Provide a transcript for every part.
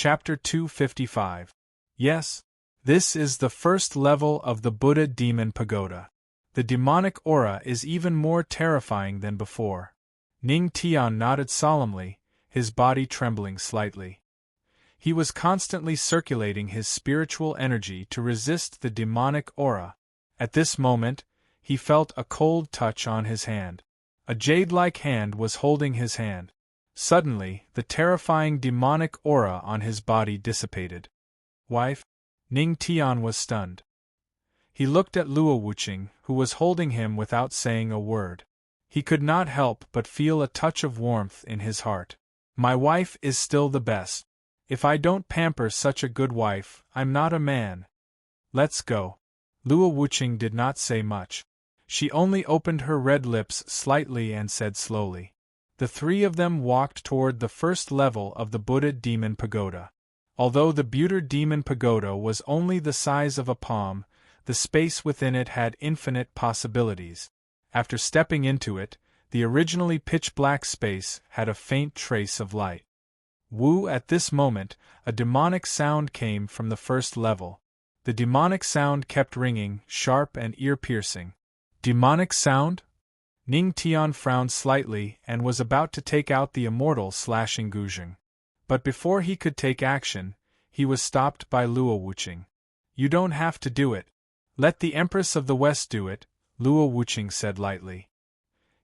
Chapter 255. Yes, this is the first level of the Buddha Demon Pagoda. The demonic aura is even more terrifying than before. Ning Tian nodded solemnly, his body trembling slightly. He was constantly circulating his spiritual energy to resist the demonic aura. At this moment, he felt a cold touch on his hand. A jade-like hand was holding his hand. Suddenly, the terrifying demonic aura on his body dissipated. Wife? Ning Tian was stunned. He looked at Luo Wuqing, who was holding him without saying a word. He could not help but feel a touch of warmth in his heart. My wife is still the best. If I don't pamper such a good wife, I'm not a man. Let's go. Luo Wuqing did not say much. She only opened her red lips slightly and said slowly. The three of them walked toward the first level of the Buddha Demon Pagoda. Although the Buddha Demon Pagoda was only the size of a palm, the space within it had infinite possibilities. After stepping into it, the originally pitch-black space had a faint trace of light. Wu, at this moment, a demonic sound came from the first level. The demonic sound kept ringing, sharp and ear-piercing. Demonic sound? Ning Tian frowned slightly and was about to take out the immortal slashing Guzheng. But before he could take action, he was stopped by Luo Wuqing. You don't have to do it. Let the Empress of the West do it, Luo Wuqing said lightly.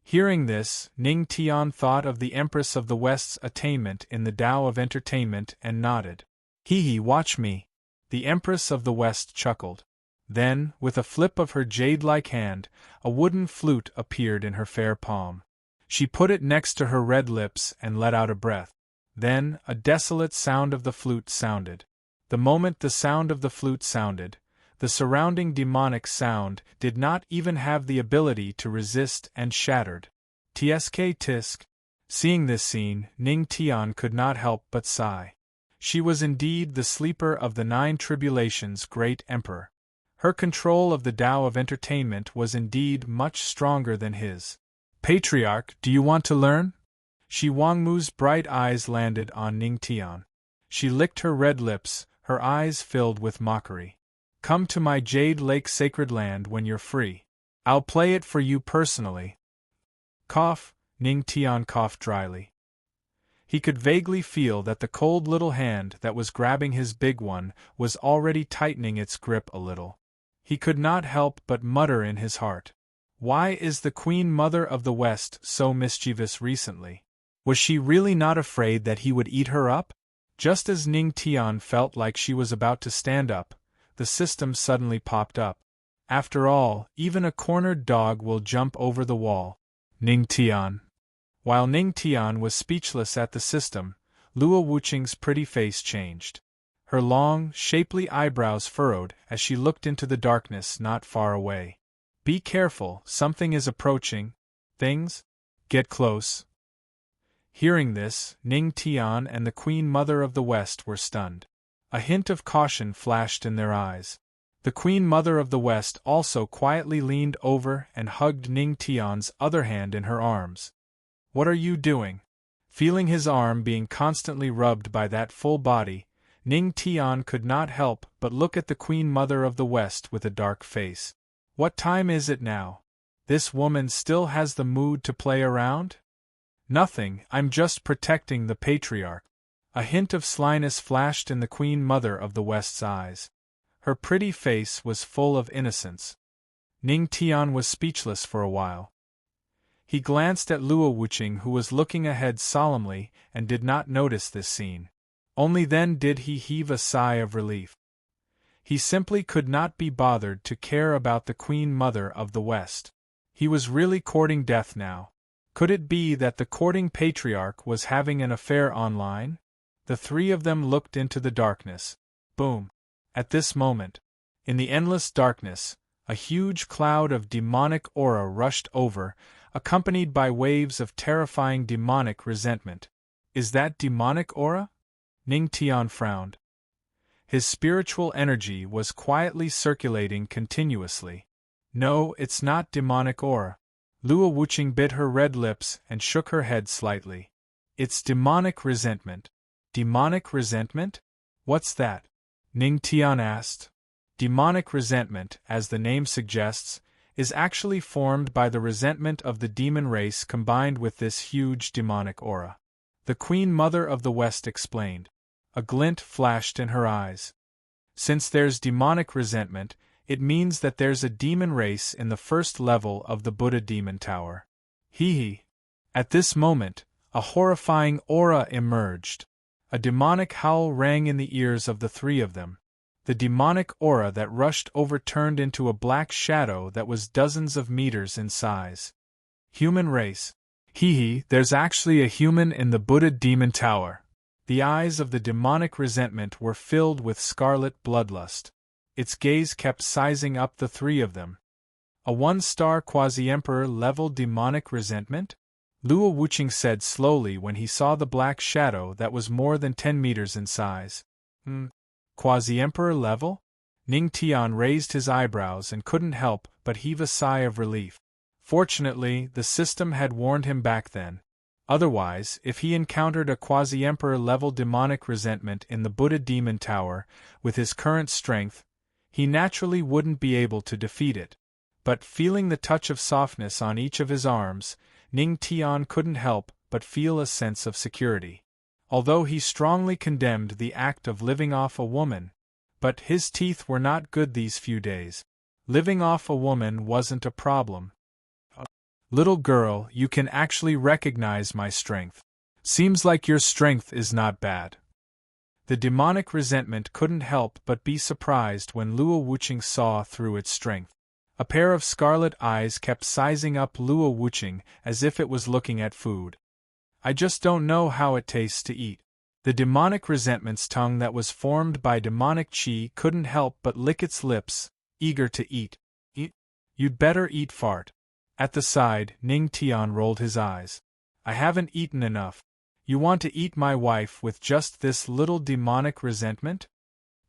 Hearing this, Ning Tian thought of the Empress of the West's attainment in the Tao of Entertainment and nodded. Hee, watch me. The Empress of the West chuckled. Then, with a flip of her jade-like hand, a wooden flute appeared in her fair palm. She put it next to her red lips and let out a breath. Then, a desolate sound of the flute sounded. The moment the sound of the flute sounded, the surrounding demonic sound did not even have the ability to resist and shattered. Tsk tisk. Seeing this scene, Ning Tian could not help but sigh. She was indeed the sleeper of the 9 tribulations' great emperor. Her control of the Tao of Entertainment was indeed much stronger than his. Patriarch, do you want to learn? Shi Wangmu's bright eyes landed on Ning Tian. She licked her red lips, her eyes filled with mockery. Come to my Jade Lake sacred land when you're free. I'll play it for you personally. Cough, Ning Tian coughed dryly. He could vaguely feel that the cold little hand that was grabbing his big one was already tightening its grip a little. He could not help but mutter in his heart. Why is the Queen Mother of the West so mischievous recently? Was she really not afraid that he would eat her up? Just as Ning Tian felt like she was about to stand up, the system suddenly popped up. After all, even a cornered dog will jump over the wall. Ning Tian. While Ning Tian was speechless at the system, Luo Wuqing's pretty face changed. Her long, shapely eyebrows furrowed as she looked into the darkness not far away. Be careful, something is approaching. Things? Get close. Hearing this, Ning Tian and the Queen Mother of the West were stunned. A hint of caution flashed in their eyes. The Queen Mother of the West also quietly leaned over and hugged Ning Tian's other hand in her arms. What are you doing? Feeling his arm being constantly rubbed by that full body, Ning Tian could not help but look at the Queen Mother of the West with a dark face. What time is it now? This woman still has the mood to play around? Nothing, I'm just protecting the patriarch. A hint of slyness flashed in the Queen Mother of the West's eyes. Her pretty face was full of innocence. Ning Tian was speechless for a while. He glanced at Luo Wuqing, who was looking ahead solemnly and did not notice this scene. Only then did he heave a sigh of relief. He simply could not be bothered to care about the Queen Mother of the West. He was really courting death now. Could it be that the courting patriarch was having an affair online? The three of them looked into the darkness. Boom! At this moment, in the endless darkness, a huge cloud of demonic aura rushed over, accompanied by waves of terrifying demonic resentment. Is that demonic aura? Ning Tian frowned. His spiritual energy was quietly circulating continuously. No, it's not demonic aura. Luo Wuqing bit her red lips and shook her head slightly. It's demonic resentment. Demonic resentment? What's that? Ning Tian asked. Demonic resentment, as the name suggests, is actually formed by the resentment of the demon race combined with this huge demonic aura. The Queen Mother of the West explained. A glint flashed in her eyes. Since there's demonic resentment, it means that there's a demon race in the first level of the Buddha Demon Tower. Hee. At this moment, a horrifying aura emerged. A demonic howl rang in the ears of the three of them. The demonic aura that rushed over turned into a black shadow that was dozens of meters in size. Human race. There's actually a human in the Buddha Demon Tower. The eyes of the demonic resentment were filled with scarlet bloodlust. Its gaze kept sizing up the three of them. A one-star quasi-emperor level demonic resentment? Luo Wuqing said slowly when he saw the black shadow that was more than 10 meters in size. Quasi-emperor level? Ning Tian raised his eyebrows and couldn't help but heave a sigh of relief. Fortunately, the system had warned him back then. Otherwise, if he encountered a quasi-emperor level demonic resentment in the Buddha Demon Tower, with his current strength, he naturally wouldn't be able to defeat it. But feeling the touch of softness on each of his arms, Ning Tian couldn't help but feel a sense of security. Although he strongly condemned the act of living off a woman, but his teeth were not good these few days. Living off a woman wasn't a problem. Little girl, you can actually recognize my strength. Seems like your strength is not bad. The demonic resentment couldn't help but be surprised when Luo Wuqing saw through its strength. A pair of scarlet eyes kept sizing up Luo Wuqing as if it was looking at food. I just don't know how it tastes to eat. The demonic resentment's tongue that was formed by demonic qi couldn't help but lick its lips, eager to eat. You'd better eat fart. At the side, Ning Tian rolled his eyes. I haven't eaten enough. You want to eat my wife with just this little demonic resentment?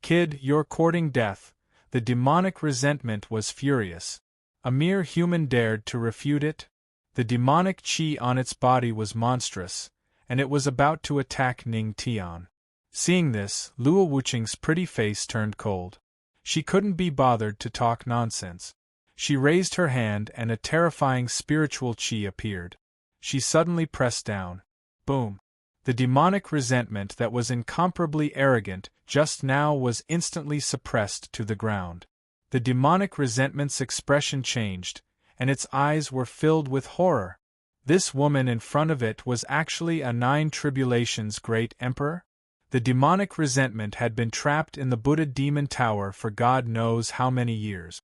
Kid, you're courting death. The demonic resentment was furious. A mere human dared to refute it? The demonic qi on its body was monstrous, and it was about to attack Ning Tian. Seeing this, Luo Wuqing's pretty face turned cold. She couldn't be bothered to talk nonsense. She raised her hand and a terrifying spiritual qi appeared. She suddenly pressed down. Boom! The demonic resentment that was incomparably arrogant just now was instantly suppressed to the ground. The demonic resentment's expression changed, and its eyes were filled with horror. This woman in front of it was actually a Nine Tribulations great emperor? The demonic resentment had been trapped in the Buddha Demon Tower for God knows how many years.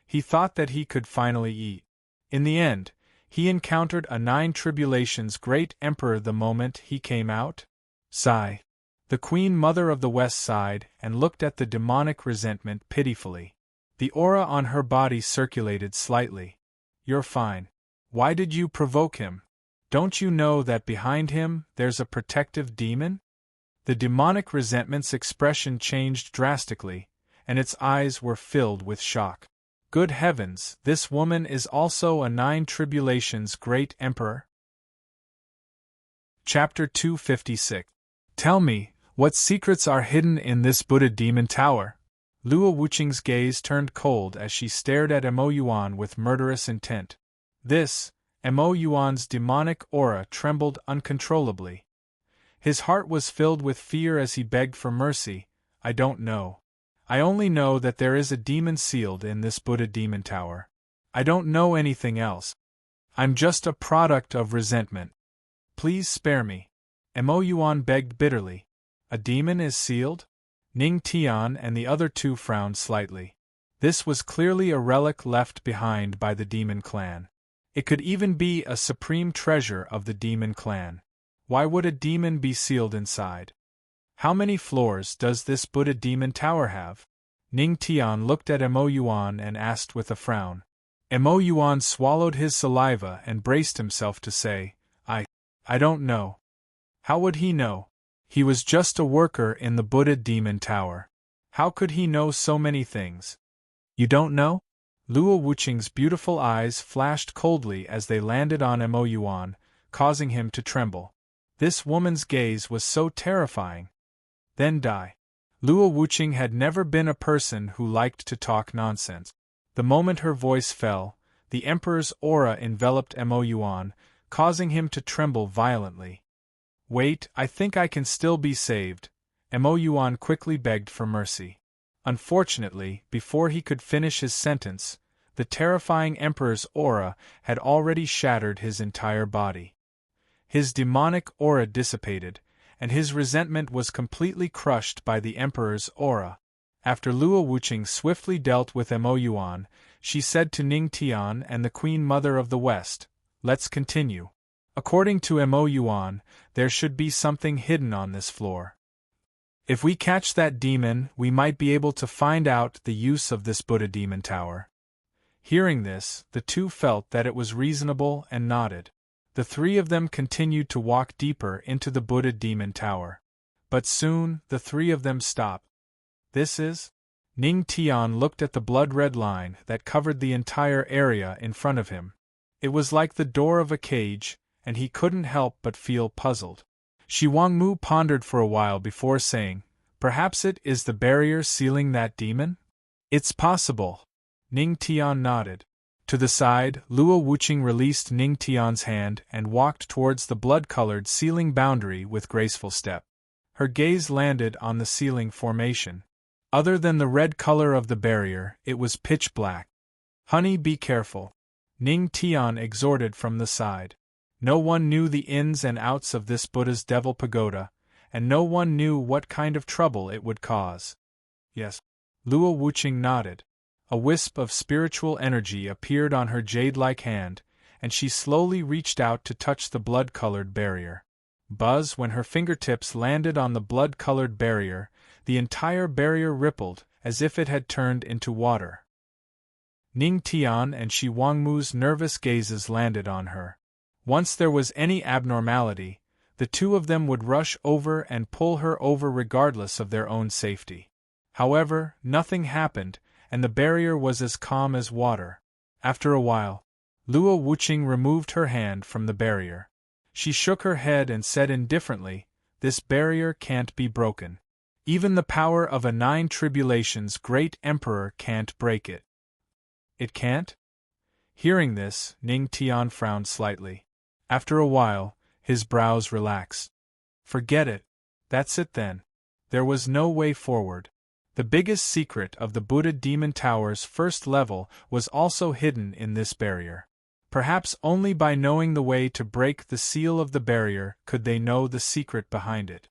He thought that he could finally eat. In the end, he encountered a Nine Tribulations great emperor the moment he came out? Sigh. The Queen Mother of the West sighed and looked at the demonic resentment pitifully. The aura on her body circulated slightly. You're fine. Why did you provoke him? Don't you know that behind him there's a protective demon? The demonic resentment's expression changed drastically, and its eyes were filled with shock. Good heavens, this woman is also a Nine Tribulations great emperor? Chapter 256. Tell me, what secrets are hidden in this Buddha Demon Tower? Luo Wuqing's gaze turned cold as she stared at Mo Yuan with murderous intent. Mo Yuan's demonic aura trembled uncontrollably. His heart was filled with fear as he begged for mercy. I don't know. I only know that there is a demon sealed in this Buddha Demon Tower. I don't know anything else. I'm just a product of resentment. Please spare me. Mo Yuan begged bitterly. A demon is sealed? Ning Tian and the other two frowned slightly. This was clearly a relic left behind by the demon clan. It could even be a supreme treasure of the demon clan. Why would a demon be sealed inside? How many floors does this Buddha Demon Tower have? Ning Tian looked at Mo Yuan and asked with a frown. Mo Yuan swallowed his saliva and braced himself to say, I don't know. How would he know? He was just a worker in the Buddha Demon Tower. How could he know so many things? You don't know? Luo Wuqing's beautiful eyes flashed coldly as they landed on Mo Yuan, causing him to tremble. This woman's gaze was so terrifying. Then die. Luo Wuqing had never been a person who liked to talk nonsense. The moment her voice fell, the Emperor's aura enveloped Mo Yuan, causing him to tremble violently. Wait, I think I can still be saved. Mo Yuan quickly begged for mercy. Unfortunately, before he could finish his sentence, the terrifying Emperor's aura had already shattered his entire body. His demonic aura dissipated, and his resentment was completely crushed by the Emperor's aura. After Luo Wuqing swiftly dealt with Mo Yuan, she said to Ning Tian and the Queen Mother of the West, "Let's continue. According to Mo Yuan, there should be something hidden on this floor. If we catch that demon, we might be able to find out the use of this Buddha demon tower." Hearing this, the two felt that it was reasonable and nodded. The three of them continued to walk deeper into the Buddha demon tower. But soon, the three of them stopped. "This is?" Ning Tian looked at the blood-red line that covered the entire area in front of him. It was like the door of a cage, and he couldn't help but feel puzzled. Shi Wangmu pondered for a while before saying, "Perhaps it is the barrier sealing that demon?" "It's possible." Ning Tian nodded. To the side, Luo Wuqing released Ning Tian's hand and walked towards the blood-colored sealing boundary with graceful step. Her gaze landed on the sealing formation. Other than the red color of the barrier, it was pitch black. "Honey, be careful," Ning Tian exhorted from the side. No one knew the ins and outs of this Buddha's devil pagoda, and no one knew what kind of trouble it would cause. "Yes." Luo Wuqing nodded. A wisp of spiritual energy appeared on her jade-like hand, and she slowly reached out to touch the blood-colored barrier. Buzz! When her fingertips landed on the blood-colored barrier, the entire barrier rippled, as if it had turned into water. Ning Tian and Shi Wangmu's nervous gazes landed on her. Once there was any abnormality, the two of them would rush over and pull her over regardless of their own safety. However, nothing happened, and the barrier was as calm as water. After a while, Luo Wuqing removed her hand from the barrier. She shook her head and said indifferently, "This barrier can't be broken. Even the power of a 9 tribulations great emperor can't break it." "It can't?" Hearing this, Ning Tian frowned slightly. After a while, his brows relaxed. "Forget it. That's it then. There was no way forward." The biggest secret of the Buddha Demon Tower's first level was also hidden in this barrier. Perhaps only by knowing the way to break the seal of the barrier could they know the secret behind it.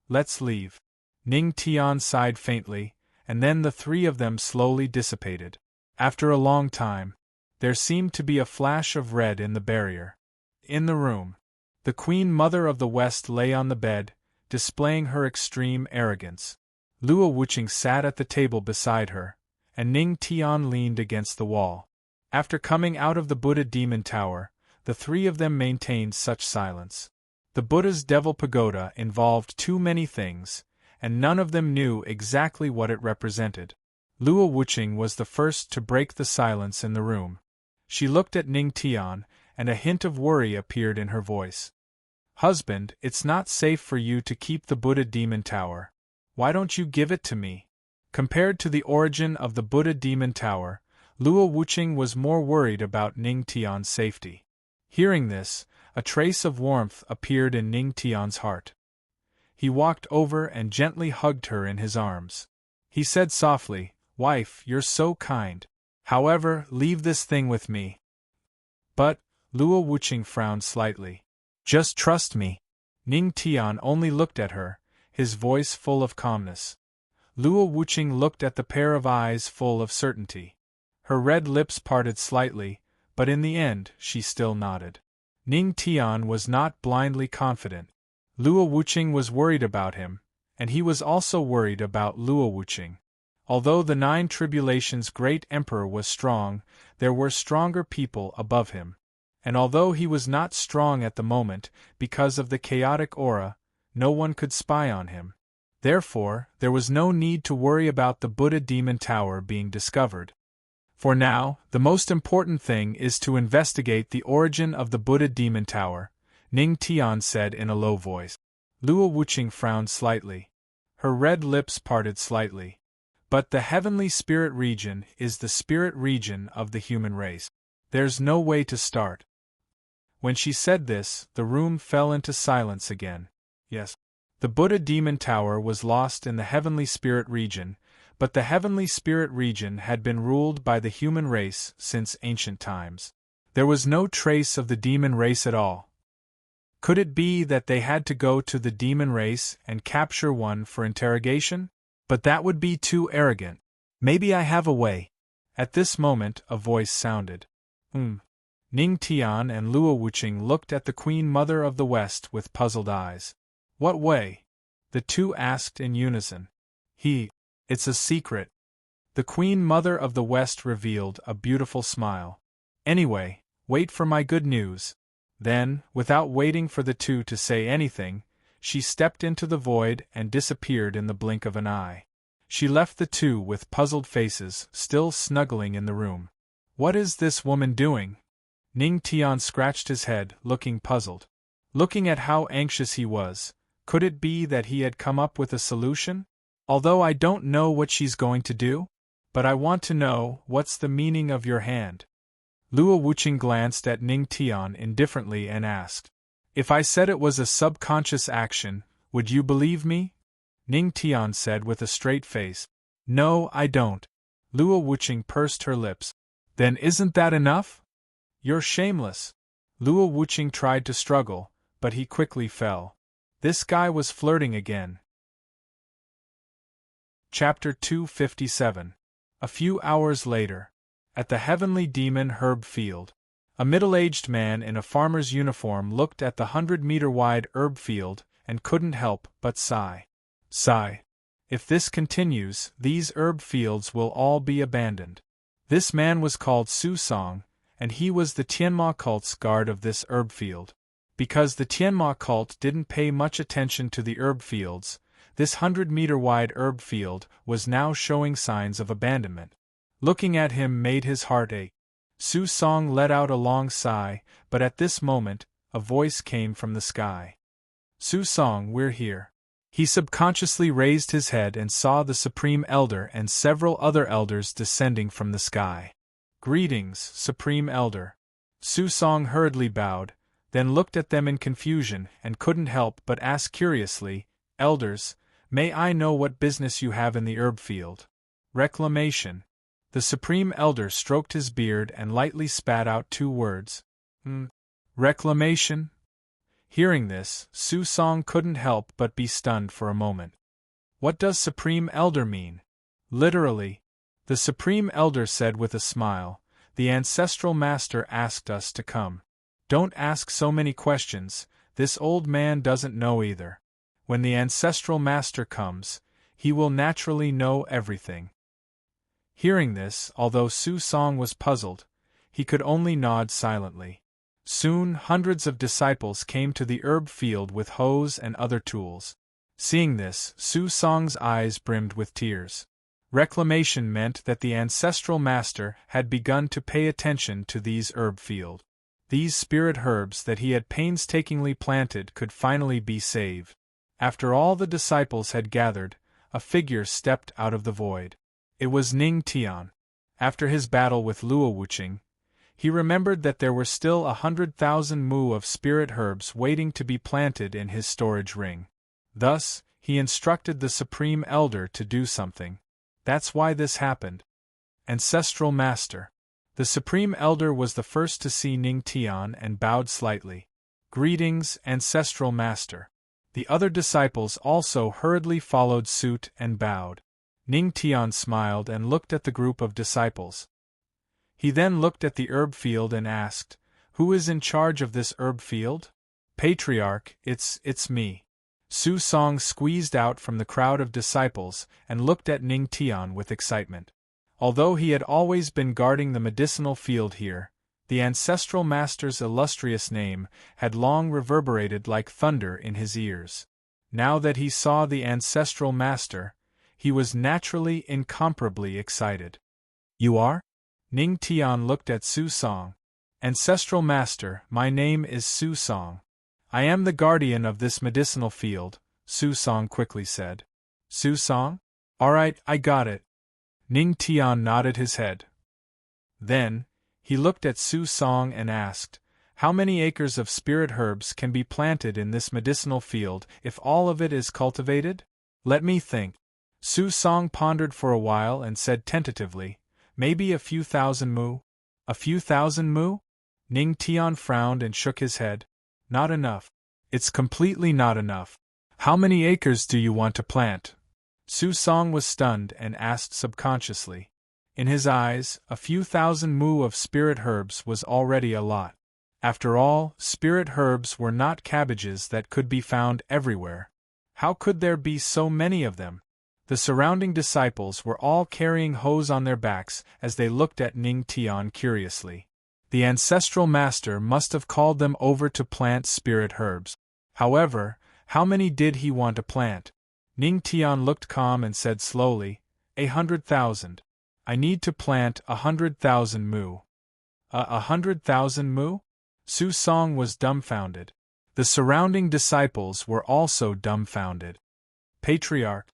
"Let's leave." Ning Tian sighed faintly, and then the three of them slowly dissipated. After a long time, there seemed to be a flash of red in the barrier. In the room, the Queen Mother of the West lay on the bed, displaying her extreme arrogance. Luo Wuqing sat at the table beside her, and Ning Tian leaned against the wall. After coming out of the Buddha Demon Tower, the three of them maintained such silence. The Buddha's Devil Pagoda involved too many things, and none of them knew exactly what it represented. Luo Wuqing was the first to break the silence in the room. She looked at Ning Tian, and a hint of worry appeared in her voice. "Husband, it's not safe for you to keep the Buddha Demon Tower. Why don't you give it to me?" Compared to the origin of the Buddha Demon Tower, Luo Wuqing was more worried about Ning Tian's safety. Hearing this, a trace of warmth appeared in Ning Tian's heart. He walked over and gently hugged her in his arms. He said softly, "Wife, you're so kind. However, leave this thing with me." "But," Luo Wuqing frowned slightly. "Just trust me." Ning Tian only looked at her, his voice full of calmness. Luo Wuqing looked at the pair of eyes full of certainty. Her red lips parted slightly, but in the end she still nodded. Ning Tian was not blindly confident. Luo Wuqing was worried about him, and he was also worried about Luo Wuqing. Although the 9 tribulations great emperor was strong, there were stronger people above him. And although he was not strong at the moment, because of the chaotic aura, no one could spy on him. Therefore, there was no need to worry about the Buddha Demon Tower being discovered. For now, the most important thing is to investigate the origin of the Buddha Demon Tower, Ning Tian said in a low voice. Luo Wuqing frowned slightly. Her red lips parted slightly. But the heavenly spirit region is the spirit region of the human race. There's no way to start. When she said this, the room fell into silence again. Yes. The Buddha Demon Tower was lost in the heavenly spirit region, but the heavenly spirit region had been ruled by the human race since ancient times. There was no trace of the demon race at all. Could it be that they had to go to the demon race and capture one for interrogation? But that would be too arrogant. Maybe I have a way. At this moment, a voice sounded. Ning Tian and Luo Wuqing looked at the Queen Mother of the West with puzzled eyes. What way? The two asked in unison. It's a secret. The Queen Mother of the West revealed a beautiful smile. Anyway, wait for my good news. Then, without waiting for the two to say anything, she stepped into the void and disappeared in the blink of an eye. She left the two with puzzled faces, still snuggling in the room. What is this woman doing? Ning Tian scratched his head, looking puzzled. Looking at how anxious he was, could it be that he had come up with a solution? Although I don't know what she's going to do, but I want to know what's the meaning of your hand. Luo Wuqing glanced at Ning Tian indifferently and asked, If I said it was a subconscious action, would you believe me? Ning Tian said with a straight face, No, I don't. Luo Wuqing pursed her lips. Then isn't that enough? You're shameless. Luo Wuqing tried to struggle, but he quickly fell. This guy was flirting again. Chapter 257. A few hours later. At the heavenly demon herb field. A middle-aged man in a farmer's uniform looked at the 100-meter-wide herb field and couldn't help but sigh. Sigh. If this continues, these herb fields will all be abandoned. This man was called Su Song, and he was the Tianma cult's guard of this herb field. Because the Tianma cult didn't pay much attention to the herb fields, this 100-meter-wide herb field was now showing signs of abandonment. Looking at him made his heart ache. Su Song let out a long sigh, but at this moment, a voice came from the sky. Su Song, we're here. He subconsciously raised his head and saw the Supreme Elder and several other elders descending from the sky. Greetings, Supreme Elder. Su Song hurriedly bowed, then looked at them in confusion and couldn't help but ask curiously, Elders, may I know what business you have in the herb field? Reclamation. The Supreme Elder stroked his beard and lightly spat out two words. Reclamation? Hearing this, Su Song couldn't help but be stunned for a moment. What does Supreme Elder mean? Literally. The Supreme Elder said with a smile, The Ancestral Master asked us to come. Don't ask so many questions, this old man doesn't know either. When the Ancestral Master comes, he will naturally know everything. Hearing this, although Su Song was puzzled, he could only nod silently. Soon hundreds of disciples came to the herb field with hoes and other tools. Seeing this, Su Song's eyes brimmed with tears. Reclamation meant that the Ancestral Master had begun to pay attention to these herb field. These spirit herbs that he had painstakingly planted could finally be saved. After all the disciples had gathered, a figure stepped out of the void. It was Ning Tian. After his battle with Luo Wuqing, he remembered that there were still 100,000 mu of spirit herbs waiting to be planted in his storage ring. Thus, he instructed the Supreme Elder to do something. That's why this happened. Ancestral Master. The Supreme Elder was the first to see Ning Tian and bowed slightly. Greetings, Ancestral Master. The other disciples also hurriedly followed suit and bowed. Ning Tian smiled and looked at the group of disciples. He then looked at the herb field and asked, Who is in charge of this herb field? Patriarch, it's me. Su Song squeezed out from the crowd of disciples and looked at Ning Tian with excitement. Although he had always been guarding the medicinal field here, the Ancestral Master's illustrious name had long reverberated like thunder in his ears. Now that he saw the Ancestral Master, he was naturally incomparably excited. You are? Ning Tian looked at Su Song. Ancestral Master, my name is Su Song. I am the guardian of this medicinal field, Su Song quickly said. Su Song? Alright, I got it. Ning Tian nodded his head. Then, he looked at Su Song and asked, how many acres of spirit herbs can be planted in this medicinal field if all of it is cultivated? Let me think. Su Song pondered for a while and said tentatively, maybe a few thousand mu? A few thousand mu? Ning Tian frowned and shook his head. Not enough. It's completely not enough. How many acres do you want to plant? Su Song was stunned and asked subconsciously. In his eyes, a few thousand mu of spirit herbs was already a lot. After all, spirit herbs were not cabbages that could be found everywhere. How could there be so many of them? The surrounding disciples were all carrying hoes on their backs as they looked at Ning Tian curiously. The ancestral master must have called them over to plant spirit herbs. However, how many did he want to plant? Ning Tian looked calm and said slowly, 100,000. I need to plant 100,000 mu. 100,000 mu? Su Song was dumbfounded. The surrounding disciples were also dumbfounded. Patriarch,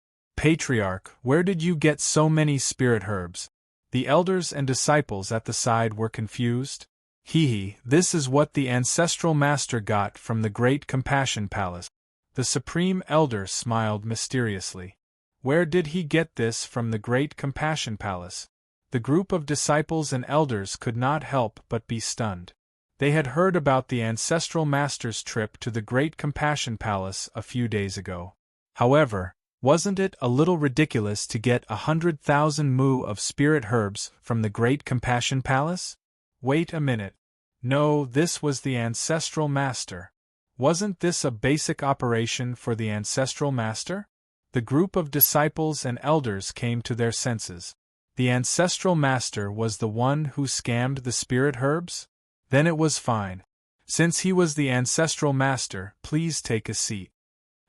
where did you get so many spirit herbs? The elders and disciples at the side were confused. This is what the ancestral master got from the Great Compassion Palace. The Supreme Elder smiled mysteriously. Where did he get this from the Great Compassion Palace? The group of disciples and elders could not help but be stunned. They had heard about the ancestral master's trip to the Great Compassion Palace a few days ago. However, wasn't it a little ridiculous to get 100,000 mu of spirit herbs from the Great Compassion Palace? Wait a minute. No, this was the ancestral master. Wasn't this a basic operation for the ancestral master? The group of disciples and elders came to their senses. The ancestral master was the one who scammed the spirit herbs? Then it was fine. Since he was the ancestral master, please take a seat.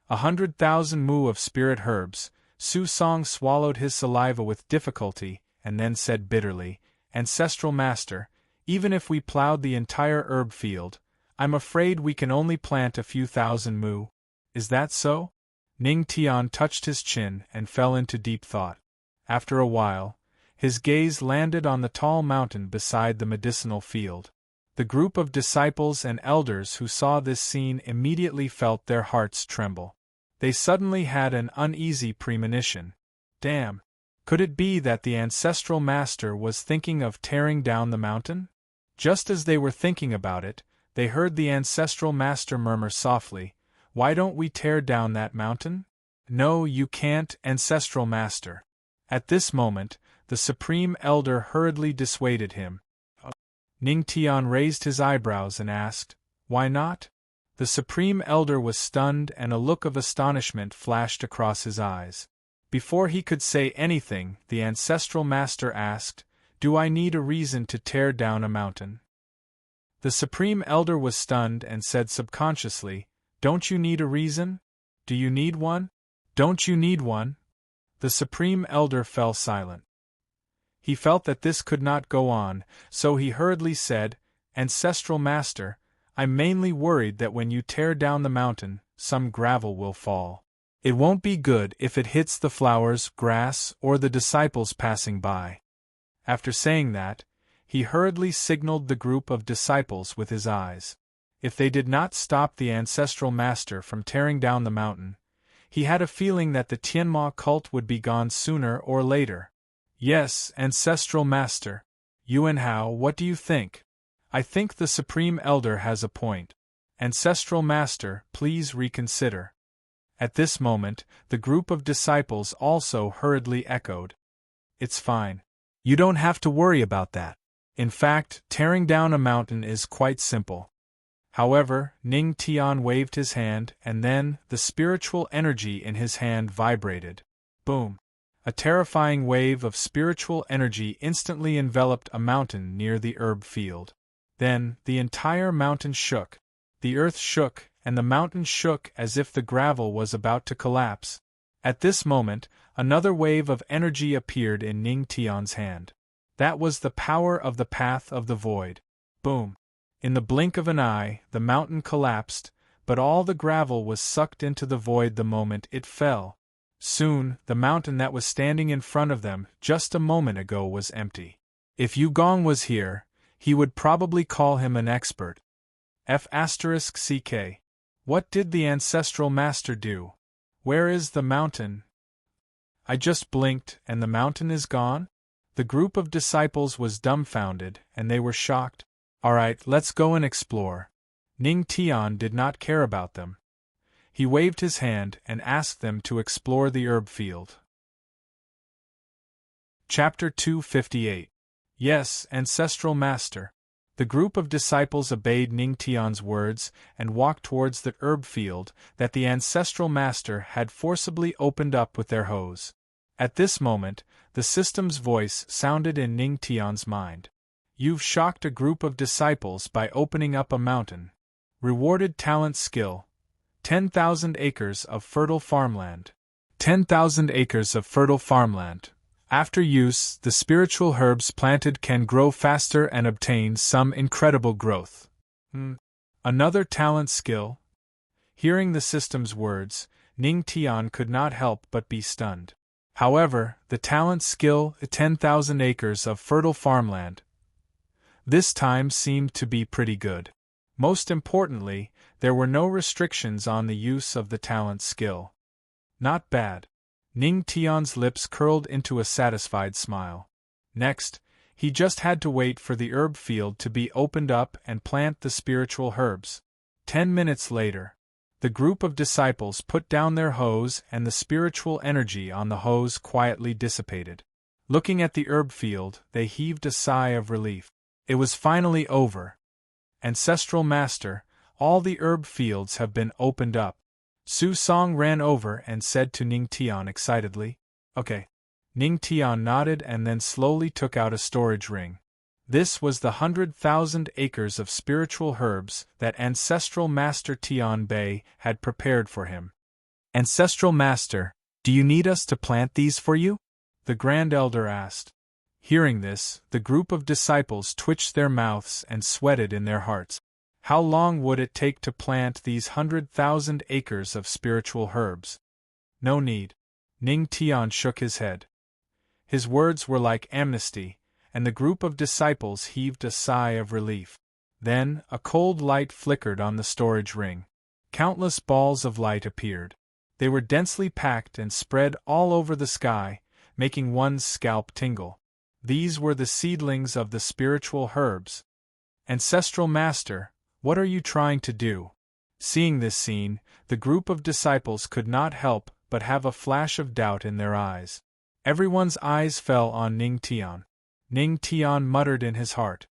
100,000 mu of spirit herbs. Su Song swallowed his saliva with difficulty, and then said bitterly, Ancestral master, even if we plowed the entire herb field, I'm afraid we can only plant a few thousand mu. Is that so? Ning Tian touched his chin and fell into deep thought. After a while, his gaze landed on the tall mountain beside the medicinal field. The group of disciples and elders who saw this scene immediately felt their hearts tremble. They suddenly had an uneasy premonition. Damn! Could it be that the ancestral master was thinking of tearing down the mountain? Just as they were thinking about it, they heard the ancestral master murmur softly, Why don't we tear down that mountain? No, you can't, ancestral master. At this moment, the Supreme Elder hurriedly dissuaded him. Ning Tian raised his eyebrows and asked, Why not? The Supreme Elder was stunned and a look of astonishment flashed across his eyes. Before he could say anything, the ancestral master asked, Do I need a reason to tear down a mountain? The Supreme Elder was stunned and said subconsciously, Don't you need a reason? Do you need one? Don't you need one? The Supreme Elder fell silent. He felt that this could not go on, so he hurriedly said, Ancestral Master, I'm mainly worried that when you tear down the mountain, some gravel will fall. It won't be good if it hits the flowers, grass, or the disciples passing by. After saying that, he hurriedly signaled the group of disciples with his eyes. If they did not stop the ancestral master from tearing down the mountain, he had a feeling that the Tianma cult would be gone sooner or later. Yes, ancestral master. Yuan Hao, what do you think? I think the Supreme Elder has a point. Ancestral master, please reconsider. At this moment, the group of disciples also hurriedly echoed. It's fine. You don't have to worry about that. In fact, tearing down a mountain is quite simple. However, Ning Tian waved his hand and then, the spiritual energy in his hand vibrated. Boom! A terrifying wave of spiritual energy instantly enveloped a mountain near the herb field. Then, the entire mountain shook. The earth shook, and the mountain shook as if the gravel was about to collapse. At this moment, another wave of energy appeared in Ning Tian's hand. That was the power of the path of the void. Boom! In the blink of an eye, the mountain collapsed, but all the gravel was sucked into the void the moment it fell. Soon, the mountain that was standing in front of them just a moment ago was empty. If Yugong was here, he would probably call him an expert. F***ck. What did the ancestral master do? Where is the mountain? I just blinked, and the mountain is gone? The group of disciples was dumbfounded, and they were shocked. Alright, let's go and explore. Ning Tian did not care about them. He waved his hand and asked them to explore the herb field. Chapter 258. Yes, Ancestral Master. The group of disciples obeyed Ning Tian's words and walked towards the herb field that the Ancestral Master had forcibly opened up with their hose. At this moment, the system's voice sounded in Ning Tian's mind. You've shocked a group of disciples by opening up a mountain. Rewarded talent skill. 10,000 acres of fertile farmland. 10,000 acres of fertile farmland. After use, the spiritual herbs planted can grow faster and obtain some incredible growth. Another talent skill. Hearing the system's words, Ning Tian could not help but be stunned. However, the talent skill, 10,000 acres of fertile farmland, this time seemed to be pretty good. Most importantly, there were no restrictions on the use of the talent skill. Not bad. Ning Tian's lips curled into a satisfied smile. Next, he just had to wait for the herb field to be opened up and plant the spiritual herbs. 10 minutes later, the group of disciples put down their hose and the spiritual energy on the hose quietly dissipated. Looking at the herb field, they heaved a sigh of relief. It was finally over. Ancestral Master, all the herb fields have been opened up. Su Song ran over and said to Ning Tian excitedly. Okay. Ning Tian nodded and then slowly took out a storage ring. This was the 100,000 acres of spiritual herbs that Ancestral Master Tian Bei had prepared for him. Ancestral Master, do you need us to plant these for you? The Grand Elder asked. Hearing this, the group of disciples twitched their mouths and sweated in their hearts. How long would it take to plant these 100,000 acres of spiritual herbs? No need. Ning Tian shook his head. His words were like amnesty, and the group of disciples heaved a sigh of relief. Then, a cold light flickered on the storage ring. Countless balls of light appeared. They were densely packed and spread all over the sky, making one's scalp tingle. These were the seedlings of the spiritual herbs. Ancestral Master, what are you trying to do? Seeing this scene, the group of disciples could not help but have a flash of doubt in their eyes. Everyone's eyes fell on Ning Tian. Ning Tian muttered in his heart.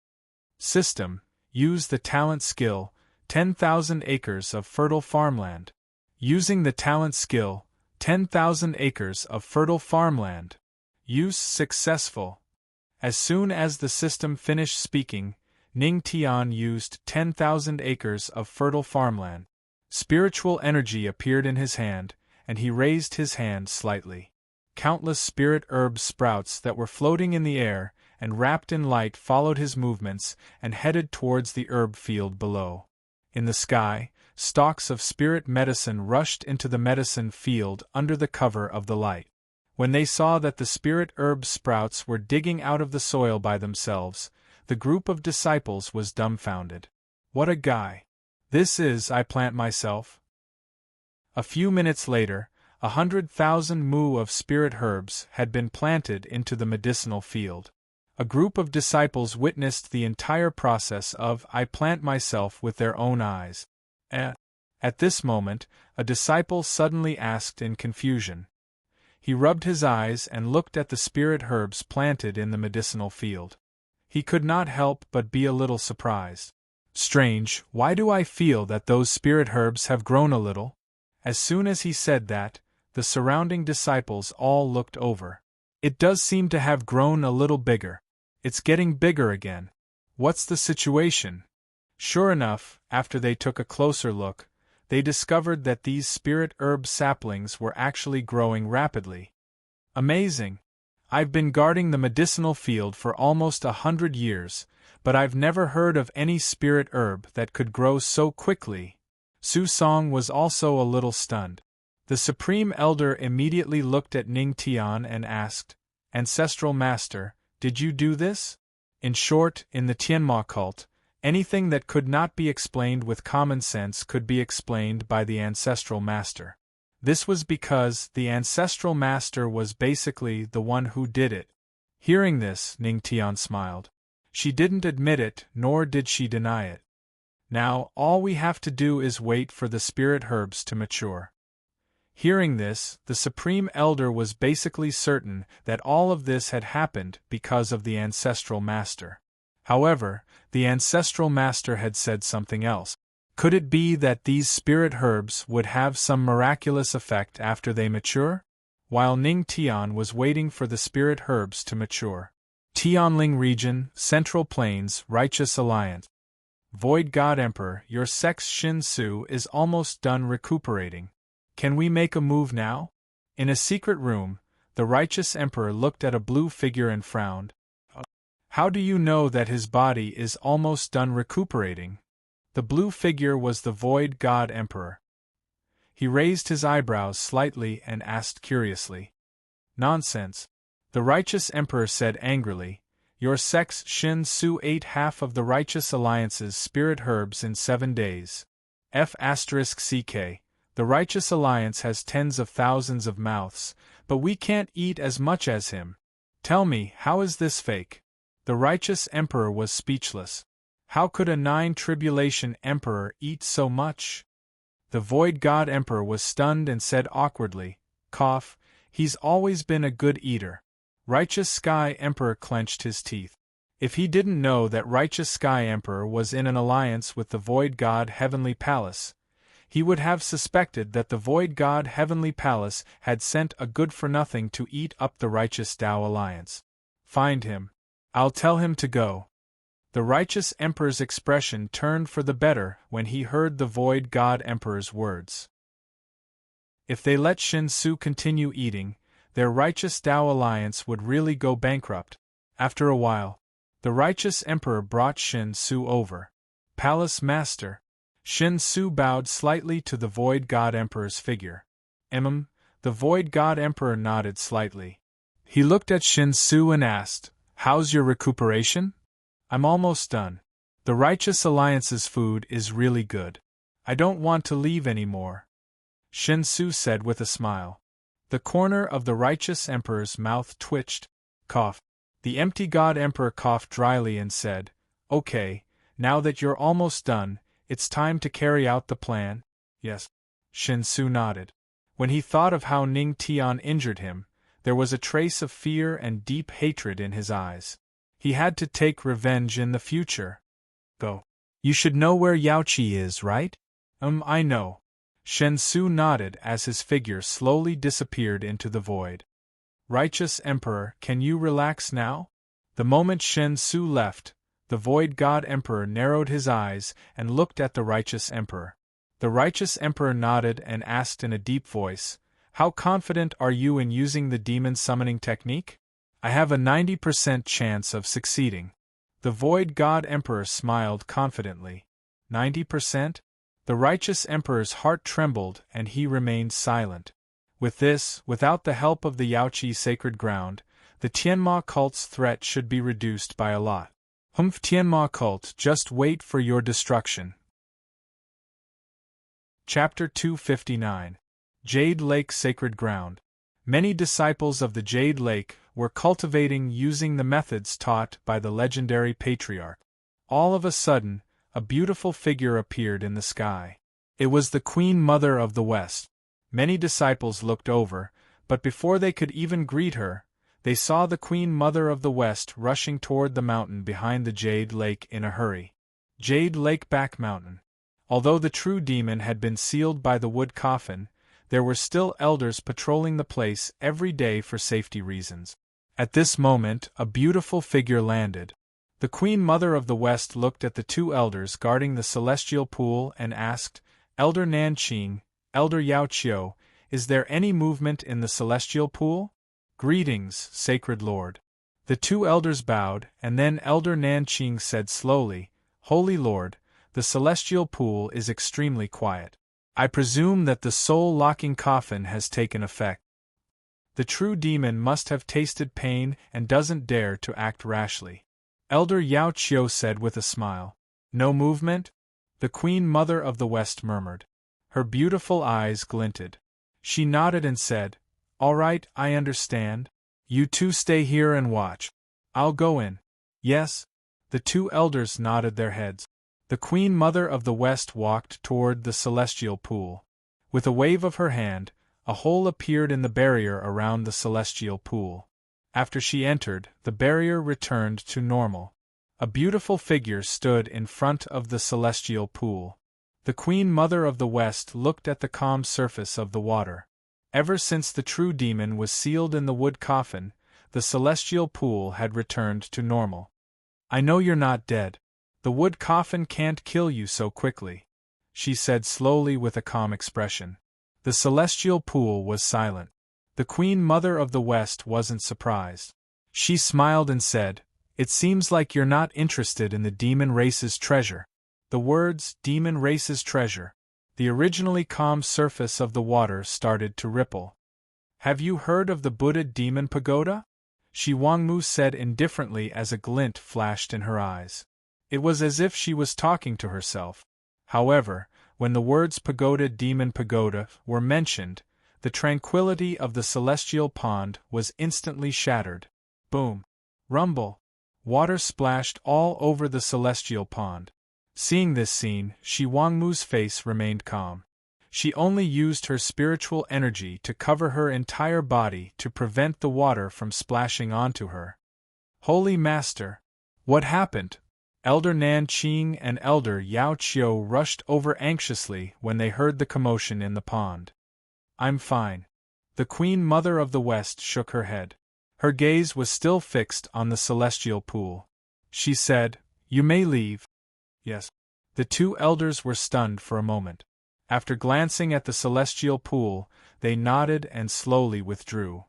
System, use the talent skill, 10,000 acres of fertile farmland. Using the talent skill, 10,000 acres of fertile farmland. Use successful. As soon as the system finished speaking, Ning Tian used 10,000 acres of fertile farmland. Spiritual energy appeared in his hand, and he raised his hand slightly. Countless spirit herb sprouts that were floating in the air and wrapped in light followed his movements and headed towards the herb field below. In the sky, stalks of spirit medicine rushed into the medicine field under the cover of the light. When they saw that the spirit herb sprouts were digging out of the soil by themselves, the group of disciples was dumbfounded. What a guy! This is I plant myself. A few minutes later, 100,000 mu of spirit herbs had been planted into the medicinal field. A group of disciples witnessed the entire process of I plant myself with their own eyes. At this moment, a disciple suddenly asked in confusion. He rubbed his eyes and looked at the spirit herbs planted in the medicinal field. He could not help but be a little surprised. Strange, why do I feel that those spirit herbs have grown a little? As soon as he said that, the surrounding disciples all looked over. It does seem to have grown a little bigger. It's getting bigger again. What's the situation? Sure enough, after they took a closer look, they discovered that these spirit herb saplings were actually growing rapidly. Amazing! I've been guarding the medicinal field for almost 100 years, but I've never heard of any spirit herb that could grow so quickly. Su Song was also a little stunned. The Supreme Elder immediately looked at Ning Tian and asked, Ancestral Master, did you do this? In short, in the Tianma cult, anything that could not be explained with common sense could be explained by the Ancestral Master. This was because the Ancestral Master was basically the one who did it. Hearing this, Ning Tian smiled. She didn't admit it, nor did she deny it. Now, all we have to do is wait for the spirit herbs to mature. Hearing this, the Supreme Elder was basically certain that all of this had happened because of the Ancestral Master. However, the Ancestral Master had said something else. Could it be that these spirit herbs would have some miraculous effect after they mature? While Ning Tian was waiting for the spirit herbs to mature. Tianling Region, Central Plains, Righteous Alliance. Void God Emperor, your sex Shin Su is almost done recuperating. Can we make a move now? In a secret room, the Righteous Emperor looked at a blue figure and frowned. How do you know that his body is almost done recuperating? The blue figure was the Void God Emperor. He raised his eyebrows slightly and asked curiously. Nonsense. The Righteous Emperor said angrily, Your sex Shin Su ate half of the Righteous Alliance's spirit herbs in 7 days. F***CK. The Righteous Alliance has tens of thousands of mouths, but we can't eat as much as him. Tell me, how is this fake? The Righteous Emperor was speechless. How could a 9-tribulation emperor eat so much? The Void God Emperor was stunned and said awkwardly, Cough, he's always been a good eater. Righteous Sky Emperor clenched his teeth. If he didn't know that Righteous Sky Emperor was in an alliance with the Void God Heavenly Palace, he would have suspected that the Void God Heavenly Palace had sent a good-for-nothing to eat up the Righteous Tao Alliance. Find him. I'll tell him to go. The Righteous Emperor's expression turned for the better when he heard the Void God Emperor's words. If they let Shin Su continue eating, their Righteous Tao Alliance would really go bankrupt. After a while, the Righteous Emperor brought Shin Su over. Palace Master. Shin Su bowed slightly to the Void God Emperor's figure. The Void God Emperor nodded slightly. He looked at Shin Su and asked, How's your recuperation? I'm almost done. The Righteous Alliance's food is really good. I don't want to leave anymore. Shin Su said with a smile. The corner of the Righteous Emperor's mouth twitched. Cough. The Empty God Emperor coughed dryly and said, Okay, now that you're almost done, it's time to carry out the plan? Yes. Shin Su nodded. When he thought of how Ning Tian injured him, there was a trace of fear and deep hatred in his eyes. He had to take revenge in the future. Go. You should know where Yaoqi is, right? I know. Shin Su nodded as his figure slowly disappeared into the void. Righteous Emperor, can you relax now? The moment Shin Su left, the Void God Emperor narrowed his eyes and looked at the Righteous Emperor. The Righteous Emperor nodded and asked in a deep voice, How confident are you in using the demon summoning technique? I have a 90% chance of succeeding. The Void God Emperor smiled confidently. 90%? The Righteous Emperor's heart trembled and he remained silent. With this, without the help of the Yaoqi sacred ground, the Tianma cult's threat should be reduced by a lot. Tianma cult, just wait for your destruction. Chapter 259. Jade Lake Sacred Ground. Many disciples of the Jade Lake were cultivating using the methods taught by the legendary patriarch. All of a sudden, a beautiful figure appeared in the sky. It was the Queen Mother of the West. Many disciples looked over, but before they could even greet her, they saw the Queen Mother of the West rushing toward the mountain behind the Jade Lake in a hurry. Jade Lake Back Mountain. Although the true demon had been sealed by the wood coffin, there were still elders patrolling the place every day for safety reasons. At this moment, a beautiful figure landed. The Queen Mother of the West looked at the 2 elders guarding the celestial pool and asked, Elder Nanqing, Elder Yaoqiu, is there any movement in the celestial pool? Greetings, Sacred Lord. The 2 elders bowed, and then Elder Nanqing said slowly, Holy Lord, the celestial pool is extremely quiet. I presume that the soul-locking coffin has taken effect. The true demon must have tasted pain and doesn't dare to act rashly. Elder Yao Qiu said with a smile. No movement? The Queen Mother of the West murmured. Her beautiful eyes glinted. She nodded and said, All right, I understand. You two stay here and watch. I'll go in. Yes. The two elders nodded their heads. The Queen Mother of the West walked toward the celestial pool. With a wave of her hand, a hole appeared in the barrier around the celestial pool. After she entered, the barrier returned to normal. A beautiful figure stood in front of the celestial pool. The Queen Mother of the West looked at the calm surface of the water. Ever since the true demon was sealed in the wood coffin, the celestial pool had returned to normal. I know you're not dead. The wood coffin can't kill you so quickly, she said slowly with a calm expression. The celestial pool was silent. The Queen Mother of the West wasn't surprised. She smiled and said, It seems like you're not interested in the demon race's treasure. The words, demon race's treasure. The originally calm surface of the water started to ripple. Have you heard of the Buddha demon pagoda? Shi Wangmu said indifferently as a glint flashed in her eyes. It was as if she was talking to herself. However, when the words pagoda demon pagoda were mentioned, the tranquility of the celestial pond was instantly shattered. Boom! Rumble! Water splashed all over the celestial pond. Seeing this scene, Shi Wangmu's face remained calm. She only used her spiritual energy to cover her entire body to prevent the water from splashing onto her. Holy Master! What happened? Elder Nan Qing and Elder Yao Qiu rushed over anxiously when they heard the commotion in the pond. I'm fine. The Queen Mother of the West shook her head. Her gaze was still fixed on the celestial pool. She said, You may leave. Yes. The two elders were stunned for a moment. After glancing at the celestial pool, they nodded and slowly withdrew.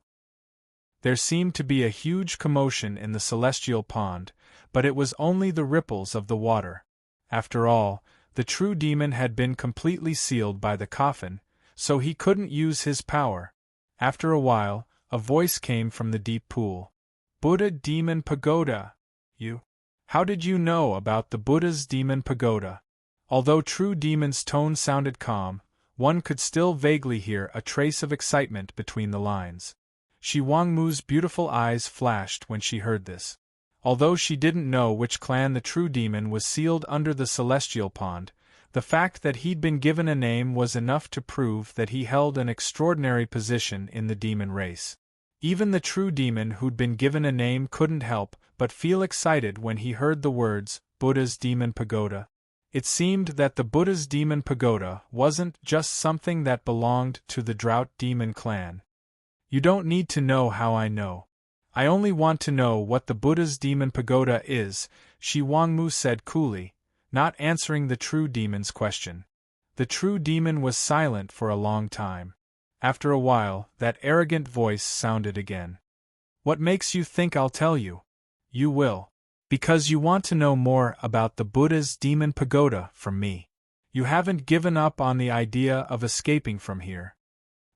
There seemed to be a huge commotion in the celestial pond, but it was only the ripples of the water. After all, the true demon had been completely sealed by the coffin, so he couldn't use his power. After a while, a voice came from the deep pool. Buddha Demon Pagoda! You? How did you know about the Buddha's Demon Pagoda? Although True Demon's tone sounded calm, one could still vaguely hear a trace of excitement between the lines. Shi Wangmu's beautiful eyes flashed when she heard this. Although she didn't know which clan the true demon was sealed under the celestial pond, the fact that he'd been given a name was enough to prove that he held an extraordinary position in the demon race. Even the true demon who'd been given a name couldn't help but feel excited when he heard the words, Buddha's Demon Pagoda. It seemed that the Buddha's Demon Pagoda wasn't just something that belonged to the Drought Demon clan. You don't need to know how I know. I only want to know what the Buddha's Demon Pagoda is, Shi Wangmu said coolly, not answering the true demon's question. The true demon was silent for a long time. After a while, that arrogant voice sounded again. What makes you think I'll tell you? You will. Because you want to know more about the Buddha's Demon Pagoda from me. You haven't given up on the idea of escaping from here.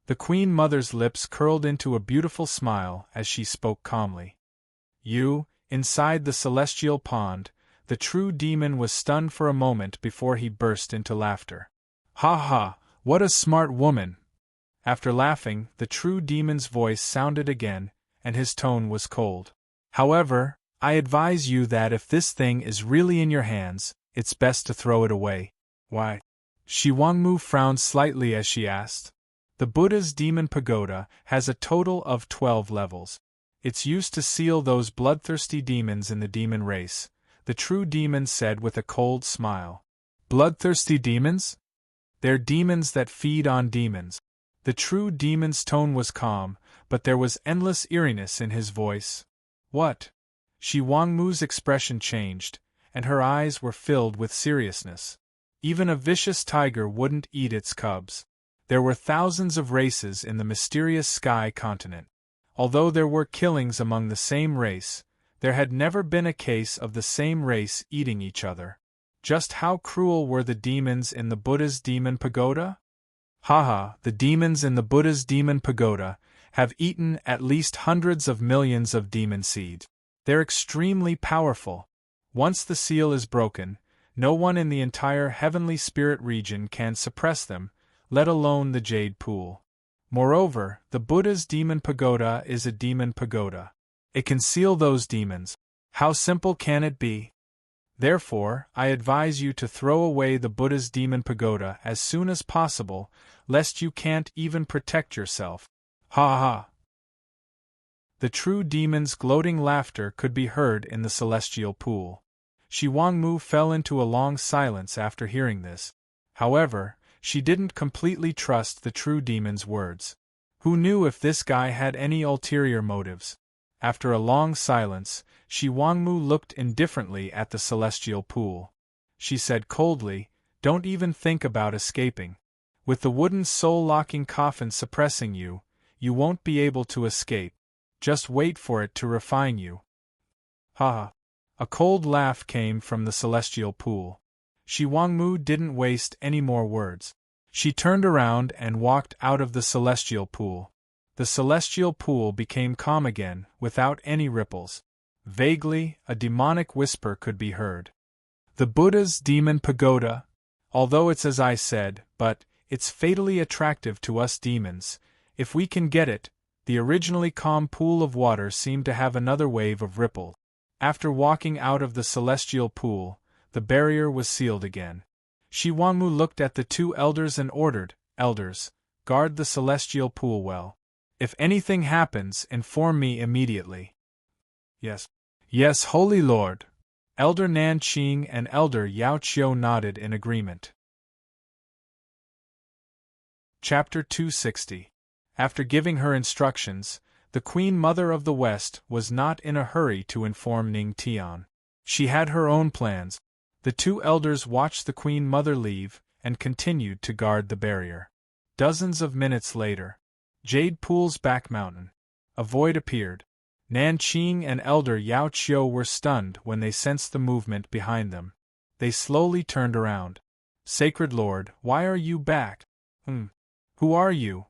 The Queen Mother's lips curled into a beautiful smile as she spoke calmly. You, inside the celestial pond, the true demon was stunned for a moment before he burst into laughter. Ha ha, what a smart woman! After laughing, the true demon's voice sounded again, and his tone was cold. However, I advise you that if this thing is really in your hands, it's best to throw it away. Why? Shi Wangmu frowned slightly as she asked. The Buddha's Demon Pagoda has a total of 12 levels. It's used to seal those bloodthirsty demons in the demon race, the true demon said with a cold smile. Bloodthirsty demons? They're demons that feed on demons. The true demon's tone was calm, but there was endless eeriness in his voice. What? Shi Wangmu's expression changed, and her eyes were filled with seriousness. Even a vicious tiger wouldn't eat its cubs. There were thousands of races in the mysterious Sky Continent. Although there were killings among the same race, there had never been a case of the same race eating each other. Just how cruel were the demons in the Buddha's demon pagoda? Haha, the demons in the Buddha's demon pagoda have eaten at least hundreds of millions of demon seeds. They're extremely powerful. Once the seal is broken, no one in the entire heavenly spirit region can suppress them, let alone the jade pool. Moreover, the Buddha's demon pagoda is a demon pagoda. It can seal those demons. How simple can it be? Therefore, I advise you to throw away the Buddha's demon pagoda as soon as possible, lest you can't even protect yourself. Ha ha! The true demon's gloating laughter could be heard in the celestial pool. Shi Huangmu fell into a long silence after hearing this. However, she didn't completely trust the true demon's words. Who knew if this guy had any ulterior motives? After a long silence, Shi Huangmu looked indifferently at the celestial pool. She said coldly, "Don't even think about escaping. With the wooden soul-locking coffin suppressing you, you won't be able to escape. Just wait for it to refine you." Ha ha! A cold laugh came from the celestial pool. Shi Huangmu didn't waste any more words. She turned around and walked out of the celestial pool. The celestial pool became calm again, without any ripples. Vaguely, a demonic whisper could be heard. The Buddha's demon pagoda, although it's as I said, but it's fatally attractive to us demons. If we can get it, the originally calm pool of water seemed to have another wave of ripple. After walking out of the celestial pool, the barrier was sealed again. Shi Huangmu looked at the two elders and ordered, "Elders, guard the celestial pool well. If anything happens, inform me immediately." "Yes. Yes, Holy Lord." Elder Nanqing and Elder Yao Qiu nodded in agreement. Chapter 260. After giving her instructions, the Queen Mother of the West was not in a hurry to inform Ning Tian. She had her own plans. The two elders watched the Queen Mother leave and continued to guard the barrier. Dozens of minutes later, Jade Pool's back mountain, a void appeared. Nanqing and Elder Yao Qiu were stunned when they sensed the movement behind them. They slowly turned around. "Sacred Lord, why are you back?" Who are you?"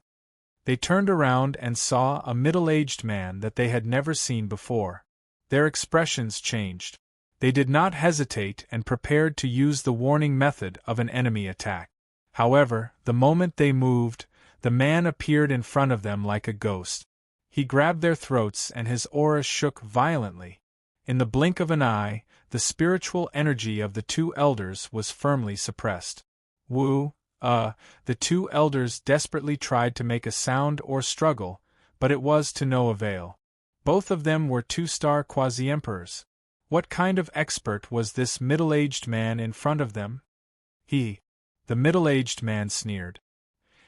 They turned around and saw a middle-aged man that they had never seen before. Their expressions changed. They did not hesitate and prepared to use the warning method of an enemy attack. However, the moment they moved, the man appeared in front of them like a ghost. He grabbed their throats and his aura shook violently. In the blink of an eye, the spiritual energy of the two elders was firmly suppressed. The two elders desperately tried to make a sound or struggle, but it was to no avail. Both of them were two-star quasi-emperors. What kind of expert was this middle-aged man in front of them? The middle-aged man sneered.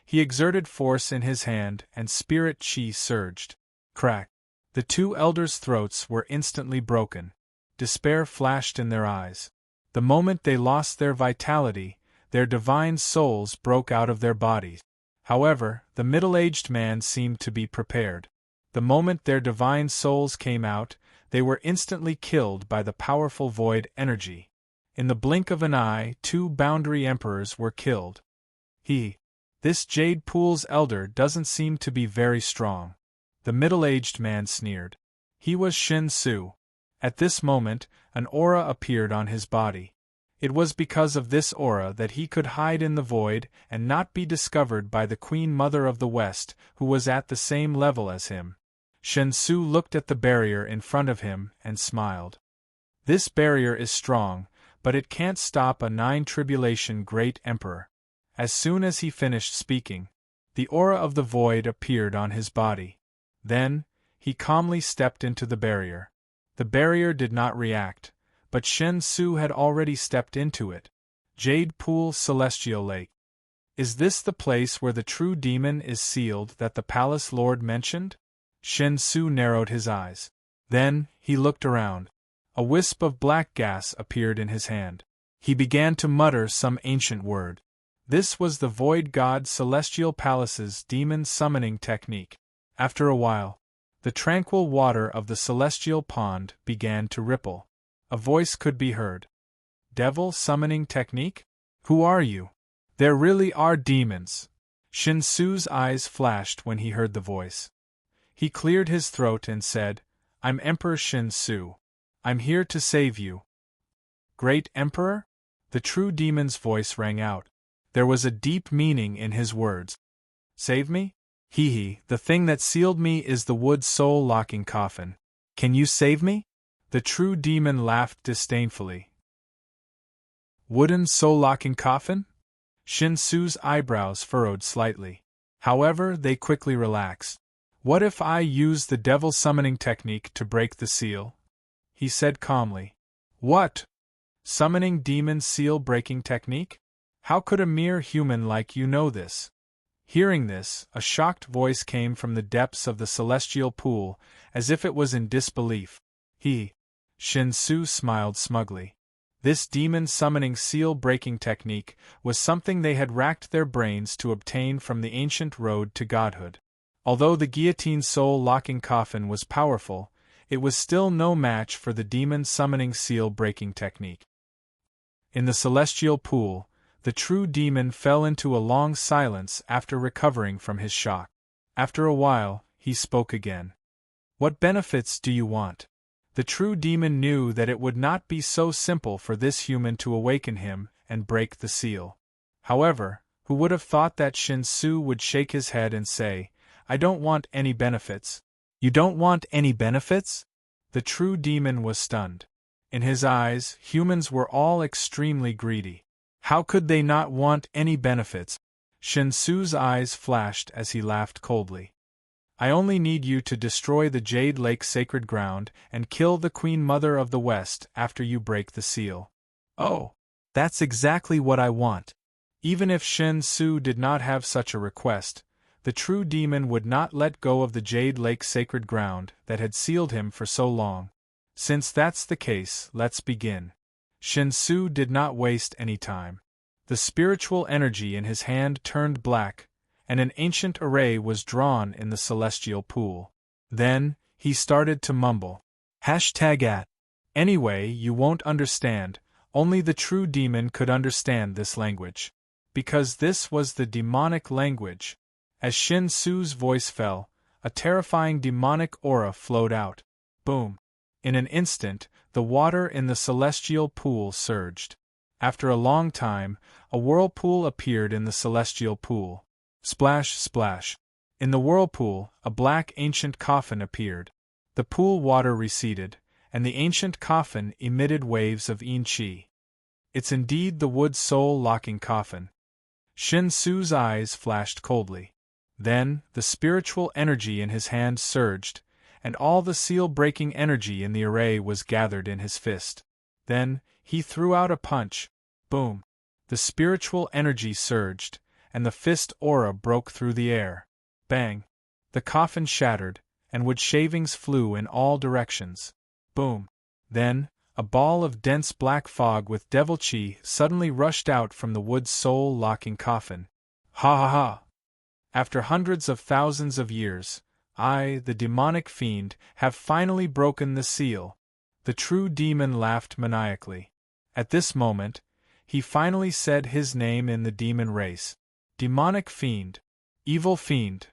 He exerted force in his hand and spirit chi surged. Crack! The two elders' throats were instantly broken. Despair flashed in their eyes. The moment they lost their vitality, their divine souls broke out of their bodies. However, the middle-aged man seemed to be prepared. The moment their divine souls came out, they were instantly killed by the powerful void energy. In the blink of an eye, two boundary emperors were killed. This Jade Pool's elder doesn't seem to be very strong. The middle-aged man sneered. He was Shen Su. At this moment, an aura appeared on his body. It was because of this aura that he could hide in the void and not be discovered by the Queen Mother of the West, who was at the same level as him. Shen Su looked at the barrier in front of him and smiled. This barrier is strong, but it can't stop a nine-tribulation great emperor. As soon as he finished speaking, the aura of the void appeared on his body. Then, he calmly stepped into the barrier. The barrier did not react, but Shen Su had already stepped into it. Jade Pool Celestial Lake. Is this the place where the true demon is sealed that the Palace Lord mentioned? Shen Su narrowed his eyes. Then, he looked around. A wisp of black gas appeared in his hand. He began to mutter some ancient word. This was the Void God Celestial Palace's demon summoning technique. After a while, the tranquil water of the celestial pond began to ripple. A voice could be heard. Devil summoning technique? Who are you? There really are demons. Shinsu's eyes flashed when he heard the voice. He cleared his throat and said, I'm Emperor Shinsu. I'm here to save you. Great Emperor? The true demon's voice rang out. There was a deep meaning in his words. Save me? Hee, the thing that sealed me is the wood soul-locking coffin. Can you save me? The true demon laughed disdainfully. Wooden soul-locking coffin? Shinsu's eyebrows furrowed slightly. However, they quickly relaxed. What if I use the devil summoning technique to break the seal? He said calmly. What? Summoning demon seal breaking technique? How could a mere human like you know this? Hearing this, a shocked voice came from the depths of the celestial pool, as if it was in disbelief. Shinsu smiled smugly. This demon summoning seal breaking technique was something they had racked their brains to obtain from the ancient road to godhood. Although the guillotine soul-locking coffin was powerful, it was still no match for the demon summoning seal-breaking technique. In the celestial pool, the true demon fell into a long silence after recovering from his shock. After a while, he spoke again. What benefits do you want? The true demon knew that it would not be so simple for this human to awaken him and break the seal. However, who would have thought that Shinsu would shake his head and say, I don't want any benefits. You don't want any benefits? The true demon was stunned. In his eyes, humans were all extremely greedy. How could they not want any benefits? Shinsu's eyes flashed as he laughed coldly. I only need you to destroy the Jade Lake sacred ground and kill the Queen Mother of the West after you break the seal. Oh, that's exactly what I want. Even if Shinsu did not have such a request, the true demon would not let go of the Jade Lake sacred ground that had sealed him for so long. Since that's the case, let's begin. Shinsu did not waste any time. The spiritual energy in his hand turned black, and an ancient array was drawn in the celestial pool. Then, he started to mumble. #@ Anyway, you won't understand, only the true demon could understand this language. Because this was the demonic language. As Shinsu's voice fell, a terrifying demonic aura flowed out. Boom! In an instant, the water in the celestial pool surged. After a long time, a whirlpool appeared in the celestial pool. Splash, splash. In the whirlpool, a black ancient coffin appeared. The pool water receded, and the ancient coffin emitted waves of yin qi. It's indeed the wood soul-locking coffin. Shinsu's eyes flashed coldly. Then, the spiritual energy in his hand surged, and all the seal-breaking energy in the array was gathered in his fist. Then, he threw out a punch. Boom! The spiritual energy surged, and the fist aura broke through the air. Bang! The coffin shattered, and wood shavings flew in all directions. Boom! Then, a ball of dense black fog with devil chi suddenly rushed out from the wood soul-locking coffin. Ha ha ha! After hundreds of thousands of years, I, the demonic fiend, have finally broken the seal. The true demon laughed maniacally. At this moment, he finally said his name in the demon race. Demonic fiend. Evil fiend.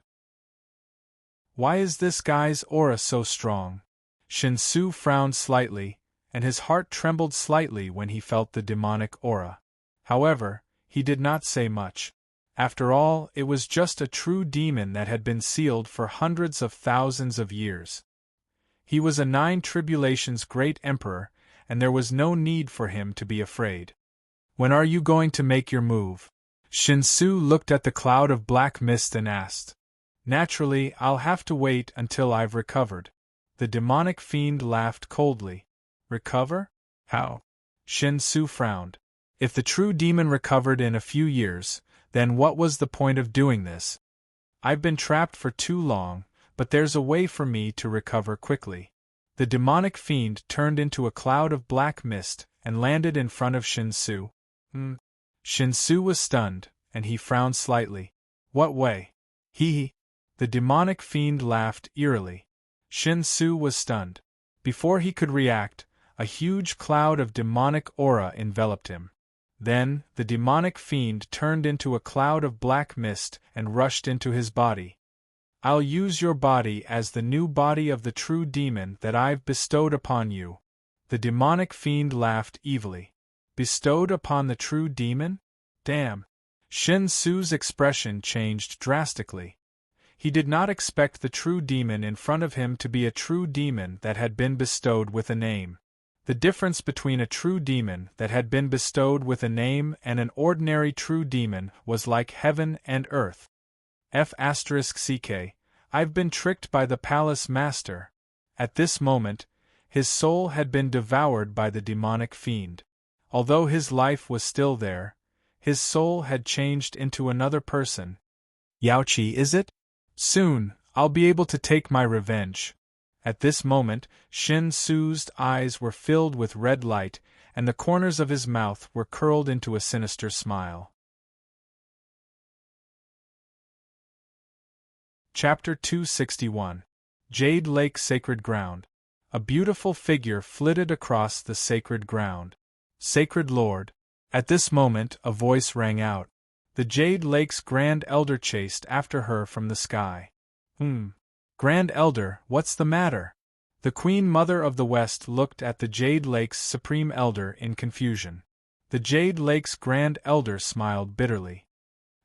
Why is this guy's aura so strong? Shinsu frowned slightly, and his heart trembled slightly when he felt the demonic aura. However, he did not say much. After all, it was just a true demon that had been sealed for hundreds of thousands of years. He was a Nine Tribulations great emperor, and there was no need for him to be afraid. When are you going to make your move? Shinsu looked at the cloud of black mist and asked. Naturally, I'll have to wait until I've recovered. The demonic fiend laughed coldly. Recover? How? Shinsu frowned. If the true demon recovered in a few years, then what was the point of doing this? I've been trapped for too long, but there's a way for me to recover quickly. The demonic fiend turned into a cloud of black mist and landed in front of Shinsu. Shinsu was stunned, and he frowned slightly. What way? The demonic fiend laughed eerily. Shinsu was stunned. Before he could react, A huge cloud of demonic aura enveloped him. Then, the demonic fiend turned into a cloud of black mist and rushed into his body. I'll use your body as the new body of the true demon that I've bestowed upon you. The demonic fiend laughed evilly. Bestowed upon the true demon? Damn. Shin Su's expression changed drastically. He did not expect the true demon in front of him to be a true demon that had been bestowed with a name. The difference between a true demon that had been bestowed with a name and an ordinary true demon was like heaven and earth. F*ck, I've been tricked by the palace master. At this moment, his soul had been devoured by the demonic fiend. Although his life was still there, his soul had changed into another person. Yaoqi, is it? Soon, I'll be able to take my revenge. At this moment, Shin Su's eyes were filled with red light, and the corners of his mouth were curled into a sinister smile. Chapter 261. Jade Lake Sacred Ground. A beautiful figure flitted across the sacred ground. Sacred Lord. At this moment, a voice rang out. The Jade Lake's Grand Elder chased after her from the sky. Grand Elder, what's the matter? The Queen Mother of the West looked at the Jade Lake's Supreme Elder in confusion. The Jade Lake's Grand Elder smiled bitterly.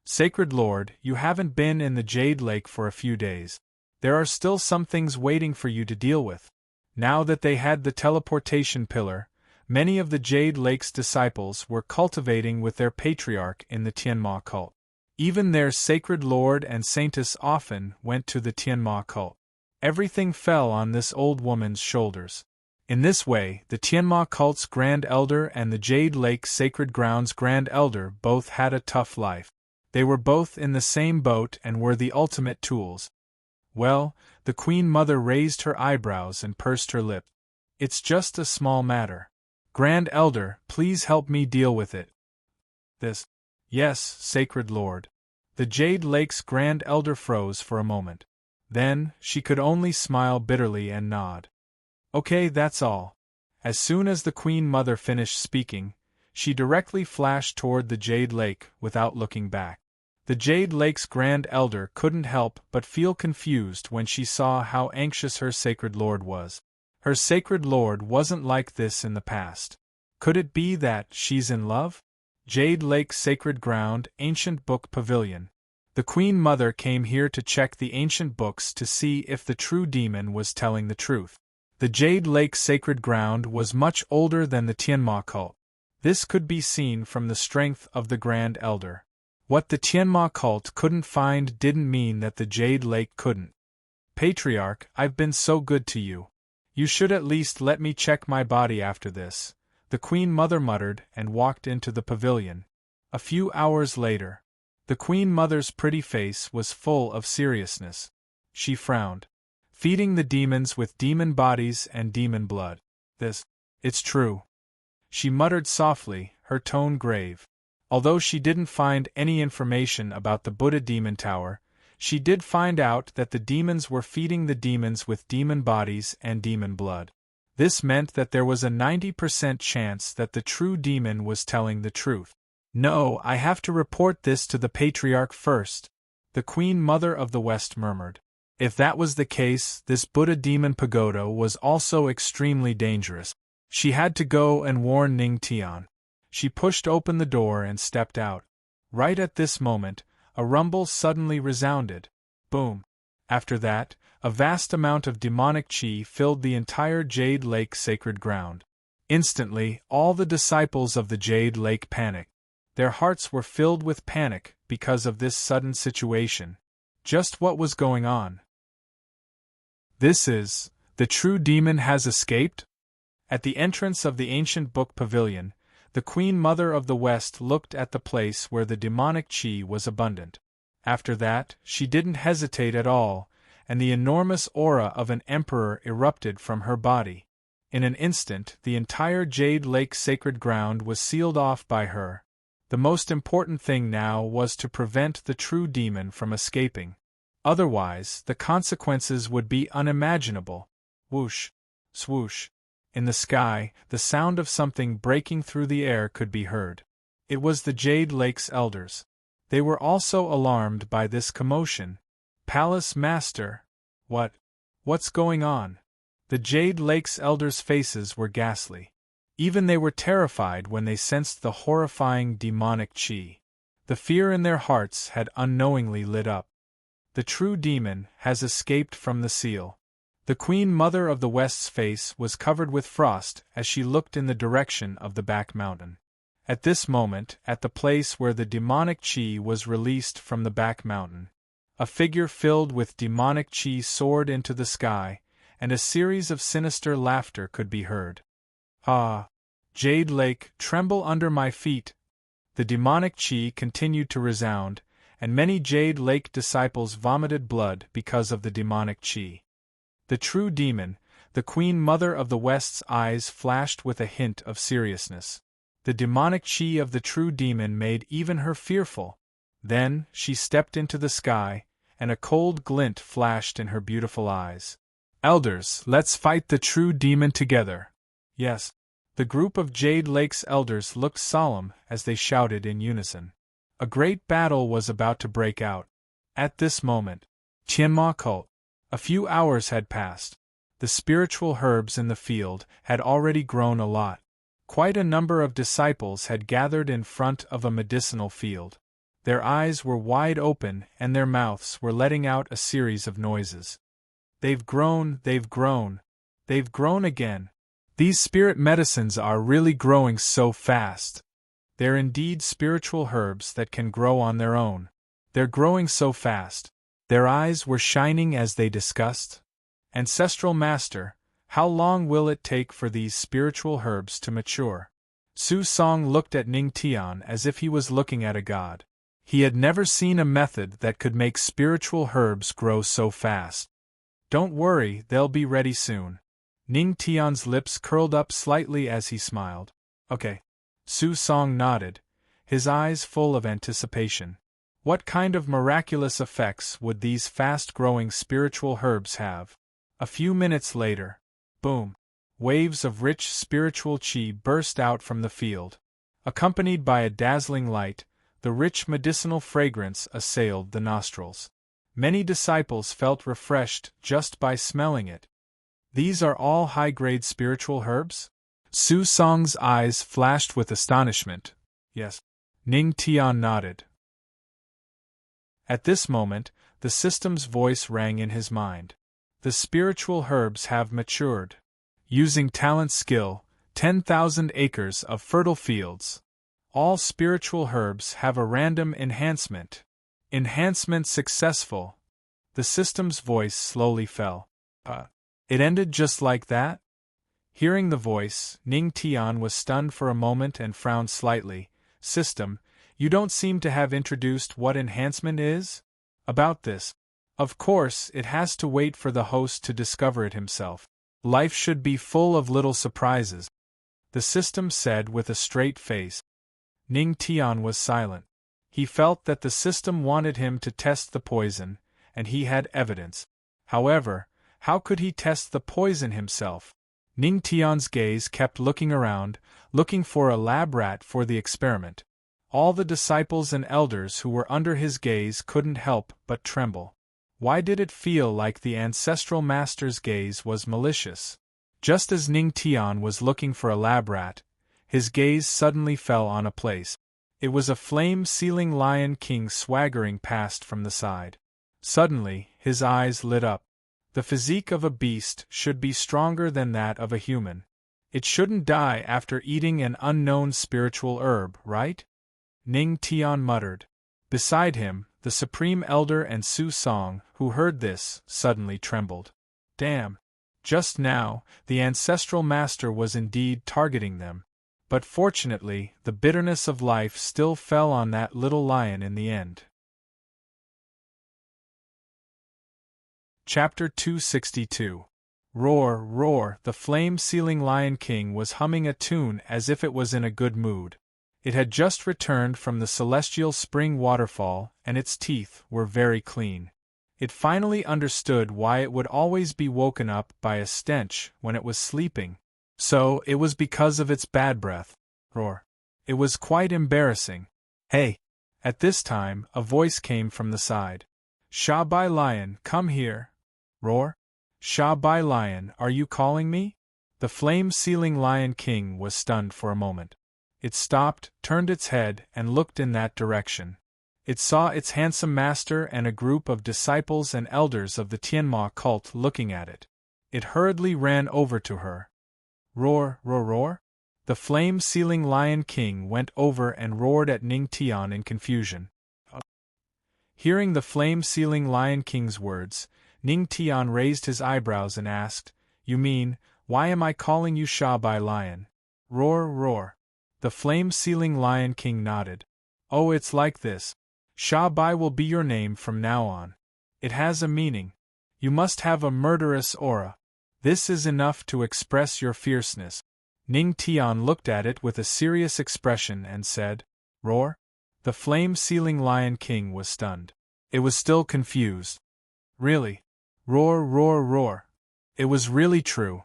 Sacred Lord, you haven't been in the Jade Lake for a few days. There are still some things waiting for you to deal with. Now that they had the teleportation pillar, many of the Jade Lake's disciples were cultivating with their patriarch in the Tianma cult. Even their sacred lord and saintess often went to the Tianma cult. Everything fell on this old woman's shoulders. In this way, the Tianma cult's Grand Elder and the Jade Lake Sacred Grounds Grand Elder both had a tough life. They were both in the same boat and were the ultimate tools. Well, the Queen Mother raised her eyebrows and pursed her lip. It's just a small matter. Grand Elder, please help me deal with it. Yes, Sacred Lord. The Jade Lake's Grand Elder froze for a moment. Then, she could only smile bitterly and nod. Okay, that's all. As soon as the Queen Mother finished speaking, she directly flashed toward the Jade Lake without looking back. The Jade Lake's Grand Elder couldn't help but feel confused when she saw how anxious her Sacred Lord was. Her Sacred Lord wasn't like this in the past. Could it be that she's in love? Jade Lake Sacred Ground Ancient Book Pavilion. The Queen Mother came here to check the ancient books to see if the true demon was telling the truth. The Jade Lake Sacred Ground was much older than the Tianma cult. This could be seen from the strength of the Grand Elder. What the Tianma cult couldn't find didn't mean that the Jade Lake couldn't. Patriarch, I've been so good to you. You should at least let me check my body after this, the Queen Mother muttered and walked into the pavilion. A few hours later, the Queen Mother's pretty face was full of seriousness. She frowned. Feeding the demons with demon bodies and demon blood. It's true. She muttered softly, her tone grave. Although she didn't find any information about the Buddha Demon Tower, she did find out that the demons were feeding the demons with demon bodies and demon blood. This meant that there was a 90% chance that the true demon was telling the truth. No, I have to report this to the Patriarch first, the Queen Mother of the West murmured. If that was the case, this Buddha Demon Pagoda was also extremely dangerous. She had to go and warn Ning Tian. She pushed open the door and stepped out. Right at this moment, a rumble suddenly resounded. Boom. After that, a vast amount of demonic chi filled the entire Jade Lake Sacred Ground. Instantly, all the disciples of the Jade Lake panicked. Their hearts were filled with panic because of this sudden situation. Just what was going on? The true demon has escaped? At the entrance of the ancient book pavilion, the Queen Mother of the West looked at the place where the demonic chi was abundant. After that, she didn't hesitate at all, and the enormous aura of an emperor erupted from her body. In an instant, the entire Jade Lake Sacred Ground was sealed off by her. The most important thing now was to prevent the true demon from escaping. Otherwise, the consequences would be unimaginable. Whoosh! Swoosh! In the sky, the sound of something breaking through the air could be heard. It was the Jade Lake's elders. They were also alarmed by this commotion. Palace Master! What's going on? The Jade Lake's elders' faces were ghastly. Even they were terrified when they sensed the horrifying demonic chi. The fear in their hearts had unknowingly lit up. The true demon has escaped from the seal. The Queen Mother of the West's face was covered with frost as she looked in the direction of the back mountain. At this moment, at the place where the demonic chi was released from the back mountain, a figure filled with demonic chi soared into the sky, and a series of sinister laughter could be heard. Ah! Jade Lake, tremble under my feet! The demonic chi continued to resound, and many Jade Lake disciples vomited blood because of the demonic chi. The true demon, the Queen Mother of the West's eyes flashed with a hint of seriousness. The demonic chi of the true demon made even her fearful. Then, she stepped into the sky, and a cold glint flashed in her beautiful eyes. Elders, let's fight the true demon together. Yes. The group of Jade Lake's elders looked solemn as they shouted in unison. A great battle was about to break out. At this moment, Tianma Cult. A few hours had passed. The spiritual herbs in the field had already grown a lot. Quite a number of disciples had gathered in front of a medicinal field. Their eyes were wide open and their mouths were letting out a series of noises. They've grown again. These spirit medicines are really growing so fast. They're indeed spiritual herbs that can grow on their own. They're growing so fast. Their eyes were shining as they discussed. Ancestral Master, how long will it take for these spiritual herbs to mature? Su Song looked at Ning Tian as if he was looking at a god. He had never seen a method that could make spiritual herbs grow so fast. Don't worry, they'll be ready soon. Ning Tian's lips curled up slightly as he smiled. Okay. Su Song nodded, his eyes full of anticipation. What kind of miraculous effects would these fast-growing spiritual herbs have? A few minutes later, boom! Waves of rich spiritual chi burst out from the field. Accompanied by a dazzling light, the rich medicinal fragrance assailed the nostrils. Many disciples felt refreshed just by smelling it. These are all high-grade spiritual herbs? Su Song's eyes flashed with astonishment. Yes. Ning Tian nodded. At this moment, the system's voice rang in his mind. The spiritual herbs have matured. Using talent skill, 10,000 acres of fertile fields. All spiritual herbs have a random enhancement. Enhancement successful. The system's voice slowly fell. It ended just like that? Hearing the voice, Ning Tian was stunned for a moment and frowned slightly. System, you don't seem to have introduced what enhancement is? About this. Of course, it has to wait for the host to discover it himself. Life should be full of little surprises. The system said with a straight face. Ning Tian was silent. He felt that the system wanted him to test the poison, and he had evidence. However, how could he test the poison himself? Ning Tian's gaze kept looking around, looking for a lab rat for the experiment. All the disciples and elders who were under his gaze couldn't help but tremble. Why did it feel like the ancestral master's gaze was malicious? Just as Ning Tian was looking for a lab rat, his gaze suddenly fell on a place. It was a flame-sealing lion king swaggering past from the side. Suddenly, his eyes lit up. The physique of a beast should be stronger than that of a human. It shouldn't die after eating an unknown spiritual herb, right? Ning Tian muttered. Beside him, the Supreme Elder and Su Song, who heard this, suddenly trembled. Damn! Just now, the ancestral master was indeed targeting them. But fortunately, the bitterness of life still fell on that little lion in the end. Chapter 262. Roar, roar! The flame-sealing Lion King was humming a tune as if it was in a good mood. It had just returned from the celestial spring waterfall, and its teeth were very clean. It finally understood why it would always be woken up by a stench when it was sleeping. So, it was because of its bad breath. Roar. It was quite embarrassing. Hey! At this time, a voice came from the side. Shabai Lion, come here. Roar. Shabai Lion, are you calling me? The flame-sealing Lion King was stunned for a moment. It stopped, turned its head, and looked in that direction. It saw its handsome master and a group of disciples and elders of the Tianma cult looking at it. It hurriedly ran over to her. Roar, roar, roar! The flame-sealing Lion King went over and roared at Ning Tian in confusion. Hearing the flame-sealing Lion King's words, Ning Tian raised his eyebrows and asked, You mean, why am I calling you Shabai Lion? Roar, roar! The flame-sealing Lion King nodded. Oh, it's like this. Shabai will be your name from now on. It has a meaning. You must have a murderous aura. This is enough to express your fierceness. Ning Tian looked at it with a serious expression and said, Roar? The flame-sealing Lion King was stunned. It was still confused. Really? Roar, roar, roar. It was really true.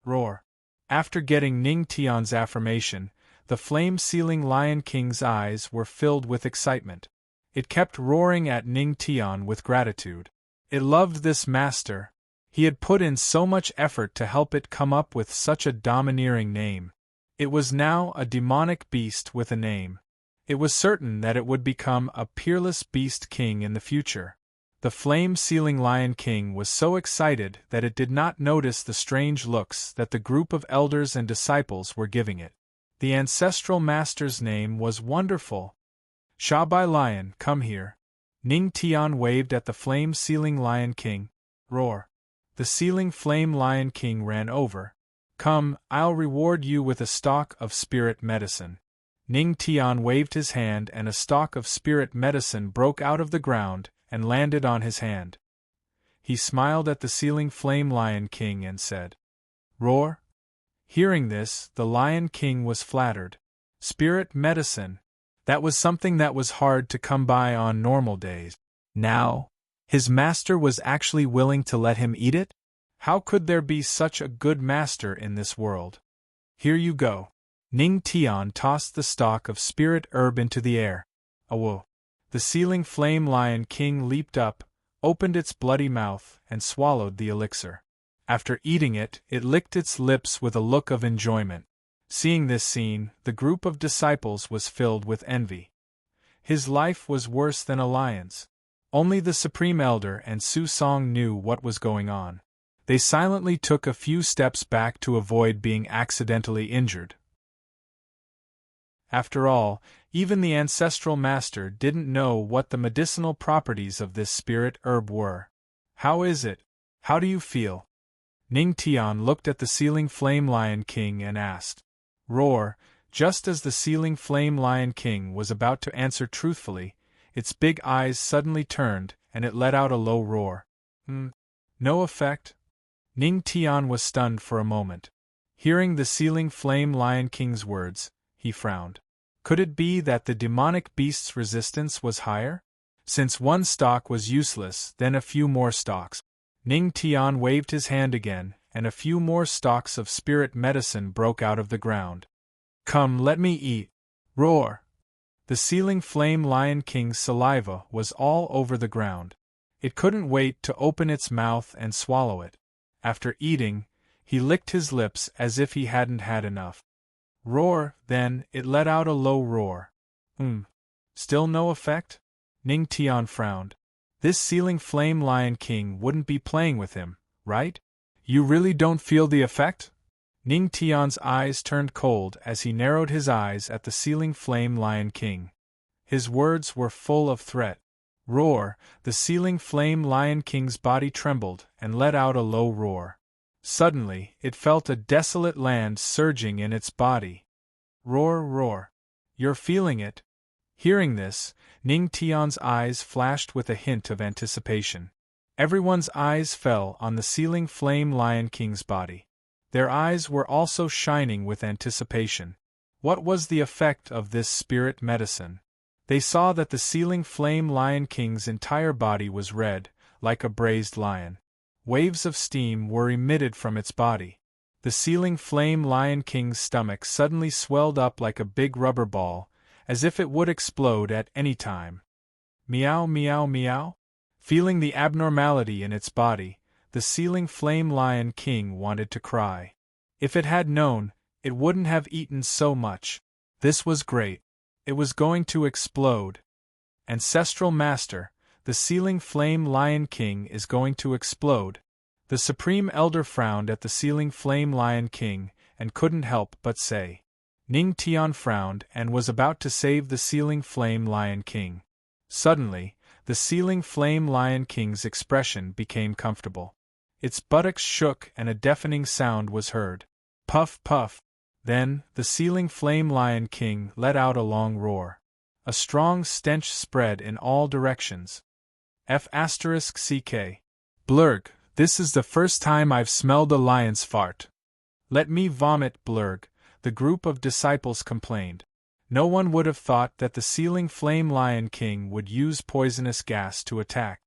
Roar. After getting Ning Tian's affirmation, the flame-sealing Lion King's eyes were filled with excitement. It kept roaring at Ning Tian with gratitude. It loved this master. He had put in so much effort to help it come up with such a domineering name. It was now a demonic beast with a name. It was certain that it would become a peerless beast king in the future. The flame-sealing Lion King was so excited that it did not notice the strange looks that the group of elders and disciples were giving it. The ancestral master's name was wonderful. Shabai Lion, come here. Ning Tian waved at the flame-sealing Lion King. Roar. The sealing flame Lion King ran over. Come, I'll reward you with a stalk of spirit medicine. Ning Tian waved his hand and a stalk of spirit medicine broke out of the ground and landed on his hand. He smiled at the sealing flame Lion King and said, Roar? Hearing this, the Lion King was flattered. Spirit medicine. That was something that was hard to come by on normal days. Now, his master was actually willing to let him eat it? How could there be such a good master in this world? Here you go. Ning Tian tossed the stalk of spirit herb into the air. Awo! The sealing flame Lion King leaped up, opened its bloody mouth, and swallowed the elixir. After eating it, it licked its lips with a look of enjoyment. Seeing this scene, the group of disciples was filled with envy. His life was worse than a lion's. Only the Supreme Elder and Su Song knew what was going on. They silently took a few steps back to avoid being accidentally injured. After all, even the ancestral master didn't know what the medicinal properties of this spirit herb were. How is it? How do you feel? Ning Tian looked at the sealing flame Lion King and asked. Roar, just as the sealing flame Lion King was about to answer truthfully, its big eyes suddenly turned, and it let out a low roar. No effect? Ning Tian was stunned for a moment. Hearing the sealing flame Lion King's words, he frowned. Could it be that the demonic beast's resistance was higher? Since one stalk was useless, then a few more stalks. Ning Tian waved his hand again, and a few more stalks of spirit medicine broke out of the ground. Come, let me eat. Roar! The sealing flame Lion King's saliva was all over the ground. It couldn't wait to open its mouth and swallow it. After eating, he licked his lips as if he hadn't had enough. Roar, then, it let out a low roar. Still no effect? Ning Tian frowned. This sealing flame Lion King wouldn't be playing with him, right? You really don't feel the effect? Ning Tian's eyes turned cold as he narrowed his eyes at the sealing flame Lion King. His words were full of threat. Roar! The sealing flame Lion King's body trembled and let out a low roar. Suddenly, it felt a desolate land surging in its body. Roar, roar! You're feeling it? Hearing this, Ning Tian's eyes flashed with a hint of anticipation. Everyone's eyes fell on the sealing flame Lion King's body. Their eyes were also shining with anticipation. What was the effect of this spirit medicine? They saw that the sealing flame Lion King's entire body was red, like a braised lion. Waves of steam were emitted from its body. The ceiling flame Lion King's stomach suddenly swelled up like a big rubber ball, as if it would explode at any time. Meow meow meow? Feeling the abnormality in its body, the ceiling flame Lion King wanted to cry. If it had known, it wouldn't have eaten so much. This was great. It was going to explode. Ancestral Master, the ceiling flame Lion King is going to explode. The Supreme Elder frowned at the ceiling flame Lion King, and couldn't help but say. Ning Tian frowned and was about to save the ceiling flame Lion King. Suddenly, the ceiling flame Lion King's expression became comfortable. Its buttocks shook and a deafening sound was heard. Puff puff. Then, the ceiling flame Lion King let out a long roar. A strong stench spread in all directions. F***ck. Blurg, this is the first time I've smelled a lion's fart. Let me vomit, Blurg, the group of disciples complained. No one would have thought that the ceiling flame Lion King would use poisonous gas to attack.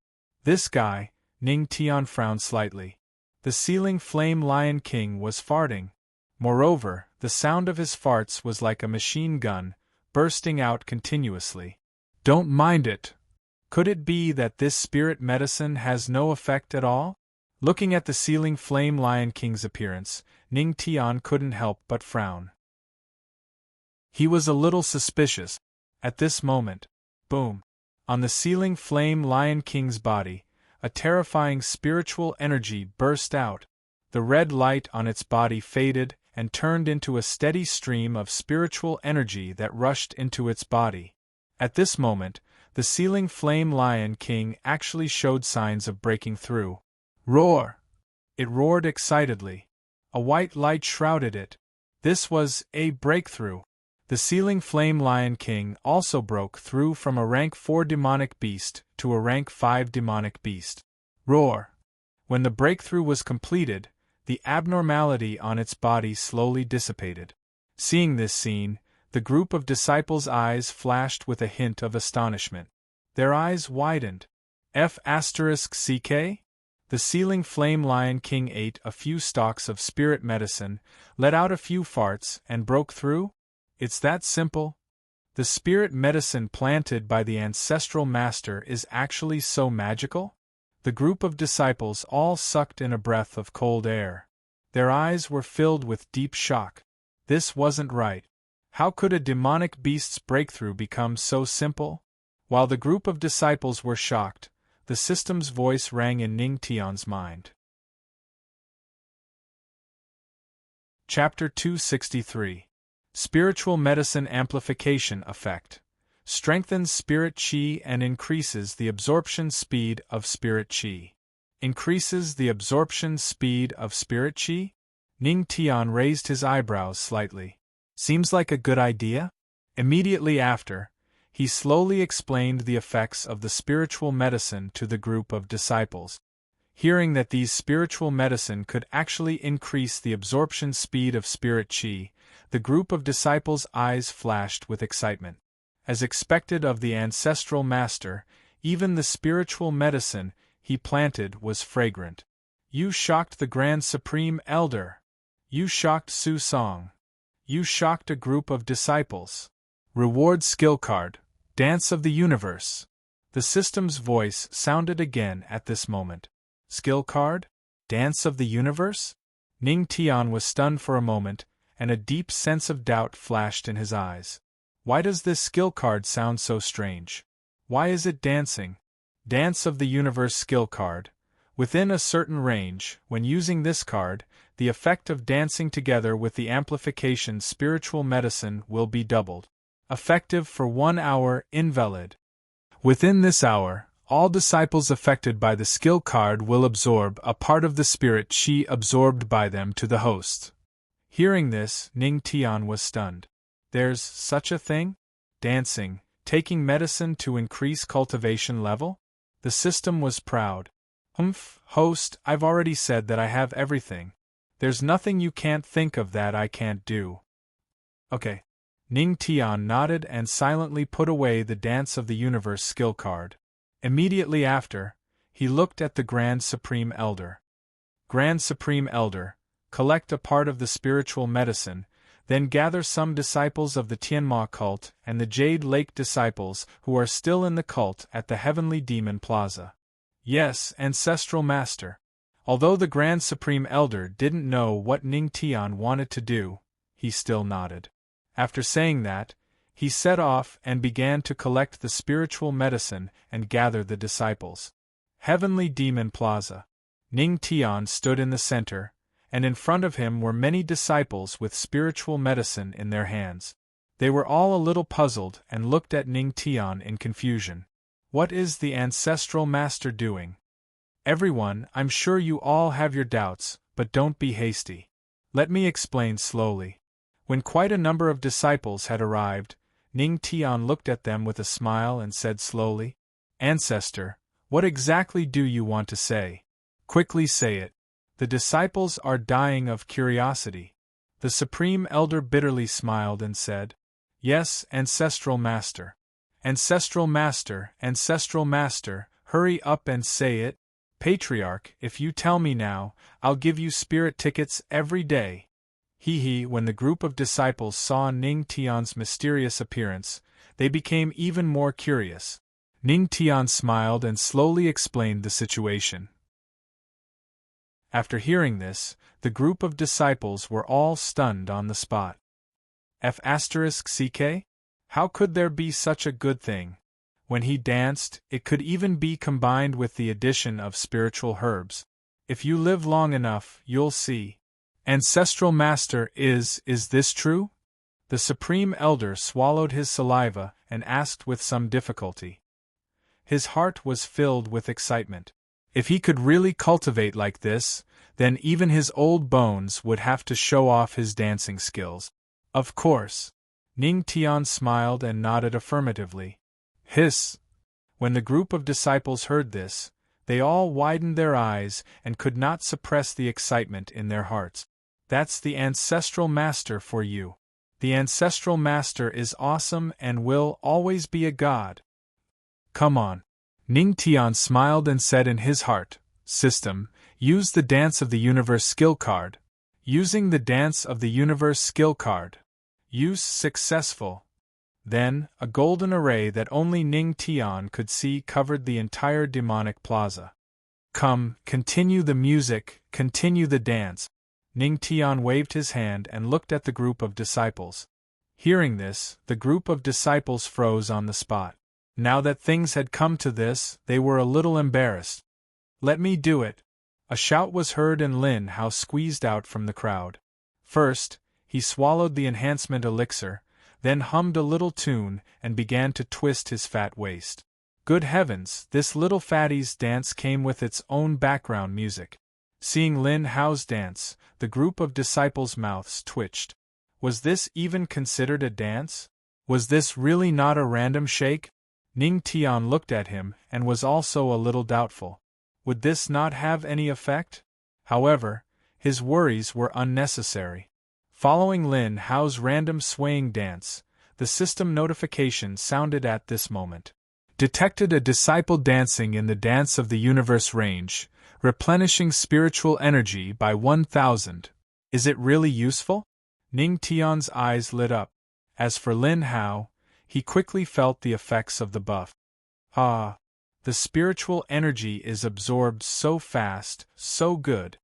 This guy, Ning Tian frowned slightly. The ceiling flame Lion King was farting. Moreover, the sound of his farts was like a machine gun, bursting out continuously. Don't mind it. Could it be that this spirit medicine has no effect at all? Looking at the ceiling flame Lion King's appearance, Ning Tian couldn't help but frown. He was a little suspicious. At this moment, boom! On the ceiling flame Lion King's body, a terrifying spiritual energy burst out. The red light on its body faded and turned into a steady stream of spiritual energy that rushed into its body. At this moment, the ceiling flame Lion King actually showed signs of breaking through. Roar! It roared excitedly. A white light shrouded it. This was a breakthrough. The ceiling flame Lion King also broke through from a rank 4 demonic beast to a rank 5 demonic beast. Roar! When the breakthrough was completed, the abnormality on its body slowly dissipated. Seeing this scene, the group of disciples' eyes flashed with a hint of astonishment. Their eyes widened. F***ck? The ceiling flame Lion King ate a few stalks of spirit medicine, let out a few farts, and broke through? It's that simple? The spirit medicine planted by the ancestral master is actually so magical? The group of disciples all sucked in a breath of cold air. Their eyes were filled with deep shock. This wasn't right. How could a demonic beast's breakthrough become so simple? While the group of disciples were shocked, the system's voice rang in Ning Tian's mind. Chapter 263. Spiritual Medicine Amplification Effect. Strengthens spirit qi and increases the absorption speed of spirit qi. Increases the absorption speed of spirit qi? Ning Tian raised his eyebrows slightly. Seems like a good idea? Immediately after, he slowly explained the effects of the spiritual medicine to the group of disciples. Hearing that these spiritual medicine could actually increase the absorption speed of spirit qi, the group of disciples' eyes flashed with excitement. As expected of the ancestral master, even the spiritual medicine he planted was fragrant. You shocked the Grand Supreme Elder. You shocked Su Song. You shocked a group of disciples. Reward skill card. Dance of the Universe. The system's voice sounded again at this moment. Skill card? Dance of the Universe? Ning Tian was stunned for a moment, and a deep sense of doubt flashed in his eyes. Why does this skill card sound so strange? Why is it dancing? Dance of the Universe skill card. Within a certain range, when using this card, the effect of dancing together with the amplification spiritual medicine will be doubled. Effective for 1 hour, invalid. Within this hour, all disciples affected by the skill card will absorb a part of the spirit qi absorbed by them to the host. Hearing this, Ning Tian was stunned. There's such a thing? Dancing, taking medicine to increase cultivation level? The system was proud. Host, I've already said that I have everything. There's nothing you can't think of that I can't do. Okay. Ning Tian nodded and silently put away the Dance of the Universe skill card. Immediately after, he looked at the Grand Supreme Elder. Grand Supreme Elder, collect a part of the spiritual medicine, then gather some disciples of the Tianma cult and the Jade Lake disciples who are still in the cult at the Heavenly Demon Plaza. Yes, Ancestral Master. Although the Grand Supreme Elder didn't know what Ning Tian wanted to do, he still nodded. After saying that, he set off and began to collect the spiritual medicine and gather the disciples. Heavenly Demon Plaza. Ning Tian stood in the center, and in front of him were many disciples with spiritual medicine in their hands. They were all a little puzzled and looked at Ning Tian in confusion. What is the Ancestral Master doing? Everyone, I'm sure you all have your doubts, but don't be hasty. Let me explain slowly. When quite a number of disciples had arrived, Ning Tian looked at them with a smile and said slowly, Ancestor, what exactly do you want to say? Quickly say it. The disciples are dying of curiosity. The Supreme Elder bitterly smiled and said, Yes, Ancestral Master. Ancestral Master, Ancestral Master, hurry up and say it. Patriarch, if you tell me now, I'll give you spirit tickets every day. When the group of disciples saw Ning Tian's mysterious appearance, they became even more curious. Ning Tian smiled and slowly explained the situation. After hearing this, the group of disciples were all stunned on the spot. F***ck? How could there be such a good thing? When he danced, it could even be combined with the addition of spiritual herbs. If you live long enough, you'll see. Ancestral Master, is this true? The Supreme Elder swallowed his saliva and asked with some difficulty. His heart was filled with excitement. If he could really cultivate like this, then even his old bones would have to show off his dancing skills. Of course. Ning Tian smiled and nodded affirmatively. Hiss! When the group of disciples heard this, they all widened their eyes and could not suppress the excitement in their hearts. That's the Ancestral Master for you. The Ancestral Master is awesome and will always be a god. Come on. Ning Tian smiled and said in his heart, System, use the Dance of the Universe skill card. Using the Dance of the Universe skill card. Use successful. Then, a golden array that only Ning Tian could see covered the entire demonic plaza. Come, continue the music, continue the dance. Ning Tian waved his hand and looked at the group of disciples. Hearing this, the group of disciples froze on the spot. Now that things had come to this, they were a little embarrassed. Let me do it. A shout was heard and Lin Hao squeezed out from the crowd. First, he swallowed the enhancement elixir, then hummed a little tune and began to twist his fat waist. Good heavens, this little fatty's dance came with its own background music. Seeing Lin Hao's dance, the group of disciples' mouths twitched. Was this even considered a dance? Was this really not a random shake? Ning Tian looked at him and was also a little doubtful. Would this not have any effect? However, his worries were unnecessary. Following Lin Hao's random swaying dance, the system notification sounded at this moment. Detected a disciple dancing in the Dance of the Universe range, replenishing spiritual energy by 1,000. Is it really useful? Ning Tian's eyes lit up. As for Lin Hao, he quickly felt the effects of the buff. Ah! The spiritual energy is absorbed so fast, so good.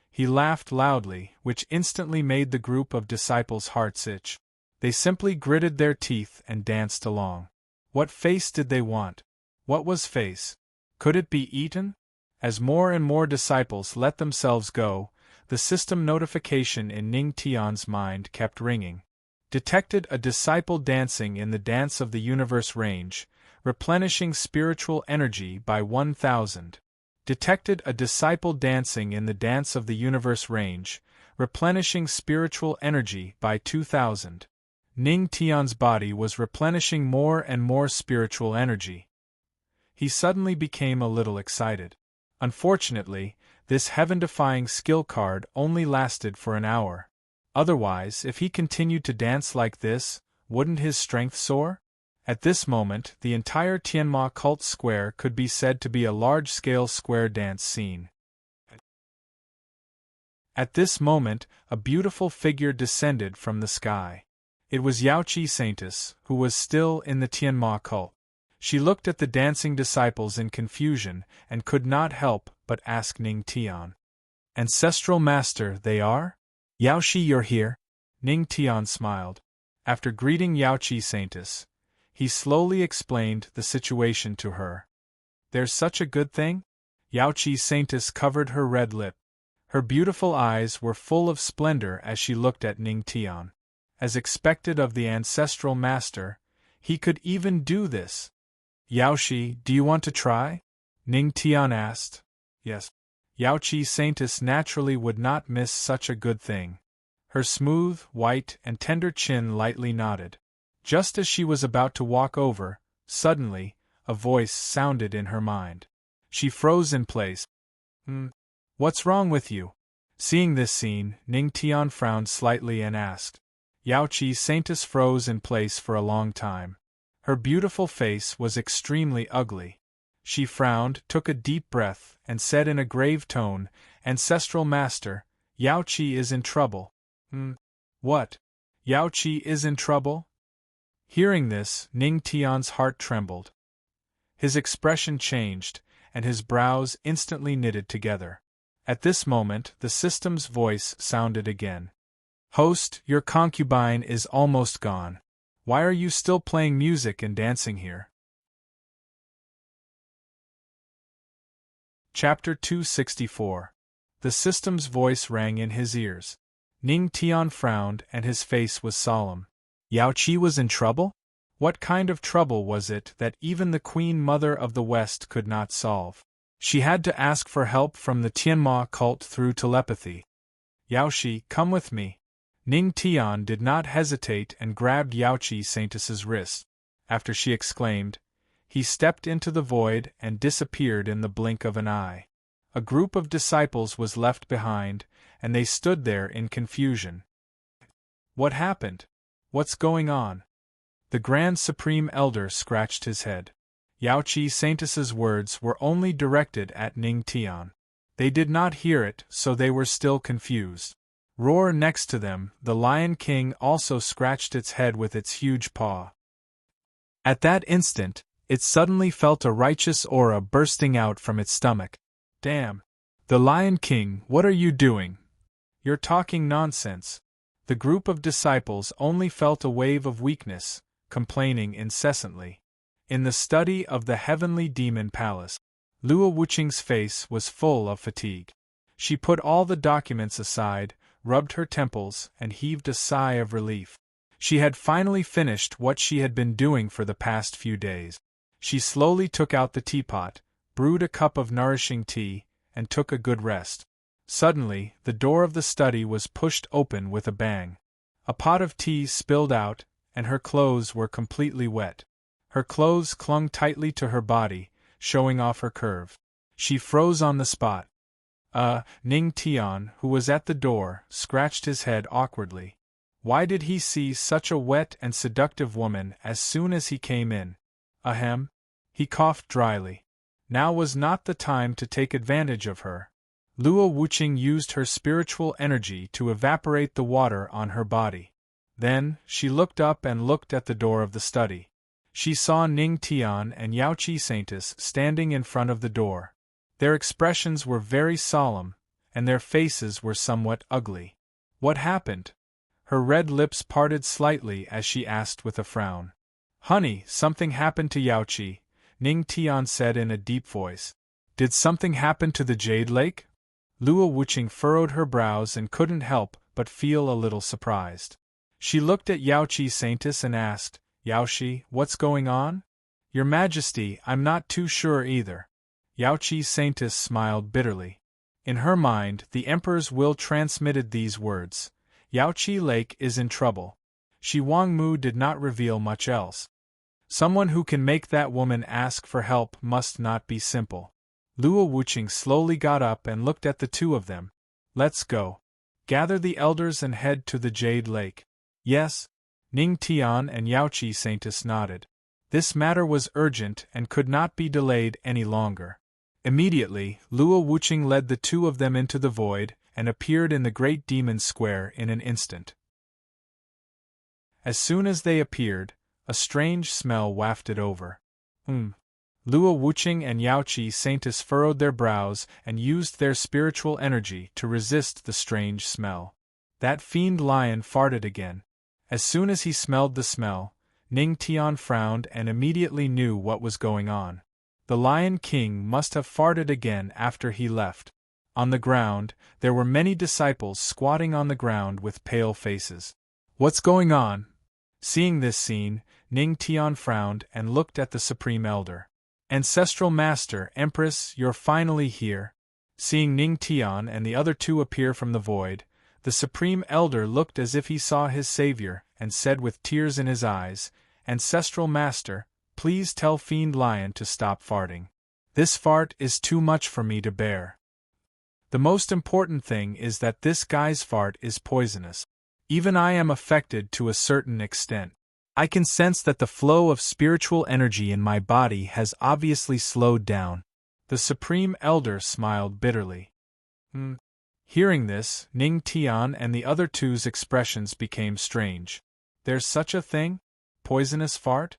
He laughed loudly, which instantly made the group of disciples' hearts itch. They simply gritted their teeth and danced along. What face did they want? What was face? Could it be eaten? As more and more disciples let themselves go, the system notification in Ning Tian's mind kept ringing. Detected a disciple dancing in the Dance of the Universe range, replenishing spiritual energy by 1,000. Detected a disciple dancing in the Dance of the Universe range, replenishing spiritual energy by 2,000. Ning Tian's body was replenishing more and more spiritual energy. He suddenly became a little excited. Unfortunately, this heaven-defying skill card only lasted for an hour. Otherwise, if he continued to dance like this, wouldn't his strength soar? At this moment, the entire Tianma cult square could be said to be a large-scale square dance scene. At this moment, a beautiful figure descended from the sky. It was Yaoqi Saintess, who was still in the Tianma cult. She looked at the dancing disciples in confusion and could not help but ask Ning Tian. Ancestral master, they are? Yaoqi, you're here? Ning Tian smiled. After greeting Yaoqi Saintess, he slowly explained the situation to her. There's such a good thing? Yaoqi Saintess covered her red lip. Her beautiful eyes were full of splendor as she looked at Ning Tian. As expected of the ancestral master, he could even do this. Yaoqi, do you want to try? Ning Tian asked. Yes. Yaoqi Saintess naturally would not miss such a good thing. Her smooth, white, and tender chin lightly nodded. Just as she was about to walk over, suddenly, a voice sounded in her mind. She froze in place. What's wrong with you? Seeing this scene, Ning Tian frowned slightly and asked. Yaoqi Saintess froze in place for a long time. Her beautiful face was extremely ugly. She frowned, took a deep breath, and said in a grave tone, Ancestral Master, Yaoqi is in trouble. What? Yaoqi is in trouble? Hearing this, Ning Tian's heart trembled. His expression changed, and his brows instantly knitted together. At this moment, the system's voice sounded again. Host, your concubine is almost gone. Why are you still playing music and dancing here? Chapter 264. The system's voice rang in his ears. Ning Tian frowned and his face was solemn. Yaoqi was in trouble? What kind of trouble was it that even the Queen Mother of the West could not solve? She had to ask for help from the Tianma cult through telepathy. Yaoqi, come with me. Ning Tian did not hesitate and grabbed Yaoqi Saintess's wrist. After she exclaimed, he stepped into the void and disappeared in the blink of an eye. A group of disciples was left behind, and they stood there in confusion. What happened? What's going on? The Grand Supreme Elder scratched his head. Yaoqi Saintess's words were only directed at Ning Tian. They did not hear it, so they were still confused. Roar next to them, the Lion King also scratched its head with its huge paw. At that instant, it suddenly felt a righteous aura bursting out from its stomach. Damn! The Lion King, what are you doing? You're talking nonsense. The group of disciples only felt a wave of weakness, complaining incessantly. In the study of the heavenly demon palace, Luo Wuqing's face was full of fatigue. She put all the documents aside, rubbed her temples, and heaved a sigh of relief. She had finally finished what she had been doing for the past few days. She slowly took out the teapot, brewed a cup of nourishing tea, and took a good rest. Suddenly, the door of the study was pushed open with a bang. A pot of tea spilled out, and her clothes were completely wet. Her clothes clung tightly to her body, showing off her curve. She froze on the spot. Ning Tian, who was at the door, scratched his head awkwardly. Why did he see such a wet and seductive woman as soon as he came in? Ahem. He coughed dryly. Now was not the time to take advantage of her. Luo Wuqing used her spiritual energy to evaporate the water on her body. Then, she looked up and looked at the door of the study. She saw Ning Tian and Yaoqi Saintess standing in front of the door. Their expressions were very solemn, and their faces were somewhat ugly. What happened? Her red lips parted slightly as she asked with a frown. Honey, something happened to Yaoqi, Ning Tian said in a deep voice. Did something happen to the Jade Lake? Luo Wuqing furrowed her brows and couldn't help but feel a little surprised. She looked at Yaoqi Saintess and asked, Yaoqi, what's going on? Your Majesty, I'm not too sure either. Yaoqi Saintess smiled bitterly. In her mind, the Emperor's will transmitted these words. Yaoqi Lake is in trouble. Shi Wangmu did not reveal much else. Someone who can make that woman ask for help must not be simple. Luo Wuqing slowly got up and looked at the two of them. Let's go. Gather the elders and head to the Jade Lake. Yes. Ning Tian and Yaoqi Saintess nodded. This matter was urgent and could not be delayed any longer. Immediately, Luo Wuqing led the two of them into the void, and appeared in the great demon's square in an instant. As soon as they appeared, a strange smell wafted over. Luo Wuqing and Yaoqi Saintus furrowed their brows and used their spiritual energy to resist the strange smell. That fiend lion farted again. As soon as he smelled the smell, Ning Tian frowned and immediately knew what was going on. The Lion King must have farted again after he left. On the ground, there were many disciples squatting on the ground with pale faces. What's going on? Seeing this scene, Ning Tian frowned and looked at the Supreme Elder. Ancestral Master, Empress, you're finally here. Seeing Ning Tian and the other two appear from the void, the Supreme Elder looked as if he saw his savior and said with tears in his eyes, Ancestral Master, please tell Fiend Lion to stop farting. This fart is too much for me to bear. The most important thing is that this guy's fart is poisonous. Even I am affected to a certain extent. I can sense that the flow of spiritual energy in my body has obviously slowed down. The Supreme Elder smiled bitterly. Hearing this, Ning Tian and the other two's expressions became strange. There's such a thing? Poisonous fart?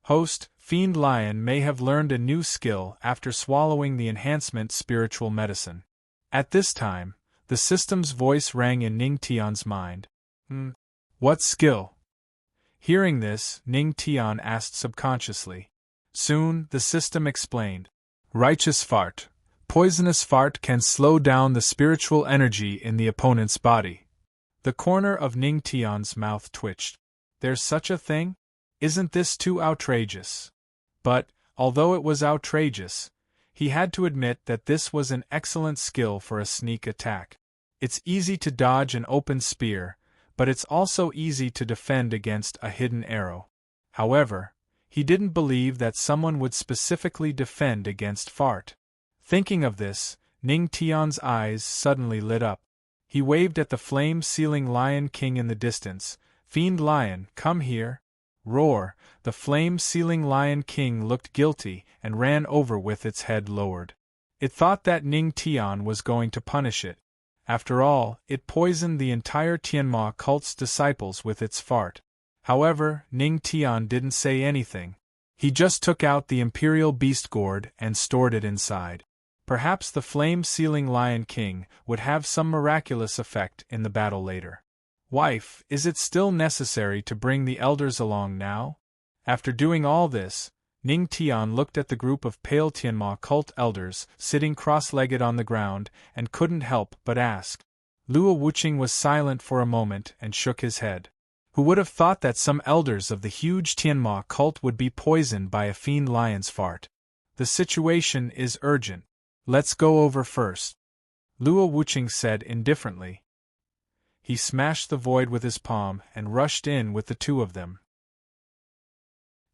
Host, Fiend Lion may have learned a new skill after swallowing the enhancement spiritual medicine. At this time, the system's voice rang in Ning Tian's mind. What skill? Hearing this, Ning Tian asked subconsciously. Soon, the system explained. Righteous fart. Poisonous fart can slow down the spiritual energy in the opponent's body. The corner of Ning Tian's mouth twitched. There's such a thing? Isn't this too outrageous? But, although it was outrageous, he had to admit that this was an excellent skill for a sneak attack. It's easy to dodge an open spear, but it's also easy to defend against a hidden arrow. However, he didn't believe that someone would specifically defend against fart. Thinking of this, Ning Tian's eyes suddenly lit up. He waved at the flame-sealing Lion King in the distance. Fiend Lion, come here. Roar! The flame-sealing Lion King looked guilty and ran over with its head lowered. It thought that Ning Tian was going to punish it. After all, it poisoned the entire Tianma cult's disciples with its fart. However, Ning Tian didn't say anything. He just took out the Imperial Beast Gourd and stored it inside. Perhaps the flame-sealing Lion King would have some miraculous effect in the battle later. Wife, is it still necessary to bring the elders along now? After doing all this, Ning Tian looked at the group of pale Tianma cult elders sitting cross-legged on the ground and couldn't help but ask. Luo Wuqing was silent for a moment and shook his head. Who would have thought that some elders of the huge Tianma cult would be poisoned by a fiend lion's fart? The situation is urgent. Let's go over first. Luo Wuqing said indifferently. He smashed the void with his palm and rushed in with the two of them.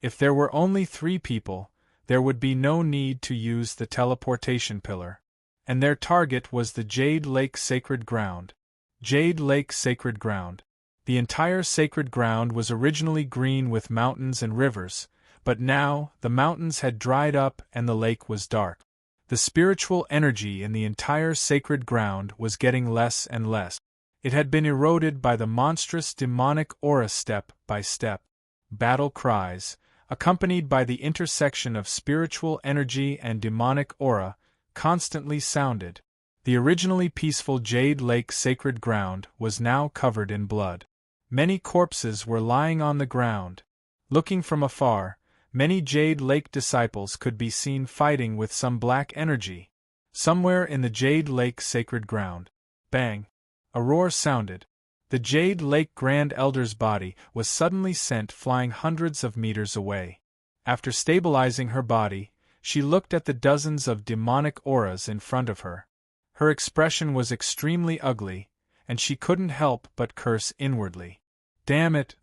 If there were only 3 people, there would be no need to use the teleportation pillar. And their target was the Jade Lake Sacred Ground. Jade Lake Sacred Ground. The entire sacred ground was originally green with mountains and rivers, but now the mountains had dried up and the lake was dark. The spiritual energy in the entire sacred ground was getting less and less. It had been eroded by the monstrous demonic aura step by step. Battle cries, accompanied by the intersection of spiritual energy and demonic aura, constantly sounded. The originally peaceful Jade Lake sacred ground was now covered in blood. Many corpses were lying on the ground. Looking from afar, many Jade Lake disciples could be seen fighting with some black energy. Somewhere in the Jade Lake sacred ground. Bang! A roar sounded. The Jade Lake Grand Elder's body was suddenly sent flying hundreds of meters away. After stabilizing her body, she looked at the dozens of demonic auras in front of her. Her expression was extremely ugly, and she couldn't help but curse inwardly. Damn it!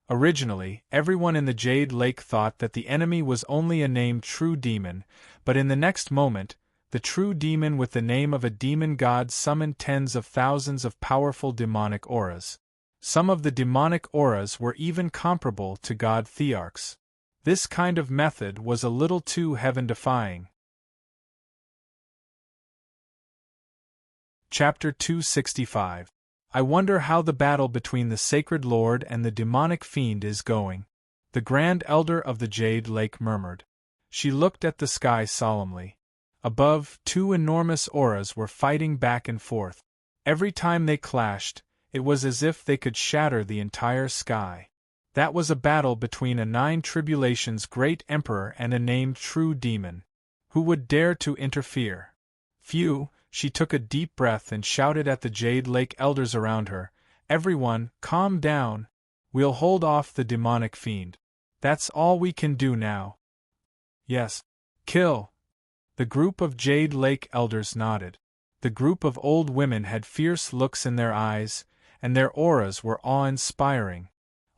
Originally, everyone in the Jade Lake thought that the enemy was only a named true demon, but in the next moment, the true demon with the name of a demon god summoned tens of thousands of powerful demonic auras. Some of the demonic auras were even comparable to god Thearchs. This kind of method was a little too heaven-defying. Chapter 265. I wonder how the battle between the Sacred Lord and the demonic fiend is going. The Grand Elder of the Jade Lake murmured. She looked at the sky solemnly. Above, two enormous auras were fighting back and forth. Every time they clashed, it was as if they could shatter the entire sky. That was a battle between a Nine Tribulations great emperor and a named true demon. Who would dare to interfere? Phew! She took a deep breath and shouted at the Jade Lake elders around her. Everyone, calm down. We'll hold off the demonic fiend. That's all we can do now. Yes. Kill. The group of Jade Lake elders nodded. The group of old women had fierce looks in their eyes, and their auras were awe-inspiring.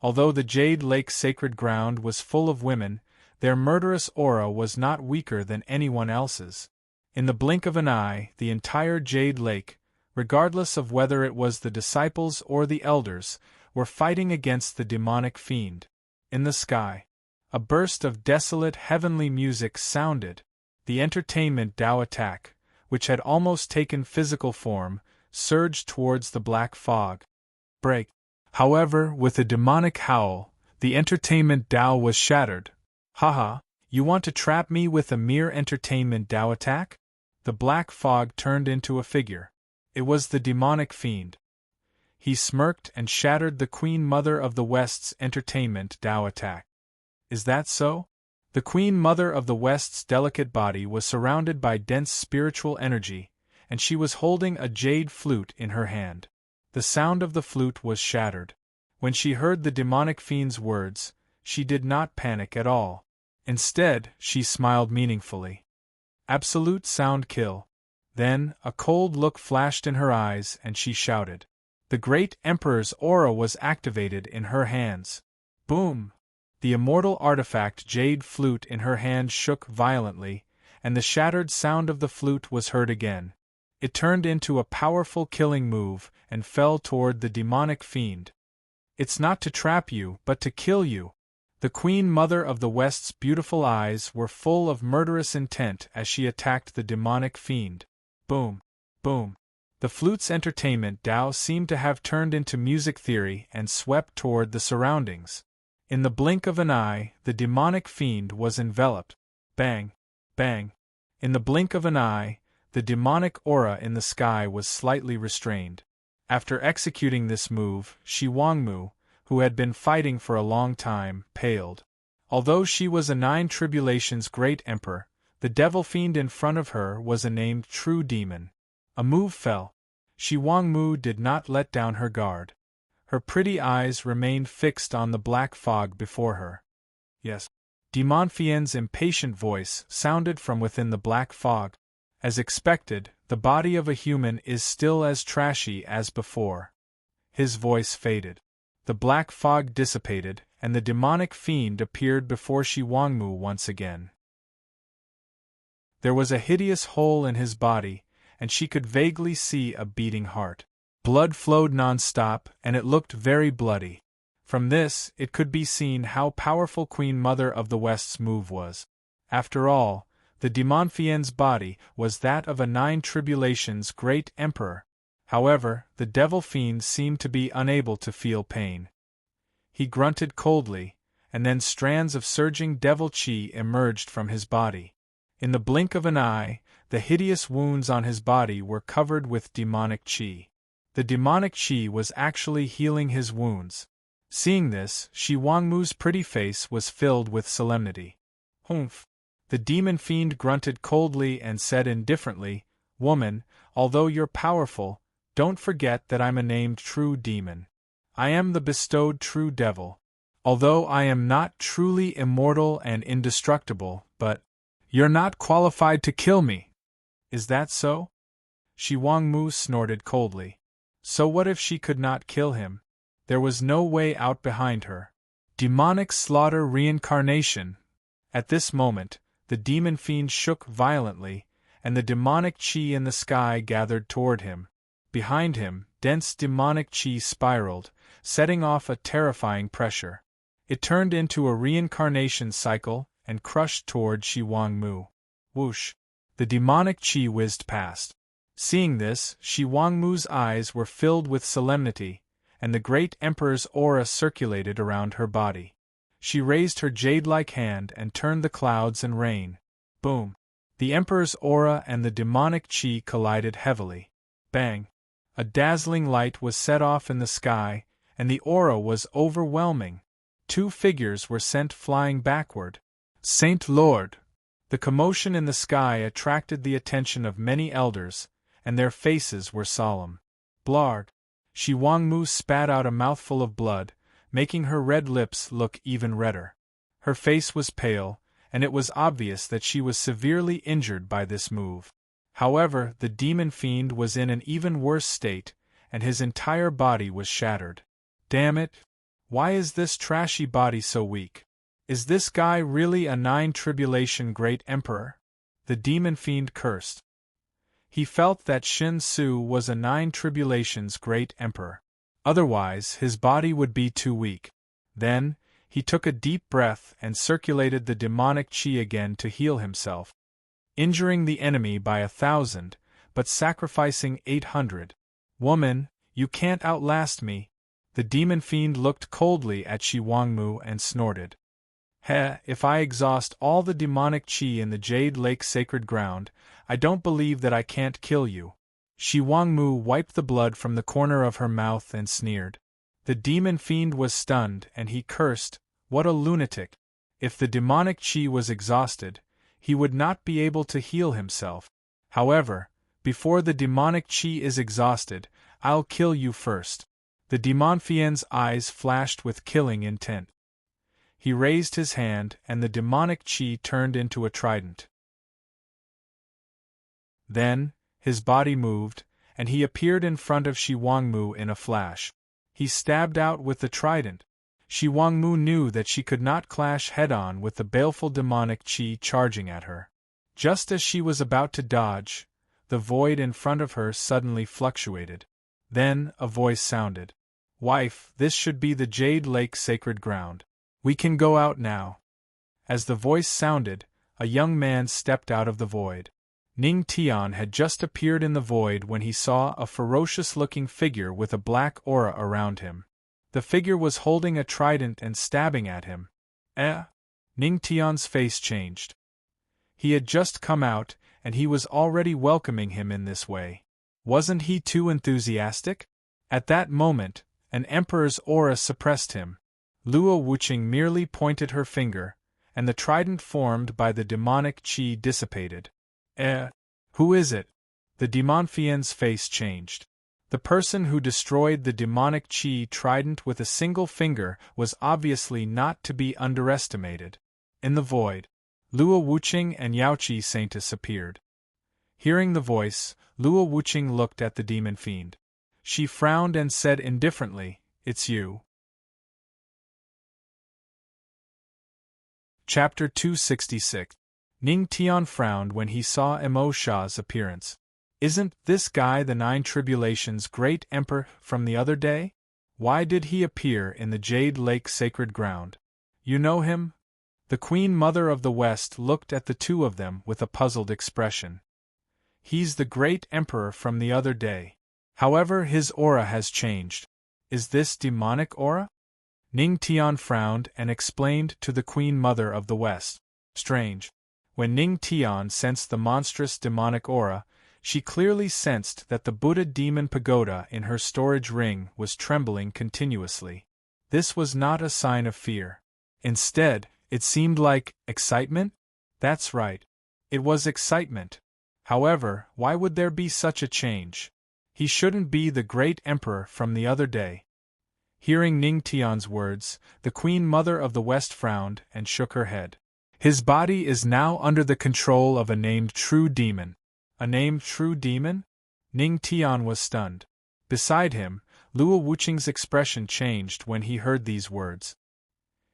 Although the Jade Lake sacred ground was full of women, their murderous aura was not weaker than anyone else's. In the blink of an eye, the entire Jade Lake, regardless of whether it was the disciples or the elders, were fighting against the demonic fiend. In the sky, a burst of desolate heavenly music sounded. The entertainment Tao attack, which had almost taken physical form, surged towards the black fog. Break. However, with a demonic howl, the entertainment Tao was shattered. Haha, you want to trap me with a mere entertainment Tao attack? The black fog turned into a figure. It was the demonic fiend. He smirked and shattered the Queen Mother of the West's entertainment Tao attack. Is that so? The Queen Mother of the West's delicate body was surrounded by dense spiritual energy, and she was holding a jade flute in her hand. The sound of the flute was shattered. When she heard the demonic fiend's words, she did not panic at all. Instead, she smiled meaningfully. Absolute sound kill. Then, a cold look flashed in her eyes and she shouted. The great Emperor's aura was activated in her hands. Boom! The immortal artifact jade flute in her hand shook violently, and the shattered sound of the flute was heard again. It turned into a powerful killing move and fell toward the demonic fiend. It's not to trap you, but to kill you. The Queen Mother of the West's beautiful eyes were full of murderous intent as she attacked the demonic fiend. Boom! Boom! The flute's entertainment Tao seemed to have turned into music theory and swept toward the surroundings. In the blink of an eye, the demonic fiend was enveloped. Bang! Bang! In the blink of an eye, the demonic aura in the sky was slightly restrained. After executing this move, Shi Wangmu, who had been fighting for a long time, paled. Although she was a Nine Tribulations great emperor, the devil fiend in front of her was a named true demon. A move fell. Shi Wangmu did not let down her guard. Her pretty eyes remained fixed on the black fog before her. Yes. Dimonfien's impatient voice sounded from within the black fog. As expected, the body of a human is still as trashy as before. His voice faded. The black fog dissipated, and the demonic fiend appeared before Shi Wangmu once again. There was a hideous hole in his body, and she could vaguely see a beating heart. Blood flowed non-stop, and it looked very bloody. From this, it could be seen how powerful Queen Mother of the West's move was. After all, the Dimonfien's body was that of a Nine Tribulations great emperor. However, the devil fiend seemed to be unable to feel pain. He grunted coldly, and then strands of surging devil chi emerged from his body. In the blink of an eye, the hideous wounds on his body were covered with demonic chi. The demonic chi was actually healing his wounds. Seeing this, Shi Wangmu's pretty face was filled with solemnity. Humph! The demon fiend grunted coldly and said indifferently, Woman, although you're powerful, don't forget that I'm a named true demon. I am the bestowed true devil. Although I am not truly immortal and indestructible, but you're not qualified to kill me. Is that so? Shi Wangmu snorted coldly. So what if she could not kill him? There was no way out behind her. Demonic slaughter reincarnation. At this moment, the demon fiend shook violently, and the demonic chi in the sky gathered toward him. Behind him, dense demonic chi spiraled, setting off a terrifying pressure. It turned into a reincarnation cycle and crushed toward Shi Wangmu. Whoosh! The demonic chi whizzed past. Seeing this, Shi Huangmu's eyes were filled with solemnity, and the great emperor's aura circulated around her body. She raised her jade-like hand and turned the clouds and rain. Boom! The emperor's aura and the demonic chi collided heavily. Bang! A dazzling light was set off in the sky, and the aura was overwhelming. 2 figures were sent flying backward. Saint Lord! The commotion in the sky attracted the attention of many elders, and their faces were solemn. Blard! Shi Huangmu spat out a mouthful of blood, making her red lips look even redder. Her face was pale, and it was obvious that she was severely injured by this move. However, the demon fiend was in an even worse state, and his entire body was shattered. Damn it! Why is this trashy body so weak? Is this guy really a 9 tribulation great emperor? The demon fiend cursed. He felt that Shin Su was a 9 tribulations great emperor. Otherwise, his body would be too weak. Then, he took a deep breath and circulated the demonic chi again to heal himself, injuring the enemy by 1,000, but sacrificing 800. Woman, you can't outlast me. The demon fiend looked coldly at Shi Huangmu and snorted. If I exhaust all the demonic chi in the Jade Lake sacred ground, I don't believe that I can't kill you. Shi Huangmu wiped the blood from the corner of her mouth and sneered. The demon fiend was stunned and he cursed, "What a lunatic! If the demonic chi was exhausted, he would not be able to heal himself. However, before the demonic chi is exhausted, I'll kill you first." The demon fiend's eyes flashed with killing intent. He raised his hand and the demonic chi turned into a trident. Then, his body moved, and he appeared in front of Shi Huangmu in a flash. He stabbed out with the trident. Shi Huangmu knew that she could not clash head-on with the baleful demonic chi charging at her. Just as she was about to dodge, the void in front of her suddenly fluctuated. Then, a voice sounded. "Wife, this should be the Jade Lake sacred ground. We can go out now." As the voice sounded, a young man stepped out of the void. Ning Tian had just appeared in the void when he saw a ferocious-looking figure with a black aura around him. The figure was holding a trident and stabbing at him. Ning Tian's face changed. He had just come out, and he was already welcoming him in this way. Wasn't he too enthusiastic? At that moment, an emperor's aura suppressed him. Luo Wuqing merely pointed her finger, and the trident formed by the demonic chi dissipated. Who is it? The demon fiend's face changed. The person who destroyed the demonic chi trident with a single finger was obviously not to be underestimated. In the void, Luo Wuqing and Yaoqi Saintus appeared. Hearing the voice, Luo Wuqing looked at the demon fiend. She frowned and said indifferently, "It's you." Chapter 266. Ning Tian frowned when he saw Emo Sha's appearance. "Isn't this guy the 9 tribulations great emperor from the other day? Why did he appear in the Jade Lake sacred ground? You know him?" The Queen Mother of the West looked at the two of them with a puzzled expression. "He's the great emperor from the other day. However, his aura has changed. Is this demonic aura?" Ning Tian frowned and explained to the Queen Mother of the West. Strange. When Ning Tian sensed the monstrous demonic aura, she clearly sensed that the Buddha demon pagoda in her storage ring was trembling continuously. This was not a sign of fear. Instead, it seemed like excitement? That's right. It was excitement. However, why would there be such a change? He shouldn't be the great emperor from the other day. Hearing Ning Tian's words, the Queen Mother of the West frowned and shook her head. His body is now under the control of a named true demon. A named true demon? Ning Tian was stunned. Beside him, Luo Wuqing's expression changed when he heard these words.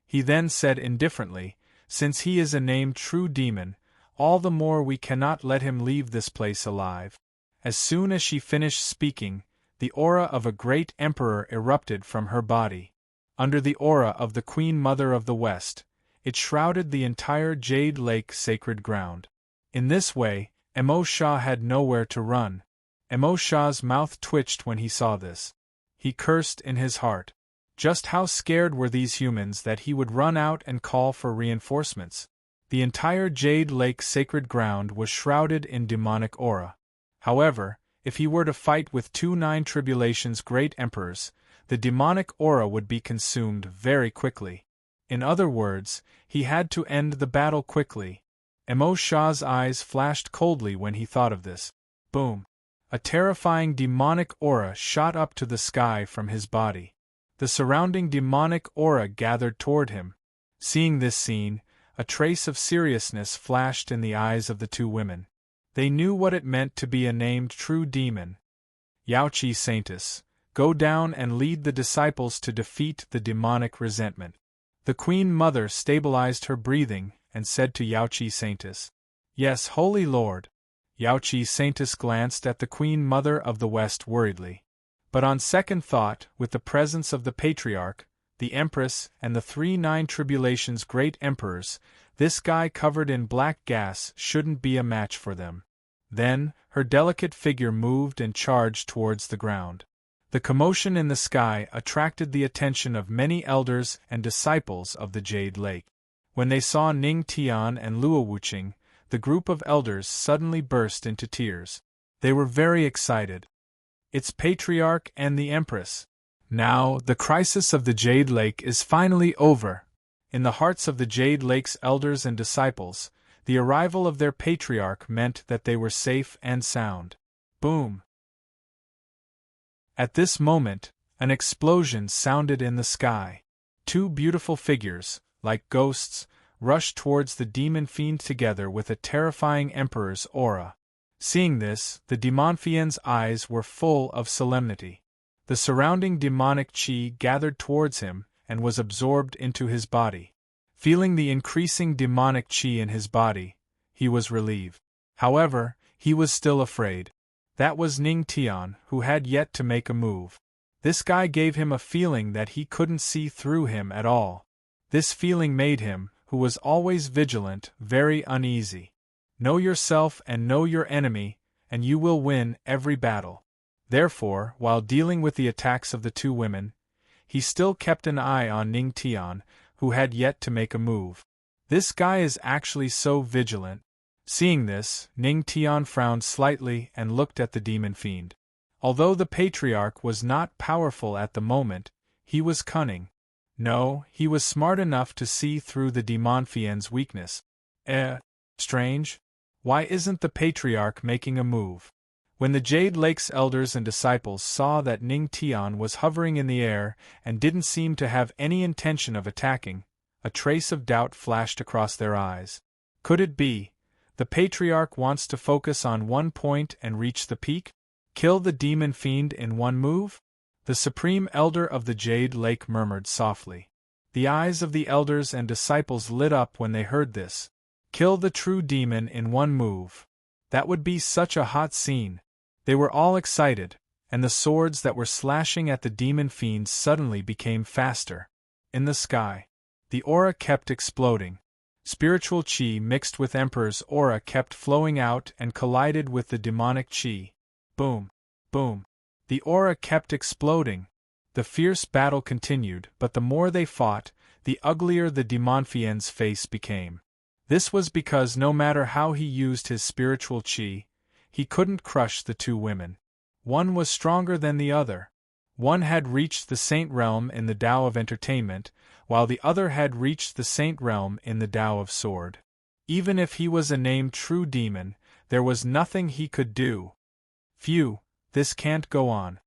He then said indifferently, "Since he is a named true demon, all the more we cannot let him leave this place alive." As soon as she finished speaking, the aura of a great emperor erupted from her body. Under the aura of the Queen Mother of the West, it shrouded the entire Jade Lake sacred ground. In this way, Emo Sha had nowhere to run. Emosha's mouth twitched when he saw this. He cursed in his heart. Just how scared were these humans that he would run out and call for reinforcements? The entire Jade Lake sacred ground was shrouded in demonic aura. However, if he were to fight with 2 Nine Tribulations' great emperors, the demonic aura would be consumed very quickly. In other words, he had to end the battle quickly. Emosha's eyes flashed coldly when he thought of this. Boom! A terrifying demonic aura shot up to the sky from his body. The surrounding demonic aura gathered toward him. Seeing this scene, a trace of seriousness flashed in the eyes of the 2 women. They knew what it meant to be a named true demon. Yaoqi Saintus, go down and lead the disciples to defeat the demonic resentment. The Queen Mother stabilized her breathing and said to Yaoqi Saintus, Yes, Holy Lord. Yaoqi Saintus glanced at the Queen Mother of the West worriedly. But on second thought, with the presence of the Patriarch, the Empress, and the 3 Nine Tribulations' great emperors, this guy covered in black gas shouldn't be a match for them. Then, her delicate figure moved and charged towards the ground. The commotion in the sky attracted the attention of many elders and disciples of the Jade Lake. When they saw Ning Tian and Luo Wuqing, the group of elders suddenly burst into tears. They were very excited. It's Patriarch and the Empress. Now, the crisis of the Jade Lake is finally over. In the hearts of the Jade Lake's elders and disciples, the arrival of their Patriarch meant that they were safe and sound. Boom! At this moment, an explosion sounded in the sky. 2 beautiful figures, like ghosts, rushed towards the demon fiend together with a terrifying emperor's aura. Seeing this, the Demonfiend's eyes were full of solemnity. The surrounding demonic chi gathered towards him and was absorbed into his body. Feeling the increasing demonic chi in his body, he was relieved. However, he was still afraid. That was Ning Tian, who had yet to make a move. This guy gave him a feeling that he couldn't see through him at all. This feeling made him, who was always vigilant, very uneasy. Know yourself and know your enemy, and you will win every battle. Therefore, while dealing with the attacks of the 2 women, he still kept an eye on Ning Tian, who had yet to make a move. This guy is actually so vigilant. Seeing this, Ning Tian frowned slightly and looked at the demon fiend. Although the Patriarch was not powerful at the moment, he was cunning. No, he was smart enough to see through the Demonfiend's weakness. Strange. Why isn't the Patriarch making a move? When the Jade Lake's elders and disciples saw that Ning Tian was hovering in the air and didn't seem to have any intention of attacking, a trace of doubt flashed across their eyes. Could it be? The Patriarch wants to focus on one point and reach the peak? Kill the demon fiend in one move? The Supreme Elder of the Jade Lake murmured softly. The eyes of the elders and disciples lit up when they heard this. Kill the true demon in one move. That would be such a hot scene. They were all excited, and the swords that were slashing at the demon fiends suddenly became faster. In the sky, the aura kept exploding. Spiritual chi mixed with Emperor's aura kept flowing out and collided with the demonic chi. Boom! Boom! The aura kept exploding. The fierce battle continued, but the more they fought, the uglier the Demonfiend's face became. This was because no matter how he used his spiritual chi, he couldn't crush the 2 women. One was stronger than the other. One had reached the Saint Realm in the Tao of Entertainment, while the other had reached the Saint Realm in the Tao of Sword. Even if he was a named true demon, there was nothing he could do. Phew, this can't go on.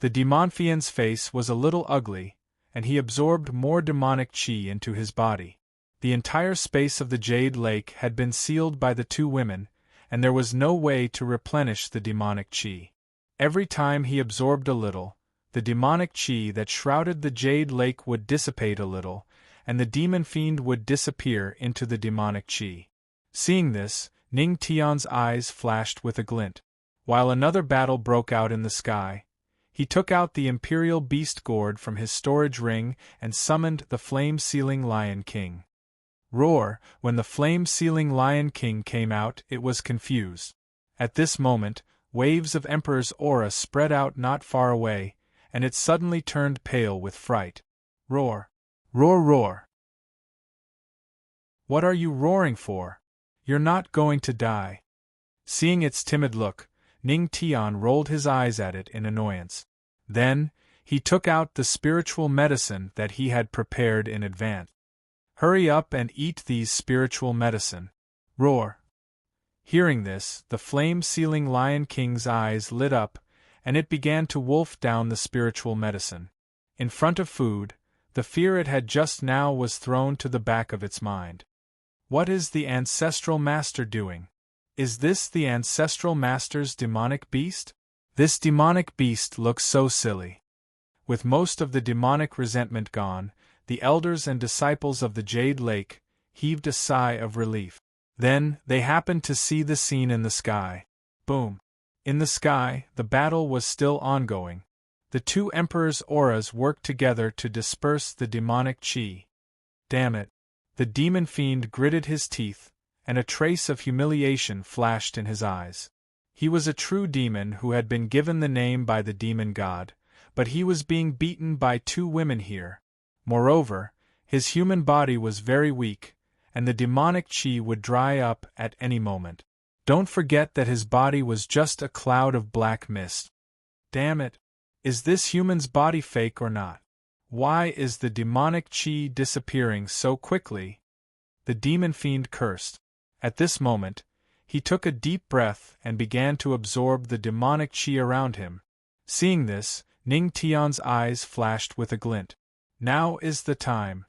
The Demonfiend's face was a little ugly, and he absorbed more demonic chi into his body. The entire space of the Jade Lake had been sealed by the 2 women, and there was no way to replenish the demonic chi. Every time he absorbed a little, the demonic chi that shrouded the Jade Lake would dissipate a little, and the demon fiend would disappear into the demonic chi. Seeing this, Ning Tian's eyes flashed with a glint. While another battle broke out in the sky, he took out the Imperial Beast Gourd from his storage ring and summoned the Flame-Sealing Lion King. Roar! When the Flame-Sealing Lion King came out, it was confused. At this moment, waves of Emperor's aura spread out not far away, and it suddenly turned pale with fright. Roar! Roar, roar! What are you roaring for? You're not going to die. Seeing its timid look, Ning Tian rolled his eyes at it in annoyance. Then, he took out the spiritual medicine that he had prepared in advance. Hurry up and eat these spiritual medicine. Roar! Hearing this, the flame-sealing Lion King's eyes lit up, and it began to wolf down the spiritual medicine. In front of food, the fear it had just now was thrown to the back of its mind. What is the ancestral master doing? Is this the ancestral master's demonic beast? This demonic beast looks so silly. With most of the demonic resentment gone, the elders and disciples of the Jade Lake heaved a sigh of relief. Then, they happened to see the scene in the sky. Boom! In the sky, the battle was still ongoing. The two emperors' auras worked together to disperse the demonic chi. Damn it! The demon fiend gritted his teeth, and a trace of humiliation flashed in his eyes. He was a true demon who had been given the name by the demon god, but he was being beaten by two women here. Moreover, his human body was very weak, and the demonic chi would dry up at any moment. Don't forget that his body was just a cloud of black mist. Damn it! Is this human's body fake or not? Why is the demonic chi disappearing so quickly? The demon fiend cursed. At this moment, he took a deep breath and began to absorb the demonic chi around him. Seeing this, Ning Tian's eyes flashed with a glint. Now is the time.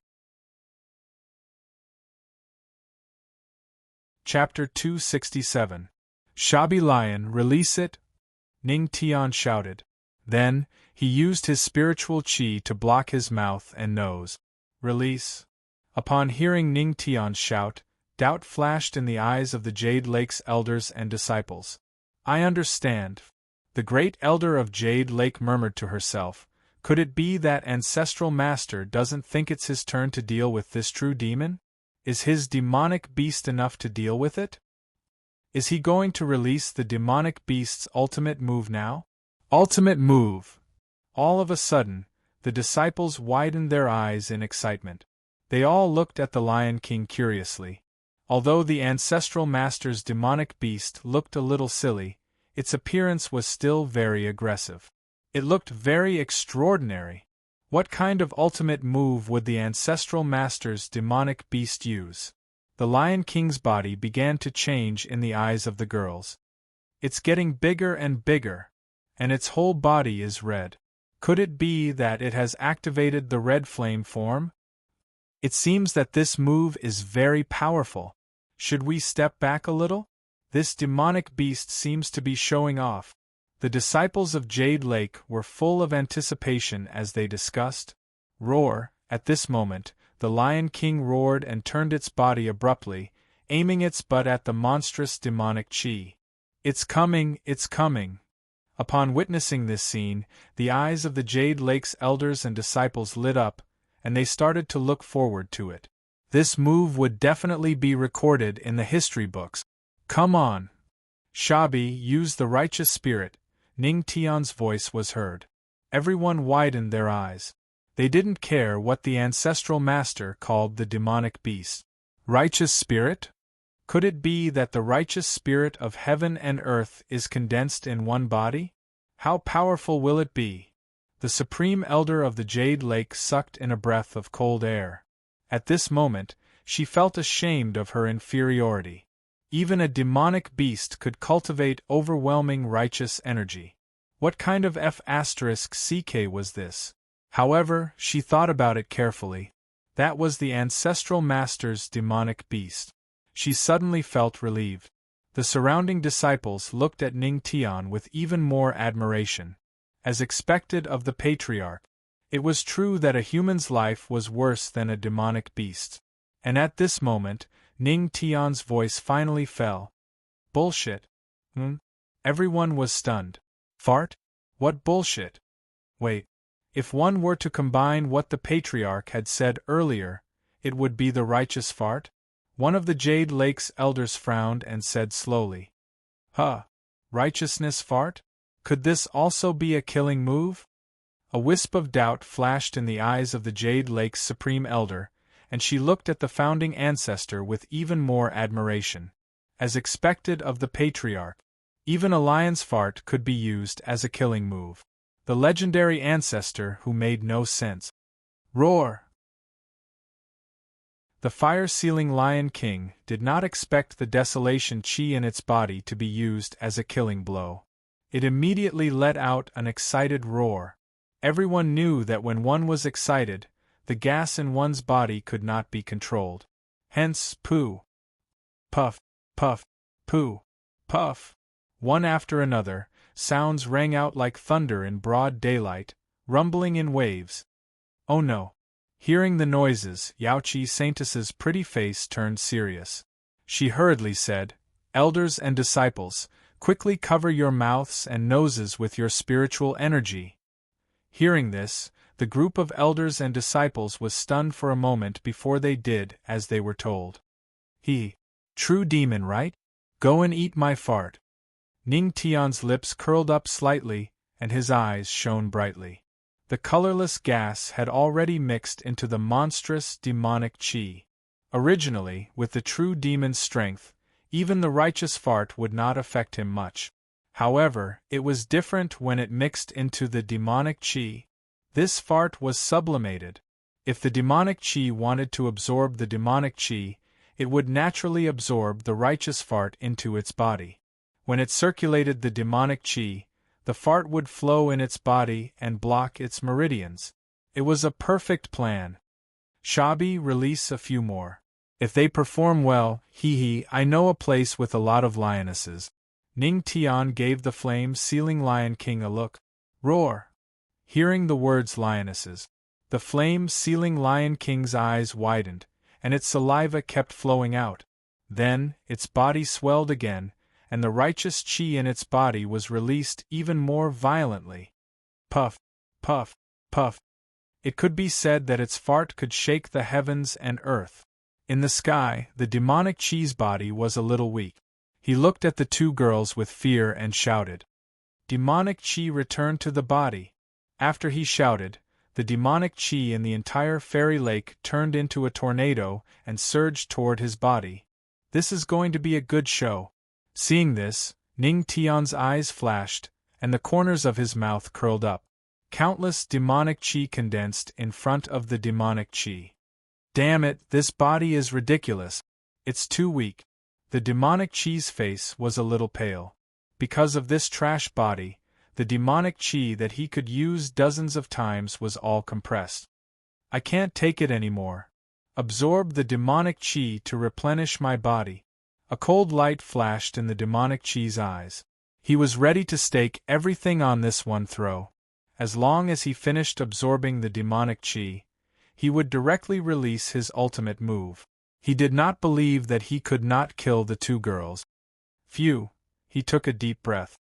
Chapter 267. Shabby Lion, release it! Ning Tian shouted. Then, he used his spiritual chi to block his mouth and nose. Release. Upon hearing Ning Tian's shout, doubt flashed in the eyes of the Jade Lake's elders and disciples. I understand. The great elder of Jade Lake murmured to herself, could it be that ancestral master doesn't think it's his turn to deal with this true demon? Is his demonic beast enough to deal with it? Is he going to release the demonic beast's ultimate move now? Ultimate move! All of a sudden, the disciples widened their eyes in excitement. They all looked at the Lion King curiously. Although the ancestral master's demonic beast looked a little silly, its appearance was still very aggressive. It looked very extraordinary. What kind of ultimate move would the ancestral master's demonic beast use? The Lion King's body began to change in the eyes of the girls. It's getting bigger and bigger, and its whole body is red. Could it be that it has activated the red flame form? It seems that this move is very powerful. Should we step back a little? This demonic beast seems to be showing off. The disciples of Jade Lake were full of anticipation as they discussed. Roar! At this moment, the Lion King roared and turned its body abruptly, aiming its butt at the monstrous demonic chi. It's coming, it's coming! Upon witnessing this scene, the eyes of the Jade Lake's elders and disciples lit up, and they started to look forward to it. This move would definitely be recorded in the history books. Come on! Shabby, use the righteous spirit. Ning Tian's voice was heard. Everyone widened their eyes. They didn't care what the ancestral master called the demonic beast. Righteous spirit? Could it be that the righteous spirit of heaven and earth is condensed in one body? How powerful will it be? The supreme elder of the Jade Lake sucked in a breath of cold air. At this moment, she felt ashamed of her inferiority. Even a demonic beast could cultivate overwhelming righteous energy. What kind of F***CK was this? However, she thought about it carefully. That was the ancestral master's demonic beast. She suddenly felt relieved. The surrounding disciples looked at Ning Tian with even more admiration. As expected of the patriarch, it was true that a human's life was worse than a demonic beast. And at this moment, Ning Tian's voice finally fell. Bullshit. Everyone was stunned. Fart? What bullshit? Wait. If one were to combine what the patriarch had said earlier, it would be the righteous fart? One of the Jade Lake's elders frowned and said slowly. Huh. Righteousness fart? Could this also be a killing move? A wisp of doubt flashed in the eyes of the Jade Lake's Supreme Elder, and she looked at the founding ancestor with even more admiration. As expected of the patriarch, even a lion's fart could be used as a killing move. The legendary ancestor who made no sense. Roar! The fire-sealing Lion King did not expect the desolation chi in its body to be used as a killing blow. It immediately let out an excited roar. Everyone knew that when one was excited, the gas in one's body could not be controlled. Hence, poo. Puff, puff, poo, puff. One after another, sounds rang out like thunder in broad daylight, rumbling in waves. Oh no! Hearing the noises, Yaoqi Saintess's pretty face turned serious. She hurriedly said, "Elders and disciples, quickly cover your mouths and noses with your spiritual energy." Hearing this, the group of elders and disciples was stunned for a moment before they did as they were told. True demon, right? Go and eat my fart. Ning Tian's lips curled up slightly, and his eyes shone brightly. The colorless gas had already mixed into the monstrous demonic chi. Originally, with the true demon's strength, even the righteous fart would not affect him much. However, it was different when it mixed into the demonic chi. This fart was sublimated. If the demonic chi wanted to absorb the demonic chi, it would naturally absorb the righteous fart into its body. When it circulated the demonic chi, the fart would flow in its body and block its meridians. It was a perfect plan. Shabi, release a few more. If they perform well, I know a place with a lot of lionesses. Ning Tian gave the flame-sealing Lion King a look. Roar! Hearing the words lionesses, the flame-sealing Lion King's eyes widened, and its saliva kept flowing out. Then, its body swelled again, and the righteous chi in its body was released even more violently. Puff, puff, puff. It could be said that its fart could shake the heavens and earth. In the sky, the demonic chi's body was a little weak. He looked at the two girls with fear and shouted. Demonic chi returned to the body. After he shouted, the demonic chi in the entire fairy lake turned into a tornado and surged toward his body. This is going to be a good show. Seeing this, Ning Tian's eyes flashed, and the corners of his mouth curled up. Countless demonic chi condensed in front of the demonic chi. Damn it, this body is ridiculous. It's too weak. The demonic chi's face was a little pale. Because of this trash body, the demonic chi that he could use dozens of times was all compressed. I can't take it anymore. Absorb the demonic chi to replenish my body. A cold light flashed in the demonic chi's eyes. He was ready to stake everything on this one throw. As long as he finished absorbing the demonic chi, he would directly release his ultimate move. He did not believe that he could not kill the two girls. Phew, he took a deep breath.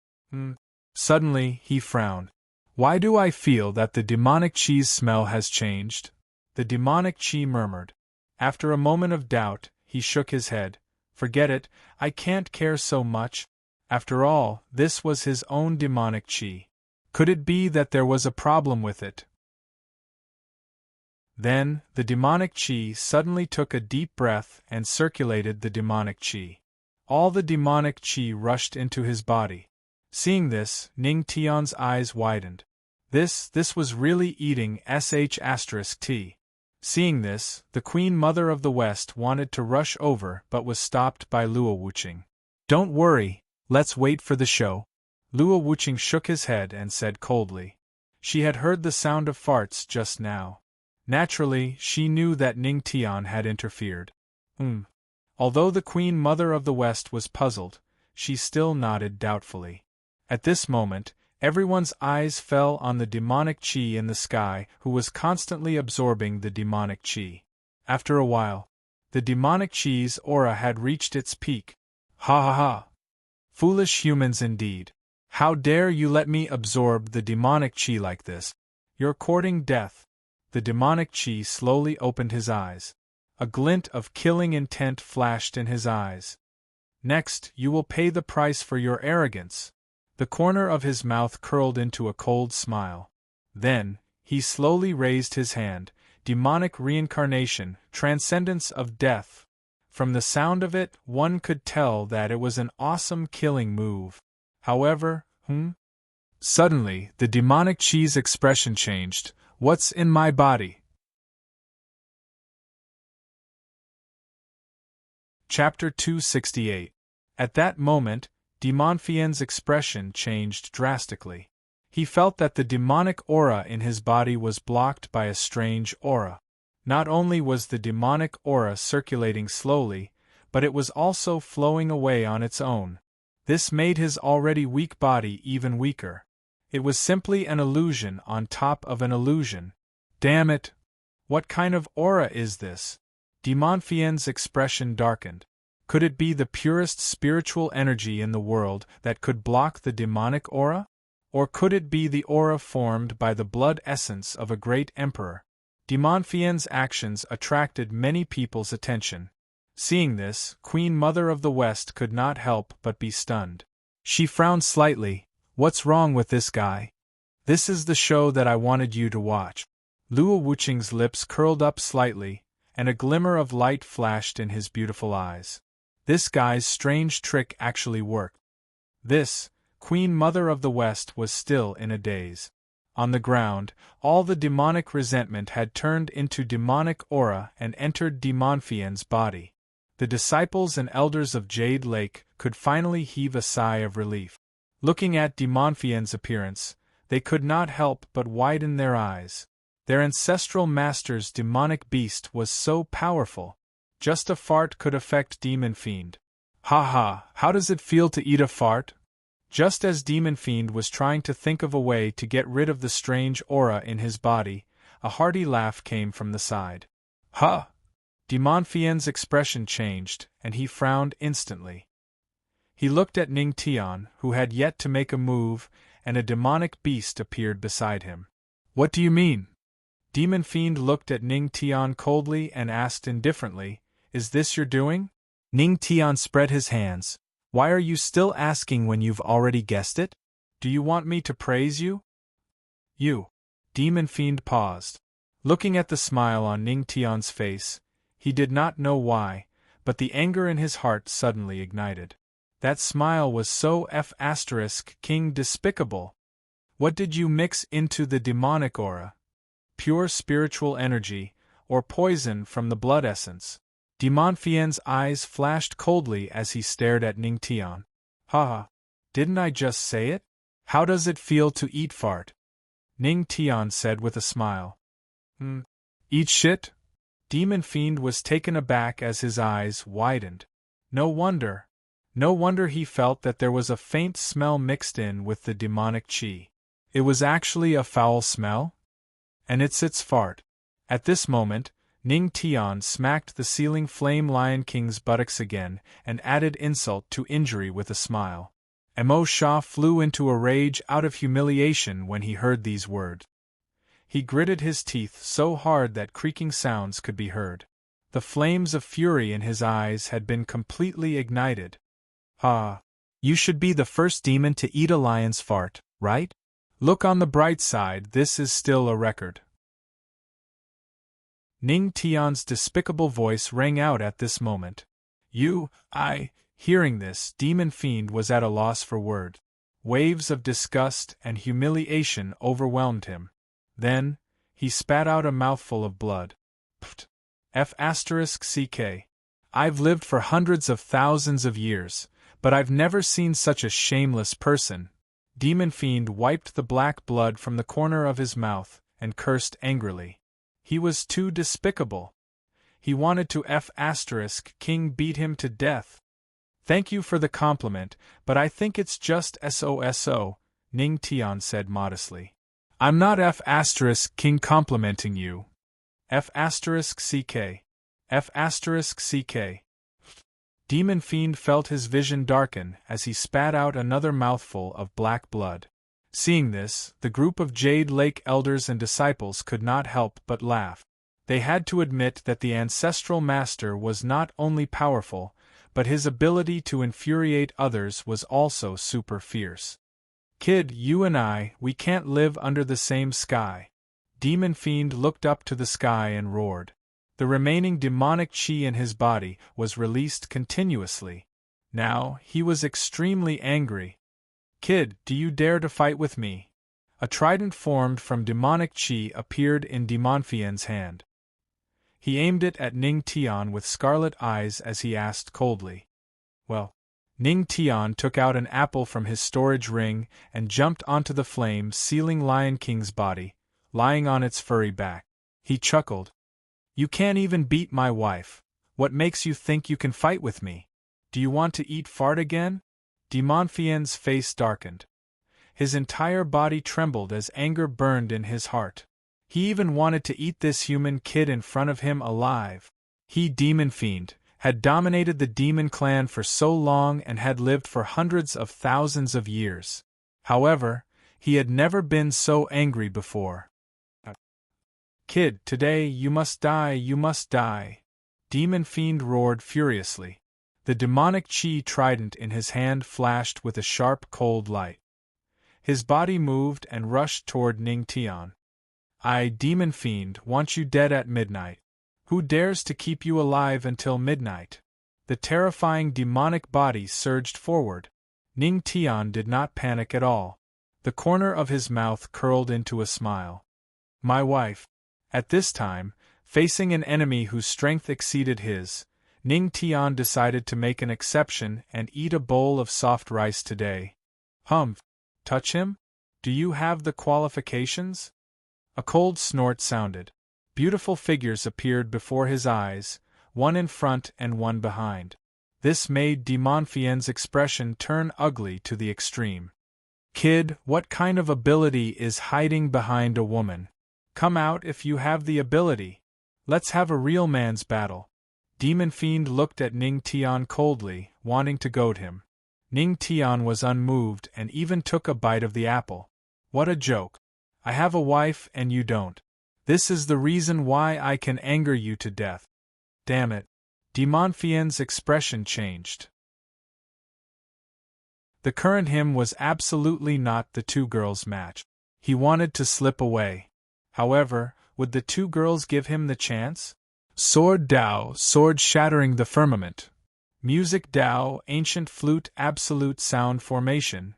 Suddenly, he frowned. Why do I feel that the demonic chi's smell has changed? The demonic chi murmured. After a moment of doubt, he shook his head. Forget it, I can't care so much. After all, this was his own demonic chi. Could it be that there was a problem with it? Then, the demonic chi suddenly took a deep breath and circulated the demonic chi. All the demonic chi rushed into his body. Seeing this, Ning Tian's eyes widened. This was really eating **T. Seeing this, the Queen Mother of the West wanted to rush over but was stopped by Luo Wuqing. Don't worry, let's wait for the show. Luo Wuqing shook his head and said coldly. She had heard the sound of farts just now. Naturally, she knew that Ning Tian had interfered. Although the Queen Mother of the West was puzzled, she still nodded doubtfully. At this moment, everyone's eyes fell on the demonic chi in the sky who was constantly absorbing the demonic chi. After a while, the demonic chi's aura had reached its peak. Ha ha ha! Foolish humans indeed. How dare you let me absorb the demonic chi like this? You're courting death. The demonic chi slowly opened his eyes. A glint of killing intent flashed in his eyes. Next, you will pay the price for your arrogance. The corner of his mouth curled into a cold smile. Then, he slowly raised his hand. Demonic reincarnation, transcendence of death. From the sound of it, one could tell that it was an awesome killing move. However, Suddenly, the demonic Chi's expression changed. What's in my body? Chapter 268. At that moment, Demonfien's expression changed drastically. He felt that the demonic aura in his body was blocked by a strange aura. Not only was the demonic aura circulating slowly, but it was also flowing away on its own. This made his already weak body even weaker. It was simply an illusion on top of an illusion. Damn it! What kind of aura is this? Demonfien's expression darkened. Could it be the purest spiritual energy in the world that could block the demonic aura? Or could it be the aura formed by the blood essence of a great emperor? Demonfien's actions attracted many people's attention. Seeing this, Queen Mother of the West could not help but be stunned. She frowned slightly. What's wrong with this guy? This is the show that I wanted you to watch. Luo Wuqing's lips curled up slightly, and a glimmer of light flashed in his beautiful eyes. This guy's strange trick actually worked. This, Queen Mother of the West was still in a daze. On the ground, all the demonic resentment had turned into demonic aura and entered Demonfien's body. The disciples and elders of Jade Lake could finally heave a sigh of relief. Looking at Demonfien's appearance, they could not help but widen their eyes. Their ancestral master's demonic beast was so powerful. Just a fart could affect Demon Fiend. Ha ha, how does it feel to eat a fart? Just as Demon Fiend was trying to think of a way to get rid of the strange aura in his body, a hearty laugh came from the side. Ha! Demonfien's expression changed, and he frowned instantly. He looked at Ning Tian, who had yet to make a move, and a demonic beast appeared beside him. What do you mean? Demon Fiend looked at Ning Tian coldly and asked indifferently, Is this your doing? Ning Tian spread his hands. Why are you still asking when you've already guessed it? Do you want me to praise you? You. Demon Fiend paused. Looking at the smile on Ning Tian's face, he did not know why, but the anger in his heart suddenly ignited. That smile was so King despicable. What did you mix into the demonic aura? Pure spiritual energy, or poison from the blood essence? Demonfien's eyes flashed coldly as he stared at Ning Tian. Ha! Didn't I just say it? How does it feel to eat fart? Ning Tian said with a smile. Eat shit? Demon Fiend was taken aback as his eyes widened. No wonder he felt that there was a faint smell mixed in with the demonic chi. It was actually a foul smell? And it's its fart. At this moment, Ning Tian smacked the ceiling Flame Lion King's buttocks again and added insult to injury with a smile. Emo Sha flew into a rage out of humiliation when he heard these words. He gritted his teeth so hard that creaking sounds could be heard. The flames of fury in his eyes had been completely ignited. You should be the first demon to eat a lion's fart, right? Look on the bright side, this is still a record. Ning Tian's despicable voice rang out at this moment. Hearing this, Demon Fiend was at a loss for words. Waves of disgust and humiliation overwhelmed him. Then, he spat out a mouthful of blood. Pfft. F***ck. I've lived for hundreds of thousands of years, but I've never seen such a shameless person. Demon Fiend wiped the black blood from the corner of his mouth and cursed angrily. He was too despicable. He wanted to King beat him to death. Thank you for the compliment, but I think it's just SOSO, Ning Tian said modestly. I'm not King complimenting you. F***ck. F***ck. Demon Fiend felt his vision darken as he spat out another mouthful of black blood. Seeing this, the group of Jade Lake elders and disciples could not help but laugh. They had to admit that the ancestral master was not only powerful, but his ability to infuriate others was also super fierce. Kid, you and we can't live under the same sky. Demon Fiend looked up to the sky and roared. The remaining demonic chi in his body was released continuously. Now, he was extremely angry. Kid, do you dare to fight with me? A trident formed from demonic chi appeared in Demon Fiend's hand. He aimed it at Ning Tian with scarlet eyes as he asked coldly. Well, Ning Tian took out an apple from his storage ring and jumped onto the flame-sealing Lion King's body, lying on its furry back. He chuckled. You can't even beat my wife. What makes you think you can fight with me? Do you want to eat fart again? Demon Fiend's face darkened. His entire body trembled as anger burned in his heart. He even wanted to eat this human kid in front of him alive. He, Demon Fiend, had dominated the demon clan for so long and had lived for hundreds of thousands of years. However, he had never been so angry before. Kid, today you must die, you must die. Demon Fiend roared furiously. The demonic chi trident in his hand flashed with a sharp cold light. His body moved and rushed toward Ning Tian. I, Demon Fiend, want you dead at midnight. Who dares to keep you alive until midnight? The terrifying demonic body surged forward. Ning Tian did not panic at all. The corner of his mouth curled into a smile. My wife. At this time, facing an enemy whose strength exceeded his, Ning Tian decided to make an exception and eat a bowl of soft rice today. Humph! Touch him? Do you have the qualifications? A cold snort sounded. Beautiful figures appeared before his eyes, one in front and one behind. This made Demon Fiend's expression turn ugly to the extreme. Kid, what kind of ability is hiding behind a woman? Come out if you have the ability. Let's have a real man's battle. Demon Fiend looked at Ning Tian coldly, wanting to goad him. Ning Tian was unmoved and even took a bite of the apple. What a joke. I have a wife and you don't. This is the reason why I can anger you to death. Damn it. Demon Fiend's expression changed. The current him was absolutely not the two girls' match. He wanted to slip away. However, would the two girls give him the chance? Sword Dao, sword shattering the firmament. Music Dao, ancient flute, absolute sound formation.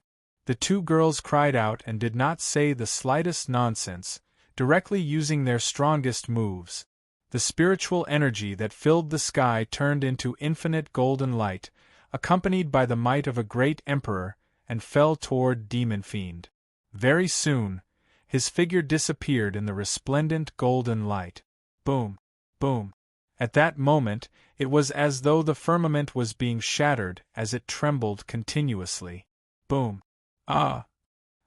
The two girls cried out and did not say the slightest nonsense, directly using their strongest moves. The spiritual energy that filled the sky turned into infinite golden light, accompanied by the might of a great emperor, and fell toward Demon Fiend. Very soon, his figure disappeared in the resplendent golden light. Boom! Boom! At that moment, it was as though the firmament was being shattered as it trembled continuously. Boom! Ah!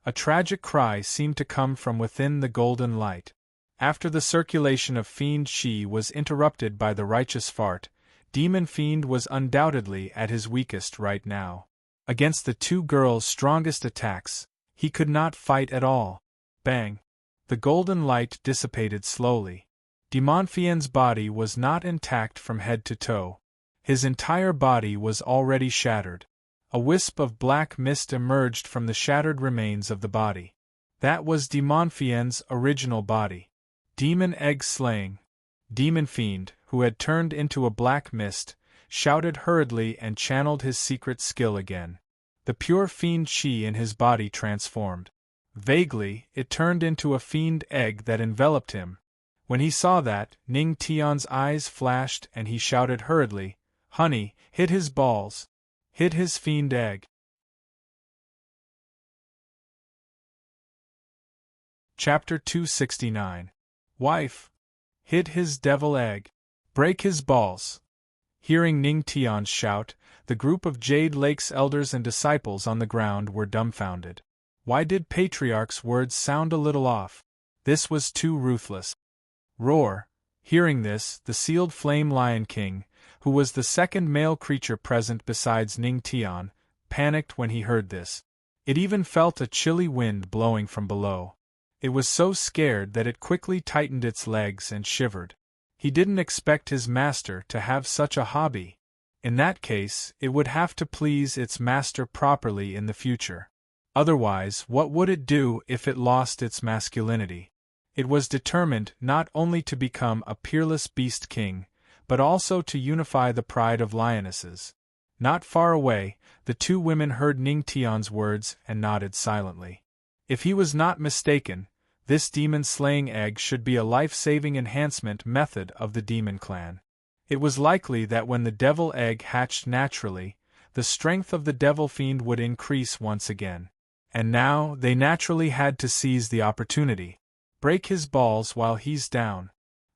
A tragic cry seemed to come from within the golden light. After the circulation of Fiend Chi was interrupted by the righteous fart, Demon Fiend was undoubtedly at his weakest right now. Against the two girls' strongest attacks, he could not fight at all. Bang! The golden light dissipated slowly. Demon Fiend's body was not intact from head to toe. His entire body was already shattered. A wisp of black mist emerged from the shattered remains of the body. That was Demon Fiend's original body. Demon Egg Slaying. Demon Fiend, who had turned into a black mist, shouted hurriedly and channeled his secret skill again. The pure Fiend Chi in his body transformed. Vaguely, it turned into a fiend egg that enveloped him. When he saw that, Ning Tian's eyes flashed and he shouted hurriedly, Honey, hit his balls. Hit his fiend egg. Chapter 269. Wife. Hit his devil egg. Break his balls. Hearing Ning Tian's shout, the group of Jade Lake's elders and disciples on the ground were dumbfounded. Why did Patriarch's words sound a little off? This was too ruthless. Roar! Hearing this, the sealed flame Lion King, who was the second male creature present besides Ning Tian, panicked when he heard this. It even felt a chilly wind blowing from below. It was so scared that it quickly tightened its legs and shivered. He didn't expect his master to have such a hobby. In that case, it would have to please its master properly in the future. Otherwise, what would it do if it lost its masculinity? It was determined not only to become a peerless beast king, but also to unify the pride of lionesses. Not far away, the two women heard Ning Tian's words and nodded silently. If he was not mistaken, this demon-slaying egg should be a life-saving enhancement method of the demon clan. It was likely that when the devil egg hatched naturally, the strength of the devil fiend would increase once again. And now, they naturally had to seize the opportunity. Break his balls while he's down.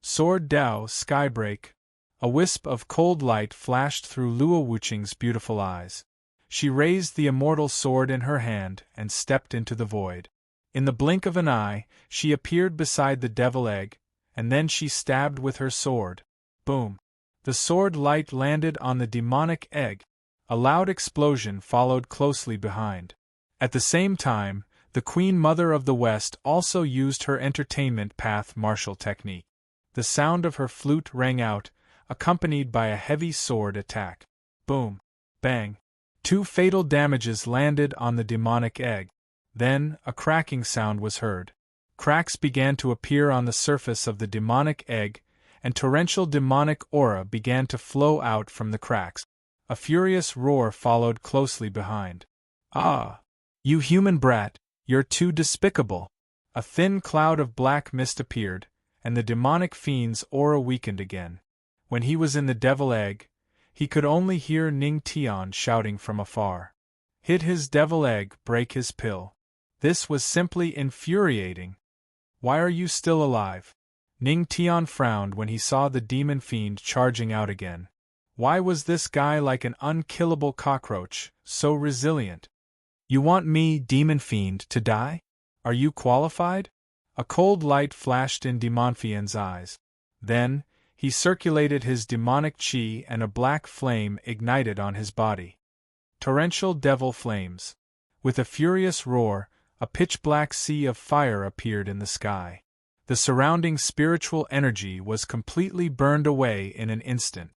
Sword Dao Skybreak. A wisp of cold light flashed through Luo Wuqing's beautiful eyes. She raised the immortal sword in her hand and stepped into the void. In the blink of an eye, she appeared beside the devil egg, and then she stabbed with her sword. Boom! The sword light landed on the demonic egg. A loud explosion followed closely behind. At the same time, the Queen Mother of the West also used her entertainment path martial technique. The sound of her flute rang out, accompanied by a heavy sword attack. Boom! Bang! 2 fatal damages landed on the demonic egg. Then, a cracking sound was heard. Cracks began to appear on the surface of the demonic egg, and torrential demonic aura began to flow out from the cracks. A furious roar followed closely behind. Ah! You human brat, you're too despicable! A thin cloud of black mist appeared, and the demonic fiend's aura weakened again. When he was in the devil egg, he could only hear Ning Tian shouting from afar. Hit his devil egg, break his pill. This was simply infuriating. Why are you still alive? Ning Tian frowned when he saw the demon fiend charging out again. Why was this guy like an unkillable cockroach, so resilient? You want me, demon fiend, to die? Are you qualified? A cold light flashed in Demonfien's eyes. Then, he circulated his demonic chi and a black flame ignited on his body. Torrential devil flames. With a furious roar, a pitch-black sea of fire appeared in the sky. The surrounding spiritual energy was completely burned away in an instant.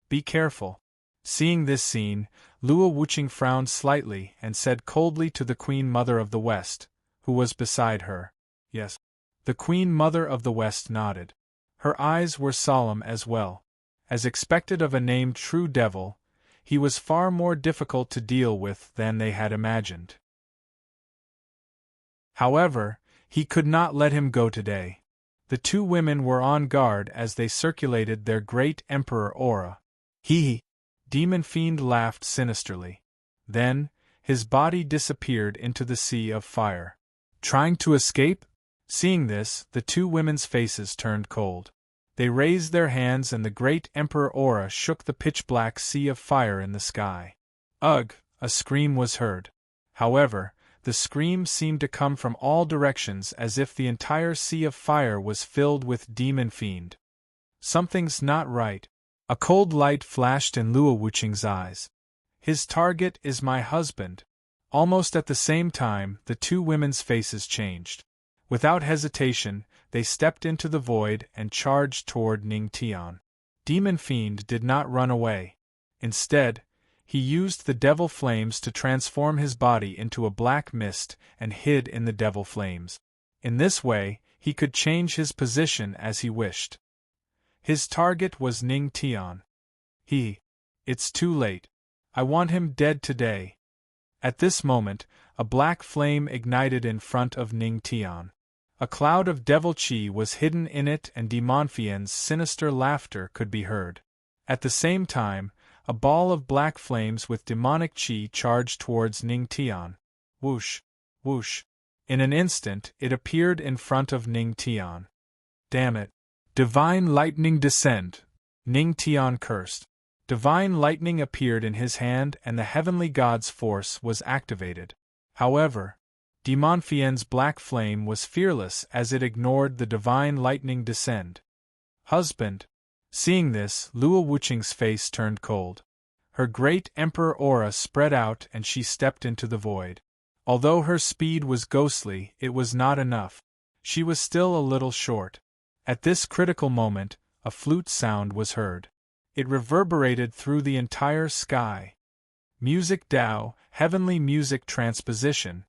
Be careful. Seeing this scene, Luo Wuqing frowned slightly and said coldly to the Queen Mother of the West, who was beside her, "Yes." The Queen Mother of the West nodded. Her eyes were solemn as well. As expected of a named true devil, he was far more difficult to deal with than they had imagined. However, he could not let him go today. The two women were on guard as they circulated their great emperor aura. Demon Fiend laughed sinisterly. Then, his body disappeared into the sea of fire. Trying to escape? Seeing this, the two women's faces turned cold. They raised their hands and the great emperor aura shook the pitch-black sea of fire in the sky. Ugh! A scream was heard. However, the scream seemed to come from all directions as if the entire sea of fire was filled with Demon Fiend. Something's not right. A cold light flashed in Luo Wuqing's eyes. His target is my husband. Almost at the same time, the two women's faces changed. Without hesitation, they stepped into the void and charged toward Ning Tian. Demon Fiend did not run away. Instead, he used the devil flames to transform his body into a black mist and hid in the devil flames. In this way, he could change his position as he wished. His target was Ning Tian. It's too late. I want him dead today. At this moment, a black flame ignited in front of Ning Tian. A cloud of devil chi was hidden in it and Demonfien's sinister laughter could be heard. At the same time, a ball of black flames with demonic chi charged towards Ning Tian. Whoosh! Whoosh! In an instant, it appeared in front of Ning Tian. Damn it! Divine lightning descend! Ning Tian cursed. Divine lightning appeared in his hand and the heavenly god's force was activated. However, Demonfien's black flame was fearless as it ignored the divine lightning descend. Husband! Seeing this, Luo Wuqing's face turned cold. Her great emperor aura spread out and she stepped into the void. Although her speed was ghostly, it was not enough. She was still a little short. At this critical moment, a flute sound was heard. It reverberated through the entire sky. Music Dao, heavenly music transposition.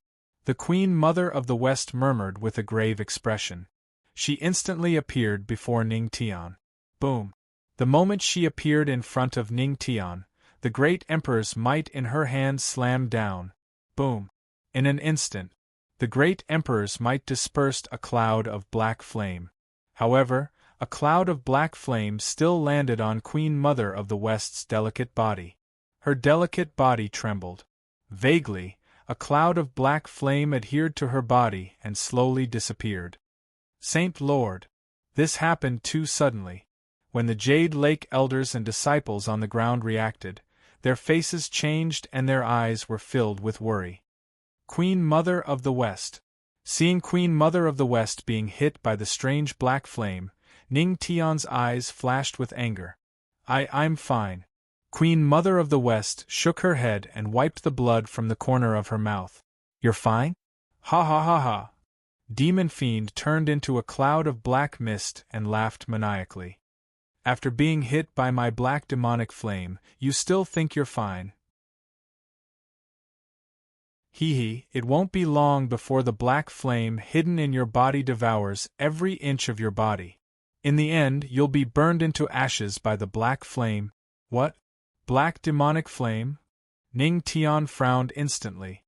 The Queen Mother of the West murmured with a grave expression. She instantly appeared before Ning Tian. Boom! The moment she appeared in front of Ning Tian, the great Emperor's might in her hand slammed down. Boom! In an instant, the great Emperor's might dispersed a cloud of black flame. However, a cloud of black flame still landed on Queen Mother of the West's delicate body. Her delicate body trembled. Vaguely, a cloud of black flame adhered to her body and slowly disappeared. Saint Lord! This happened too suddenly. When the Jade Lake elders and disciples on the ground reacted, their faces changed and their eyes were filled with worry. Queen Mother of the West. Seeing Queen Mother of the West being hit by the strange black flame, Ning Tian's eyes flashed with anger. I'm fine. Queen Mother of the West shook her head and wiped the blood from the corner of her mouth. You're fine? Ha ha ha ha. Demon Fiend turned into a cloud of black mist and laughed maniacally. After being hit by my black demonic flame, you still think you're fine? Hee hee, it won't be long before the black flame hidden in your body devours every inch of your body. In the end, you'll be burned into ashes by the black flame. What? Black demonic flame? Ning Tian frowned instantly.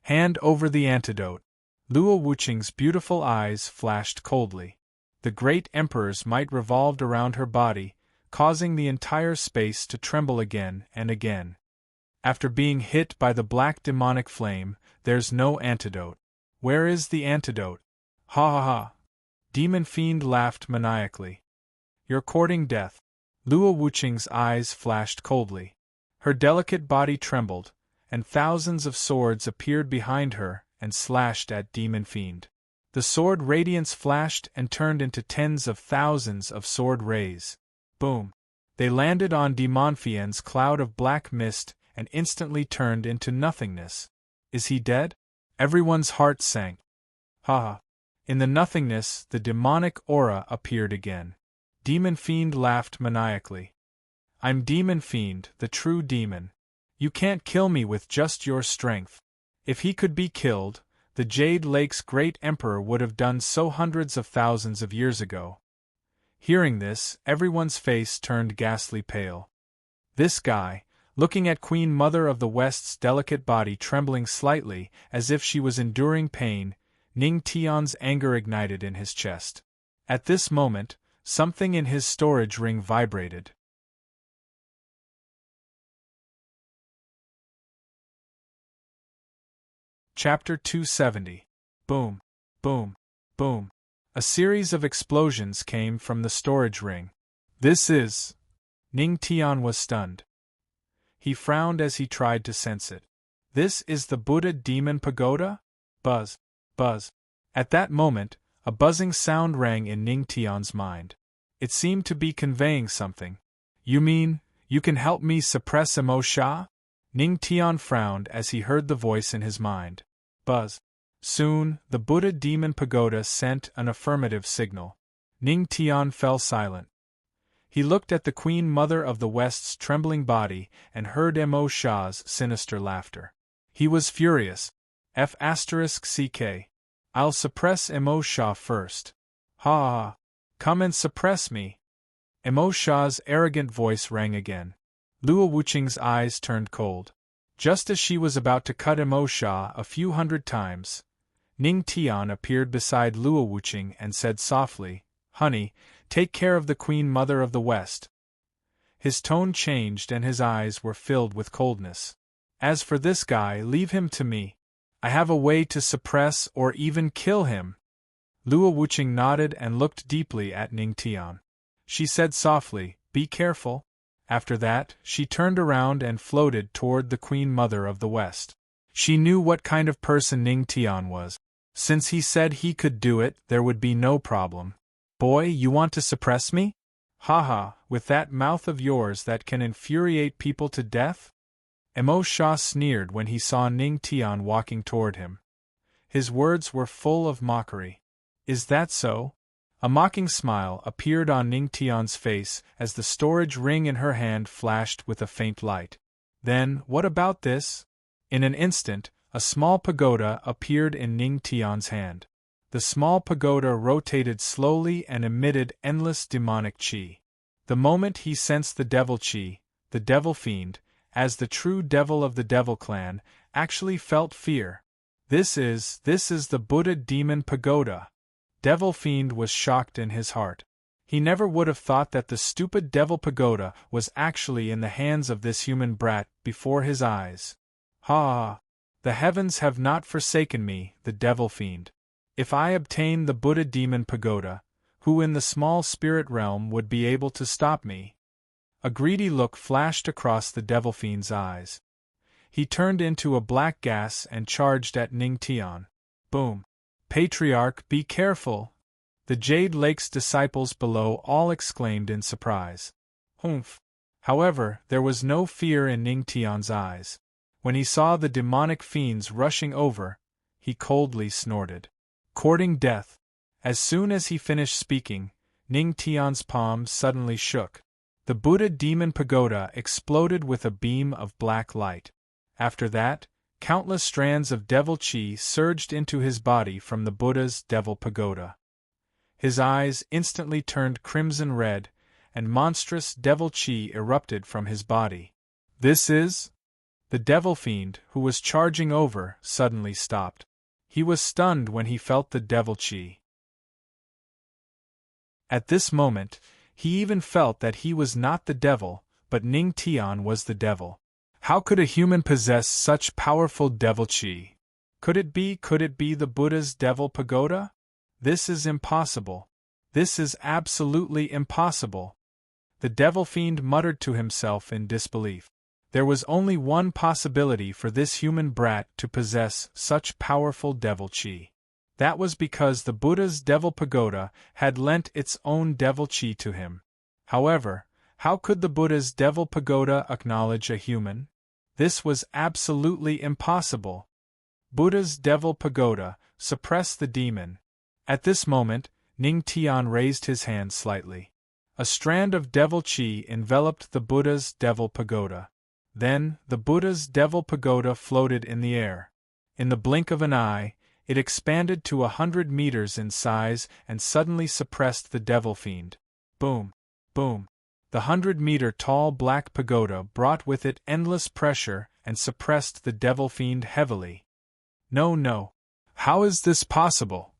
Hand over the antidote. Luo Wuqing's beautiful eyes flashed coldly. The great Emperor's might revolved around her body, causing the entire space to tremble again and again. After being hit by the black demonic flame, there's no antidote. Where is the antidote? Ha ha ha. Demon Fiend laughed maniacally. You're courting death. Luo Wuqing's eyes flashed coldly. Her delicate body trembled, and thousands of swords appeared behind her and slashed at Demon Fiend. The sword radiance flashed and turned into tens of thousands of sword rays. Boom! They landed on Demon Fiend's cloud of black mist and instantly turned into nothingness. Is he dead? Everyone's heart sank. Ha ha! In the nothingness, the demonic aura appeared again. Demon Fiend laughed maniacally. I'm Demon Fiend, the true demon. You can't kill me with just your strength. If he could be killed, the Jade Lake's great emperor would have done so hundreds of thousands of years ago. Hearing this, everyone's face turned ghastly pale. This guy, looking at Queen Mother of the West's delicate body trembling slightly as if she was enduring pain, Ning Tian's anger ignited in his chest. At this moment, something in his storage ring vibrated. Chapter 270. Boom, boom, boom. A series of explosions came from the storage ring. This is... Ning Tian was stunned. He frowned as he tried to sense it. This is the Buddha Demon Pagoda? Buzz, buzz. At that moment, a buzzing sound rang in Ning Tian's mind. It seemed to be conveying something. You mean, you can help me suppress Emo Sha? Ning Tian frowned as he heard the voice in his mind. Buzz. Soon, the Buddha Demon Pagoda sent an affirmative signal. Ning Tian fell silent. He looked at the Queen Mother of the West's trembling body and heard Emo Sha's sinister laughter. He was furious. F***CK. I'll suppress Emo Sha first. Ha ha. Come and suppress me. Emo Sha's arrogant voice rang again. Luo Wuqing's eyes turned cold. Just as she was about to cut Emo Sha a few hundred times, Ning Tian appeared beside Luo Wuqing and said softly, Honey, take care of the Queen Mother of the West. His tone changed and his eyes were filled with coldness. As for this guy, leave him to me. I have a way to suppress or even kill him. Luo Wuqing nodded and looked deeply at Ning Tian. She said softly, Be careful. After that, she turned around and floated toward the Queen Mother of the West. She knew what kind of person Ning Tian was. Since he said he could do it, there would be no problem. Boy, you want to suppress me? Ha ha, with that mouth of yours that can infuriate people to death? Emo Sha sneered when he saw Ning Tian walking toward him. His words were full of mockery. Is that so? A mocking smile appeared on Ning Tian's face as the storage ring in her hand flashed with a faint light. Then, what about this? In an instant, a small pagoda appeared in Ning Tian's hand. The small pagoda rotated slowly and emitted endless demonic qi. The moment he sensed the devil qi, the devil fiend, as the true devil of the devil clan, actually felt fear. This is the Buddha demon pagoda. Devil fiend was shocked in his heart. He never would have thought that the stupid devil pagoda was actually in the hands of this human brat before his eyes. Ha! The heavens have not forsaken me, the devil fiend. If I obtain the Buddha demon pagoda, who in the small spirit realm would be able to stop me? A greedy look flashed across the devil fiend's eyes. He turned into a black gas and charged at Ning Tian. Boom! Patriarch, be careful! The Jade Lake's disciples below all exclaimed in surprise. Humph! However, there was no fear in Ning Tian's eyes. When he saw the demonic fiends rushing over, he coldly snorted. Courting death. As soon as he finished speaking, Ning Tian's palm suddenly shook. The Buddha demon pagoda exploded with a beam of black light. After that, countless strands of devil qi surged into his body from the Buddha's devil pagoda. His eyes instantly turned crimson red, and monstrous devil qi erupted from his body. This is? The devil fiend, who was charging over, suddenly stopped. He was stunned when he felt the devil qi. At this moment, he even felt that he was not the devil, but Ning Tian was the devil. How could a human possess such powerful devil qi? Could it be the Buddha's devil pagoda? This is impossible. This is absolutely impossible. The devil fiend muttered to himself in disbelief. There was only one possibility for this human brat to possess such powerful devil qi. That was because the Buddha's devil pagoda had lent its own devil qi to him. However, how could the Buddha's devil pagoda acknowledge a human? This was absolutely impossible. Buddha's devil pagoda, suppress the demon. At this moment, Ning Tian raised his hand slightly. A strand of devil qi enveloped the Buddha's devil pagoda. Then, the Buddha's devil pagoda floated in the air. In the blink of an eye, it expanded to 100 meters in size and suddenly suppressed the devil fiend. Boom! Boom! The 100-meter tall black pagoda brought with it endless pressure and suppressed the devil fiend heavily. No. How is this possible?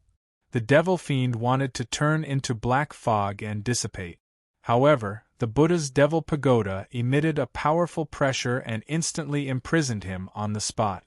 The devil fiend wanted to turn into black fog and dissipate. However, the Buddha's devil pagoda emitted a powerful pressure and instantly imprisoned him on the spot.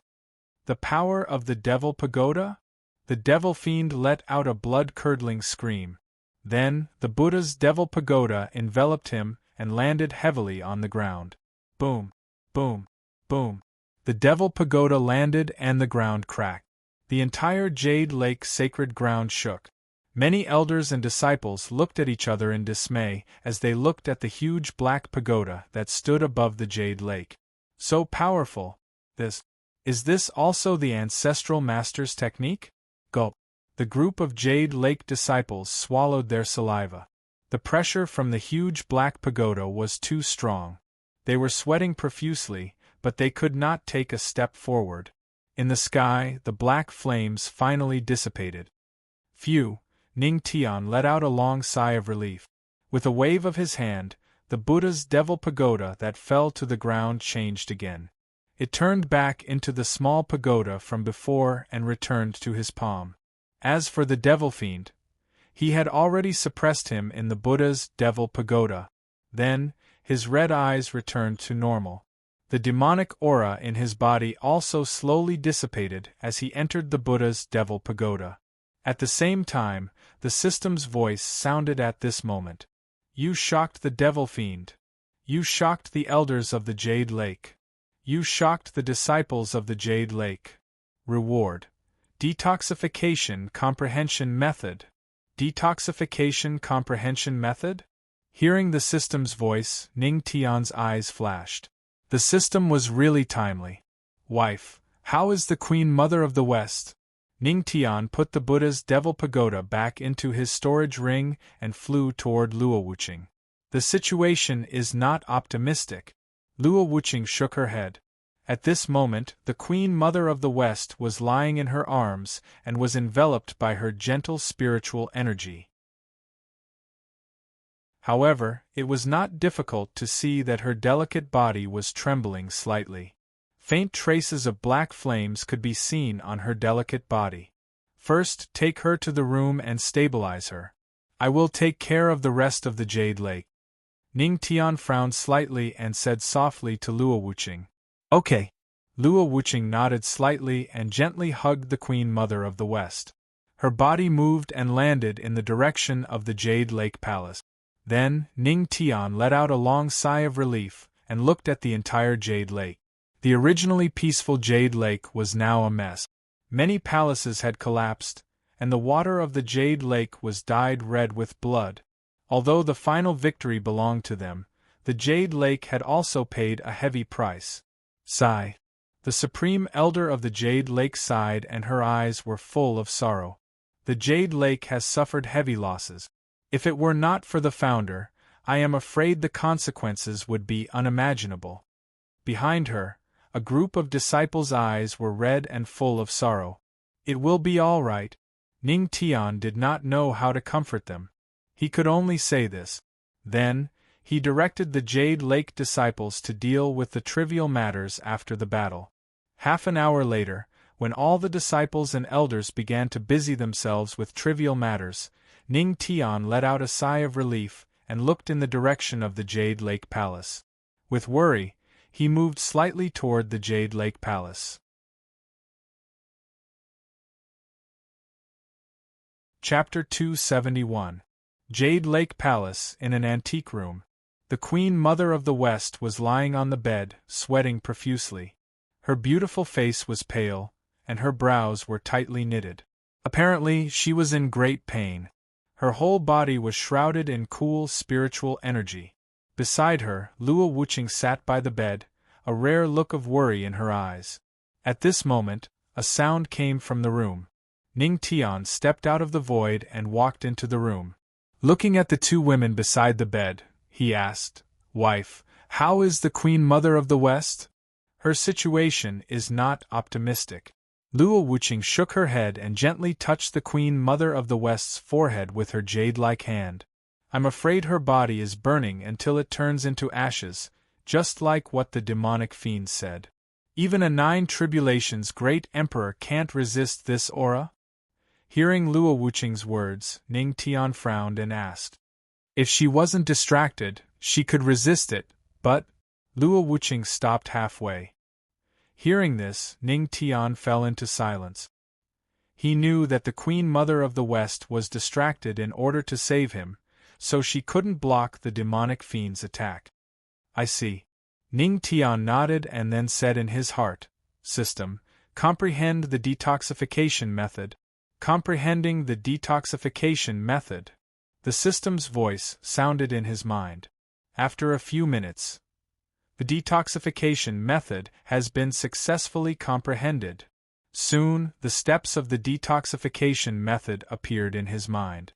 The power of the devil pagoda? The devil fiend let out a blood-curdling scream. Then, the Buddha's devil pagoda enveloped him and landed heavily on the ground. Boom! Boom! Boom! The devil pagoda landed and the ground cracked. The entire Jade Lake sacred ground shook. Many elders and disciples looked at each other in dismay as they looked at the huge black pagoda that stood above the Jade Lake. So powerful! Is this also the ancestral master's technique? Gulp. The group of Jade Lake disciples swallowed their saliva. The pressure from the huge black pagoda was too strong. They were sweating profusely, but they could not take a step forward. In the sky, the black flames finally dissipated. Phew! Ning Tian let out a long sigh of relief. With a wave of his hand, the Buddha's devil pagoda that fell to the ground changed again. It turned back into the small pagoda from before and returned to his palm. As for the devil fiend, he had already suppressed him in the Buddha's devil pagoda. Then, his red eyes returned to normal. The demonic aura in his body also slowly dissipated as he entered the Buddha's devil pagoda. At the same time, the system's voice sounded at this moment. You shocked the devil fiend. You shocked the elders of the Jade Lake. You shocked the disciples of the Jade Lake. Reward. Detoxification comprehension method. Detoxification comprehension method? Hearing the system's voice, Ning Tian's eyes flashed. The system was really timely. Wife, how is the Queen Mother of the West? Ning Tian put the Buddha's devil pagoda back into his storage ring and flew toward Luo Wuqing. The situation is not optimistic. Luo Wuqing shook her head. At this moment, the Queen Mother of the West was lying in her arms and was enveloped by her gentle spiritual energy. However, it was not difficult to see that her delicate body was trembling slightly. Faint traces of black flames could be seen on her delicate body. First, take her to the room and stabilize her. I will take care of the rest of the Jade Lake. Ning Tian frowned slightly and said softly to Luo Wuqing. Okay. Luo Wuqing nodded slightly and gently hugged the Queen Mother of the West. Her body moved and landed in the direction of the Jade Lake Palace. Then, Ning Tian let out a long sigh of relief and looked at the entire Jade Lake. The originally peaceful Jade Lake was now a mess. Many palaces had collapsed, and the water of the Jade Lake was dyed red with blood. Although the final victory belonged to them, the Jade Lake had also paid a heavy price. Sigh. The Supreme Elder of the Jade Lake sighed and her eyes were full of sorrow. The Jade Lake has suffered heavy losses. If it were not for the founder, I am afraid the consequences would be unimaginable. Behind her, a group of disciples' eyes were red and full of sorrow. It will be all right. Ning Tian did not know how to comfort them. He could only say this. Then, he directed the Jade Lake disciples to deal with the trivial matters after the battle. Half an hour later, when all the disciples and elders began to busy themselves with trivial matters, Ning Tian let out a sigh of relief and looked in the direction of the Jade Lake Palace. With worry, he moved slightly toward the Jade Lake Palace. Chapter 271. Jade Lake Palace in an antique room. The Queen Mother of the West was lying on the bed, sweating profusely. Her beautiful face was pale, and her brows were tightly knitted. Apparently, she was in great pain. Her whole body was shrouded in cool spiritual energy. Beside her, Luo Wuqing sat by the bed, a rare look of worry in her eyes. At this moment, a sound came from the room. Ning Tian stepped out of the void and walked into the room. Looking at the two women beside the bed, he asked, "Wife, how is the Queen Mother of the West? Her situation is not optimistic." Luo Wuqing shook her head and gently touched the Queen Mother of the West's forehead with her jade-like hand. "I'm afraid her body is burning until it turns into ashes, just like what the demonic fiend said. Even a 9 tribulations great emperor can't resist this aura?" Hearing Luo Wuqing's words, Ning Tian frowned and asked. "If she wasn't distracted, she could resist it, but—" Luo Wuqing stopped halfway. Hearing this, Ning Tian fell into silence. He knew that the Queen Mother of the West was distracted in order to save him, so she couldn't block the demonic fiend's attack. "I see." Ning Tian nodded and then said in his heart, "System, comprehend the detoxification method." Comprehending the detoxification method. The system's voice sounded in his mind. After a few minutes, "The detoxification method has been successfully comprehended." Soon, the steps of the detoxification method appeared in his mind.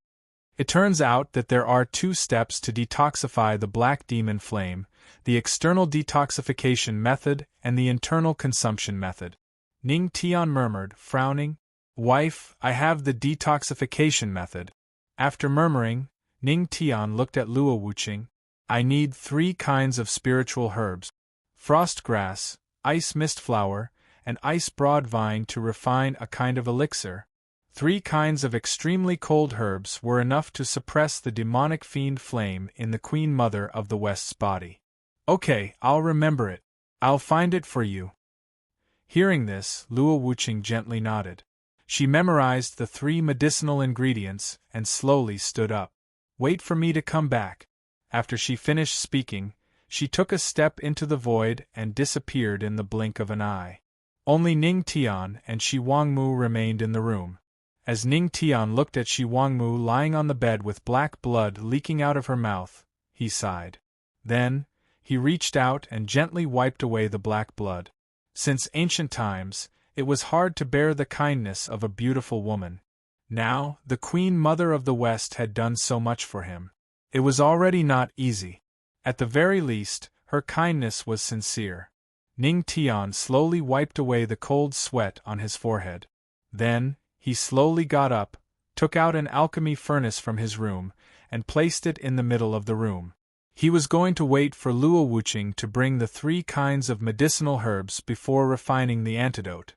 It turns out that there are 2 steps to detoxify the black demon flame, the external detoxification method and the internal consumption method. Ning Tian murmured, frowning, "Wife, I have the detoxification method." After murmuring, Ning Tian looked at Luo Wuqing. "I need 3 kinds of spiritual herbs: frost grass, ice mist flower, and ice broad vine to refine a kind of elixir." 3 kinds of extremely cold herbs were enough to suppress the demonic fiend flame in the Queen Mother of the West's body. "Okay, I'll remember it. I'll find it for you." Hearing this, Luo Wuqing gently nodded. She memorized the 3 medicinal ingredients and slowly stood up. "Wait for me to come back." After she finished speaking, she took a step into the void and disappeared in the blink of an eye. Only Ning Tian and Shi Wangmu remained in the room. As Ning Tian looked at Shi Wangmu lying on the bed with black blood leaking out of her mouth, he sighed. Then, he reached out and gently wiped away the black blood. Since ancient times, it was hard to bear the kindness of a beautiful woman. Now, the Queen Mother of the West had done so much for him. It was already not easy. At the very least, her kindness was sincere. Ning Tian slowly wiped away the cold sweat on his forehead. Then, he slowly got up, took out an alchemy furnace from his room, and placed it in the middle of the room. He was going to wait for Luo Wuqing to bring the 3 kinds of medicinal herbs before refining the antidote.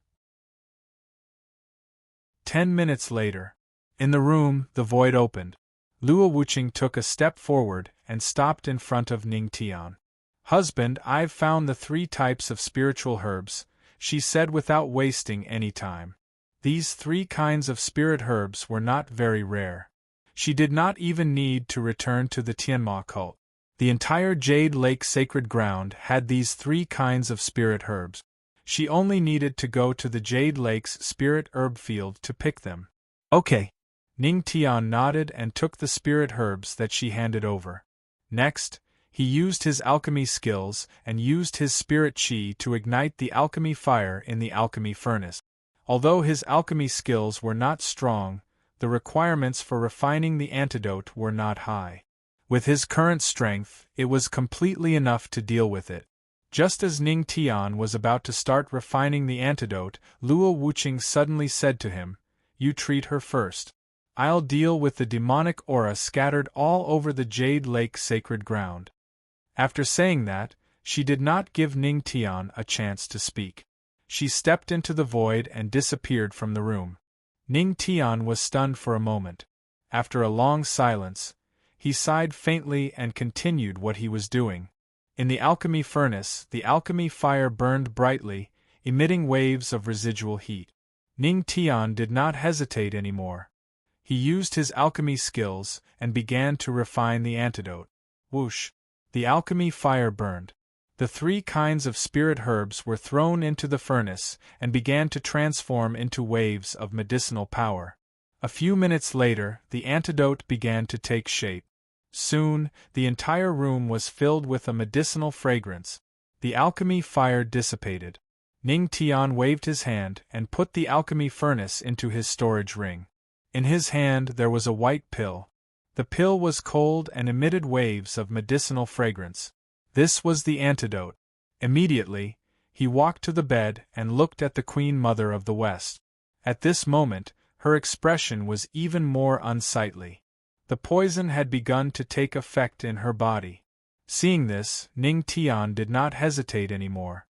10 minutes later. In the room, the void opened. Luo Wuqing took a step forward and stopped in front of Ning Tian. "Husband, I've found the 3 types of spiritual herbs," she said without wasting any time. These 3 kinds of spirit herbs were not very rare. She did not even need to return to the Tianma cult. The entire Jade Lake sacred ground had these 3 kinds of spirit herbs. She only needed to go to the Jade Lake's spirit herb field to pick them. "Okay." Ning Tian nodded and took the spirit herbs that she handed over. Next, he used his alchemy skills and used his spirit chi to ignite the alchemy fire in the alchemy furnace. Although his alchemy skills were not strong, the requirements for refining the antidote were not high. With his current strength, it was completely enough to deal with it. Just as Ning Tian was about to start refining the antidote, Luo Wuqing suddenly said to him, "You treat her first. I'll deal with the demonic aura scattered all over the Jade Lake sacred ground." After saying that, she did not give Ning Tian a chance to speak. She stepped into the void and disappeared from the room. Ning Tian was stunned for a moment. After a long silence, he sighed faintly and continued what he was doing. In the alchemy furnace, the alchemy fire burned brightly, emitting waves of residual heat. Ning Tian did not hesitate anymore. He used his alchemy skills and began to refine the antidote. Whoosh! The alchemy fire burned. The 3 kinds of spirit herbs were thrown into the furnace and began to transform into waves of medicinal power. A few minutes later, the antidote began to take shape. Soon, the entire room was filled with a medicinal fragrance. The alchemy fire dissipated. Ning Tian waved his hand and put the alchemy furnace into his storage ring. In his hand there was a white pill. The pill was cold and emitted waves of medicinal fragrance. This was the antidote. Immediately, he walked to the bed and looked at the Queen Mother of the West. At this moment, her expression was even more unsightly. The poison had begun to take effect in her body. Seeing this, Ning Tian did not hesitate anymore.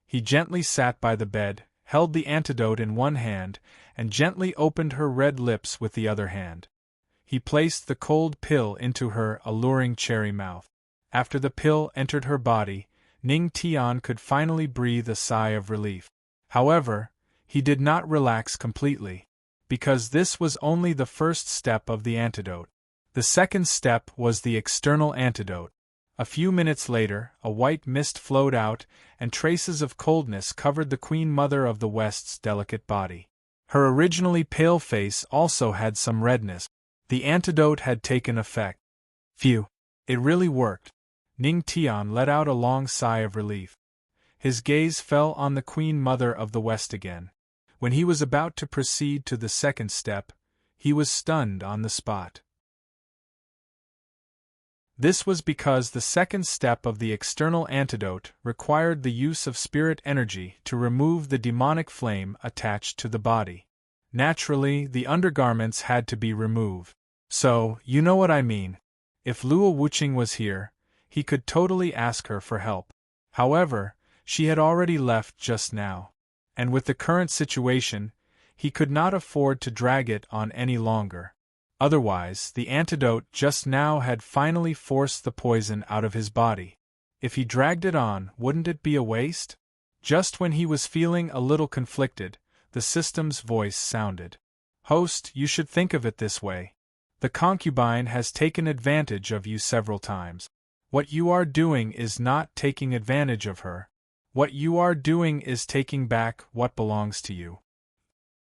He gently sat by the bed, held the antidote in one hand, and gently opened her red lips with the other hand. He placed the cold pill into her alluring cherry mouth. After the pill entered her body, Ning Tian could finally breathe a sigh of relief. However, he did not relax completely, because this was only the first step of the antidote. The second step was the external antidote. A few minutes later, a white mist flowed out, and traces of coldness covered the Queen Mother of the West's delicate body. Her originally pale face also had some redness. The antidote had taken effect. Phew! It really worked. Ning Tian let out a long sigh of relief. His gaze fell on the Queen Mother of the West again. When he was about to proceed to the second step, he was stunned on the spot. This was because the second step of the external antidote required the use of spirit energy to remove the demonic flame attached to the body. Naturally, the undergarments had to be removed. So, you know what I mean. If Luo Wuqing was here, he could totally ask her for help. However, she had already left just now. And with the current situation, he could not afford to drag it on any longer. Otherwise, the antidote just now had finally forced the poison out of his body. If he dragged it on, wouldn't it be a waste? Just when he was feeling a little conflicted, the system's voice sounded. "Host, you should think of it this way. The concubine has taken advantage of you several times. What you are doing is not taking advantage of her. What you are doing is taking back what belongs to you.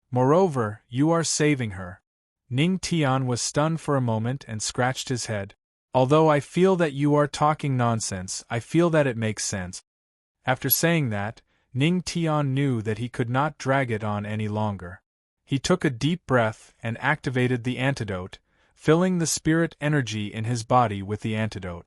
Moreover, you are saving her." Ning Tian was stunned for a moment and scratched his head. "Although I feel that you are talking nonsense, I feel that it makes sense." After saying that, Ning Tian knew that he could not drag it on any longer. He took a deep breath and activated the antidote, filling the spirit energy in his body with the antidote.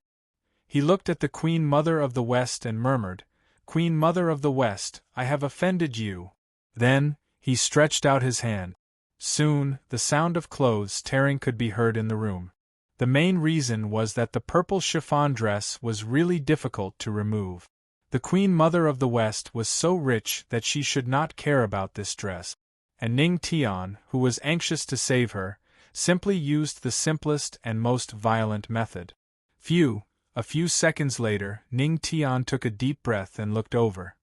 He looked at the Queen Mother of the West and murmured, Queen Mother of the West, I have offended you." Then, he stretched out his hand. Soon, the sound of clothes tearing could be heard in the room. The main reason was that the purple chiffon dress was really difficult to remove. The Queen Mother of the West was so rich that she should not care about this dress. And Ning Tian, who was anxious to save her, simply used the simplest and most violent method. A few seconds later, Ning Tian took a deep breath and looked over.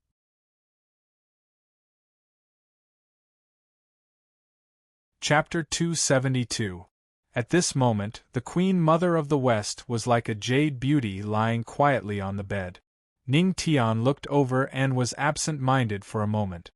Chapter 272. At this moment, the Queen Mother of the West was like a jade beauty lying quietly on the bed. Ning Tian looked over and was absent-minded for a moment.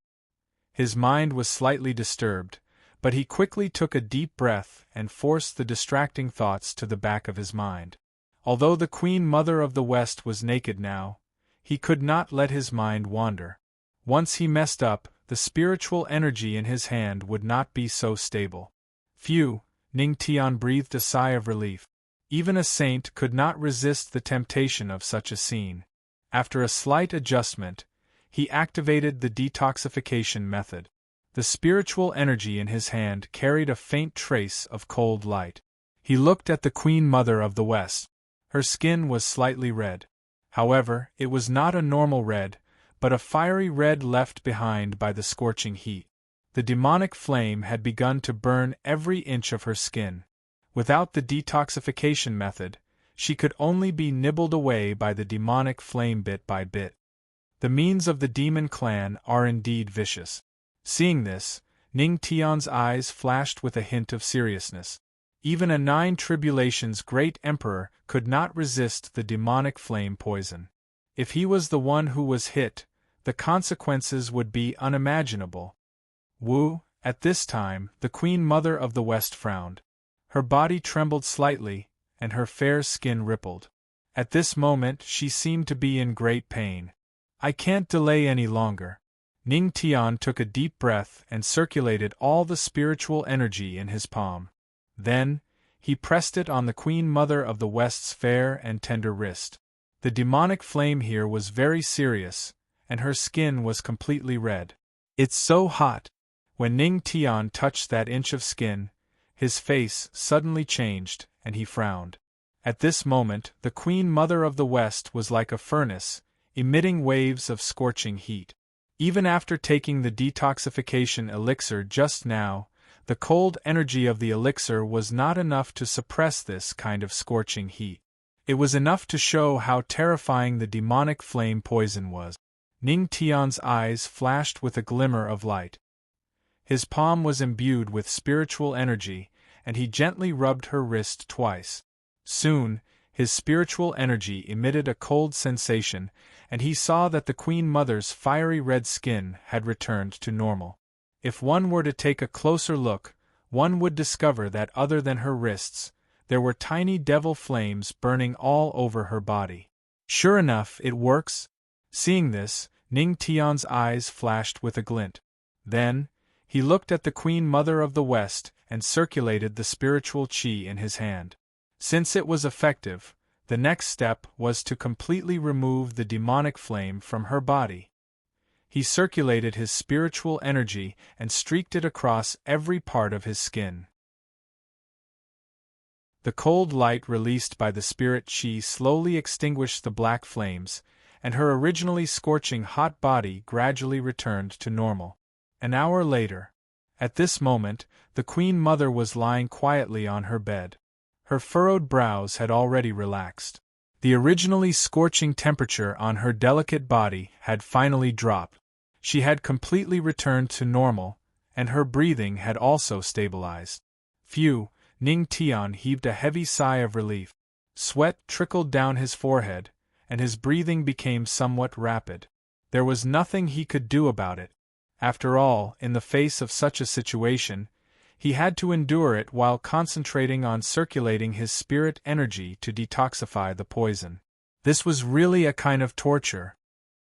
His mind was slightly disturbed, but he quickly took a deep breath and forced the distracting thoughts to the back of his mind. Although the Queen Mother of the West was naked now, he could not let his mind wander. Once he messed up, the spiritual energy in his hand would not be so stable. Phew, Ning Tian breathed a sigh of relief. Even a saint could not resist the temptation of such a scene. After a slight adjustment, he activated the detoxification method. The spiritual energy in his hand carried a faint trace of cold light. He looked at the Queen Mother of the West. Her skin was slightly red. However, it was not a normal red, but a fiery red left behind by the scorching heat. The demonic flame had begun to burn every inch of her skin. Without the detoxification method, she could only be nibbled away by the demonic flame bit by bit. The means of the demon clan are indeed vicious. Seeing this, Ning Tian's eyes flashed with a hint of seriousness. Even a Nine Tribulations great emperor could not resist the demonic flame poison. If he was the one who was hit, the consequences would be unimaginable. At this time, the Queen Mother of the West frowned. Her body trembled slightly, and her fair skin rippled. At this moment she seemed to be in great pain. "I can't delay any longer." Ning Tian took a deep breath and circulated all the spiritual energy in his palm. Then, he pressed it on the Queen Mother of the West's fair and tender wrist. The demonic flame here was very serious, and her skin was completely red. "It's so hot." When Ning Tian touched that inch of skin, his face suddenly changed, and he frowned. At this moment, the Queen Mother of the West was like a furnace, emitting waves of scorching heat. Even after taking the detoxification elixir just now, the cold energy of the elixir was not enough to suppress this kind of scorching heat. It was enough to show how terrifying the demonic flame poison was. Ning Tian's eyes flashed with a glimmer of light. His palm was imbued with spiritual energy, and he gently rubbed her wrist twice. Soon, his spiritual energy emitted a cold sensation, and he saw that the Queen Mother's fiery red skin had returned to normal. If one were to take a closer look, one would discover that other than her wrists, there were tiny devil flames burning all over her body. Sure enough, it works. Seeing this, Ning Tian's eyes flashed with a glint. Then, he looked at the Queen Mother of the West and circulated the spiritual qi in his hand. Since it was effective, the next step was to completely remove the demonic flame from her body. He circulated his spiritual energy and streaked it across every part of his skin. The cold light released by the spirit qi slowly extinguished the black flames, and her originally scorching hot body gradually returned to normal. An hour later. At this moment, the Queen Mother was lying quietly on her bed. Her furrowed brows had already relaxed. The originally scorching temperature on her delicate body had finally dropped. She had completely returned to normal, and her breathing had also stabilized. Ning Tian heaved a heavy sigh of relief. Sweat trickled down his forehead, and his breathing became somewhat rapid. There was nothing he could do about it. After all, in the face of such a situation, he had to endure it while concentrating on circulating his spirit energy to detoxify the poison. This was really a kind of torture.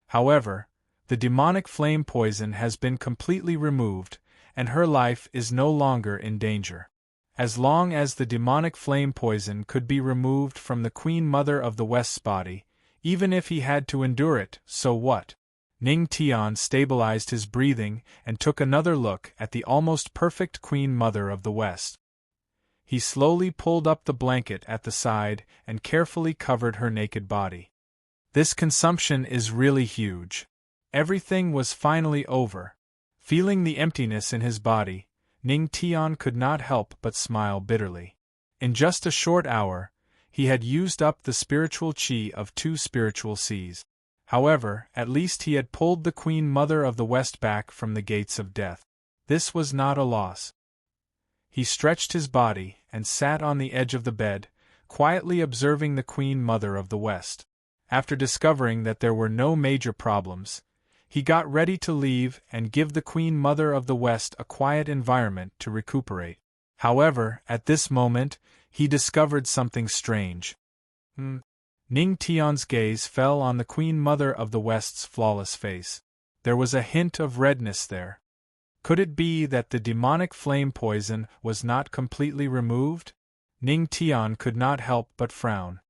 However, the demonic flame poison has been completely removed, and her life is no longer in danger. As long as the demonic flame poison could be removed from the Queen Mother of the West's body, even if he had to endure it, so what? Ning Tian stabilized his breathing and took another look at the almost perfect Queen Mother of the West. He slowly pulled up the blanket at the side and carefully covered her naked body. This consumption is really huge. Everything was finally over. Feeling the emptiness in his body, Ning Tian could not help but smile bitterly. In just a short hour, he had used up the spiritual qi of 2 spiritual seas. However, at least he had pulled the Queen Mother of the West back from the gates of death. This was not a loss. He stretched his body and sat on the edge of the bed, quietly observing the Queen Mother of the West. After discovering that there were no major problems, he got ready to leave and give the Queen Mother of the West a quiet environment to recuperate. However, at this moment, he discovered something strange. Ning Tian's gaze fell on the Queen Mother of the West's flawless face. There was a hint of redness there. Could it be that the demonic flame poison was not completely removed? Ning Tian could not help but frown.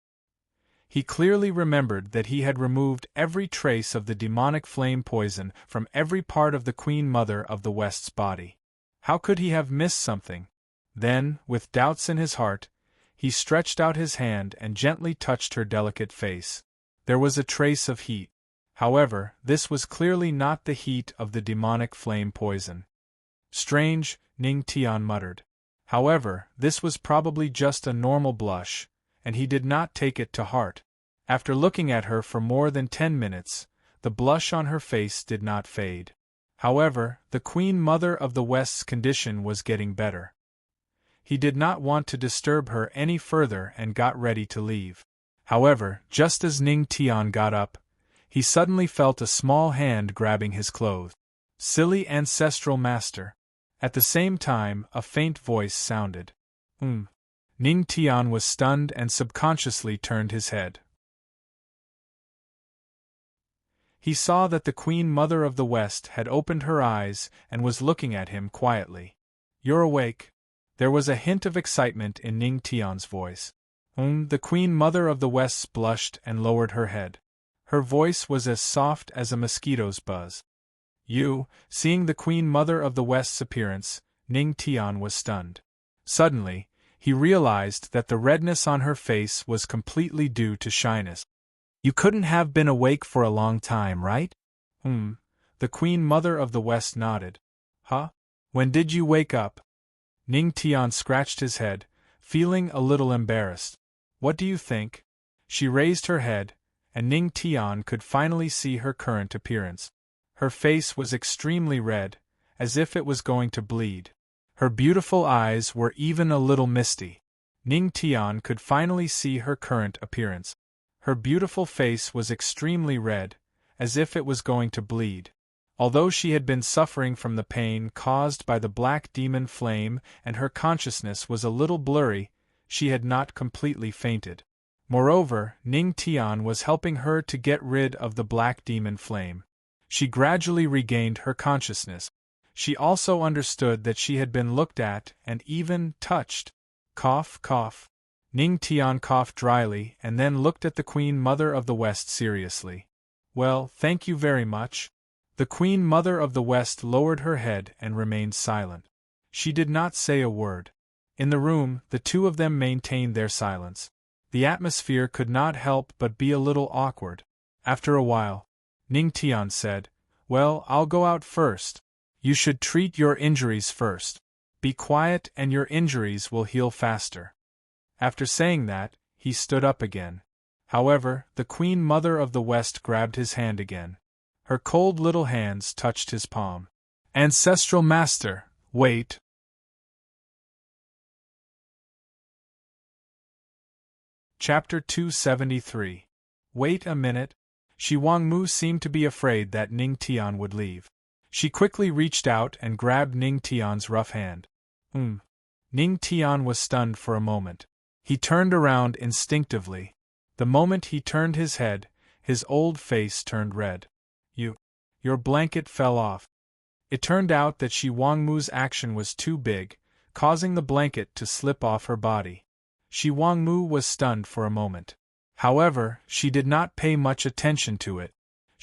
He clearly remembered that he had removed every trace of the demonic flame poison from every part of the Queen Mother of the West's body. How could he have missed something? Then, with doubts in his heart, he stretched out his hand and gently touched her delicate face. There was a trace of heat. However, this was clearly not the heat of the demonic flame poison. Strange, Ning Tian muttered. However, this was probably just a normal blush, and he did not take it to heart. After looking at her for more than 10 minutes, the blush on her face did not fade. However, the Queen Mother of the West's condition was getting better. He did not want to disturb her any further and got ready to leave. However, just as Ning Tian got up, he suddenly felt a small hand grabbing his clothes. Silly ancestral master. At the same time, a faint voice sounded. Ning Tian was stunned and subconsciously turned his head. He saw that the Queen Mother of the West had opened her eyes and was looking at him quietly. "You're awake?" There was a hint of excitement in Ning Tian's voice. The Queen Mother of the West blushed and lowered her head. Her voice was as soft as a mosquito's buzz. Seeing the Queen Mother of the West's appearance, Ning Tian was stunned. Suddenly, he realized that the redness on her face was completely due to shyness. "You couldn't have been awake for a long time, right?" The Queen Mother of the West nodded. "Huh? When did you wake up?" Ning Tian scratched his head, feeling a little embarrassed. "What do you think?" She raised her head, and Ning Tian could finally see her current appearance. Her face was extremely red, as if it was going to bleed. Her beautiful eyes were even a little misty. Ning Tian could finally see her current appearance. Her beautiful face was extremely red, as if it was going to bleed. Although she had been suffering from the pain caused by the black demon flame and her consciousness was a little blurry, she had not completely fainted. Moreover, Ning Tian was helping her to get rid of the black demon flame. She gradually regained her consciousness. She also understood that she had been looked at and even touched. Cough, cough. Ning Tian coughed dryly and then looked at the Queen Mother of the West seriously. "Well, thank you very much." The Queen Mother of the West lowered her head and remained silent. She did not say a word. In the room, the two of them maintained their silence. The atmosphere could not help but be a little awkward. After a while, Ning Tian said, "Well, I'll go out first. You should treat your injuries first. Be quiet and your injuries will heal faster." After saying that, he stood up again. However, the Queen Mother of the West grabbed his hand again. Her cold little hands touched his palm. "Ancestral Master, wait." Chapter 273. Wait a minute. Shi Wangmu seemed to be afraid that Ning Tian would leave. She quickly reached out and grabbed Ning Tian's rough hand. Ning Tian was stunned for a moment. He turned around instinctively. The moment he turned his head, his old face turned red. Your blanket fell off." It turned out that Shi Wangmu's action was too big, causing the blanket to slip off her body. Shi Wangmu was stunned for a moment. However, she did not pay much attention to it.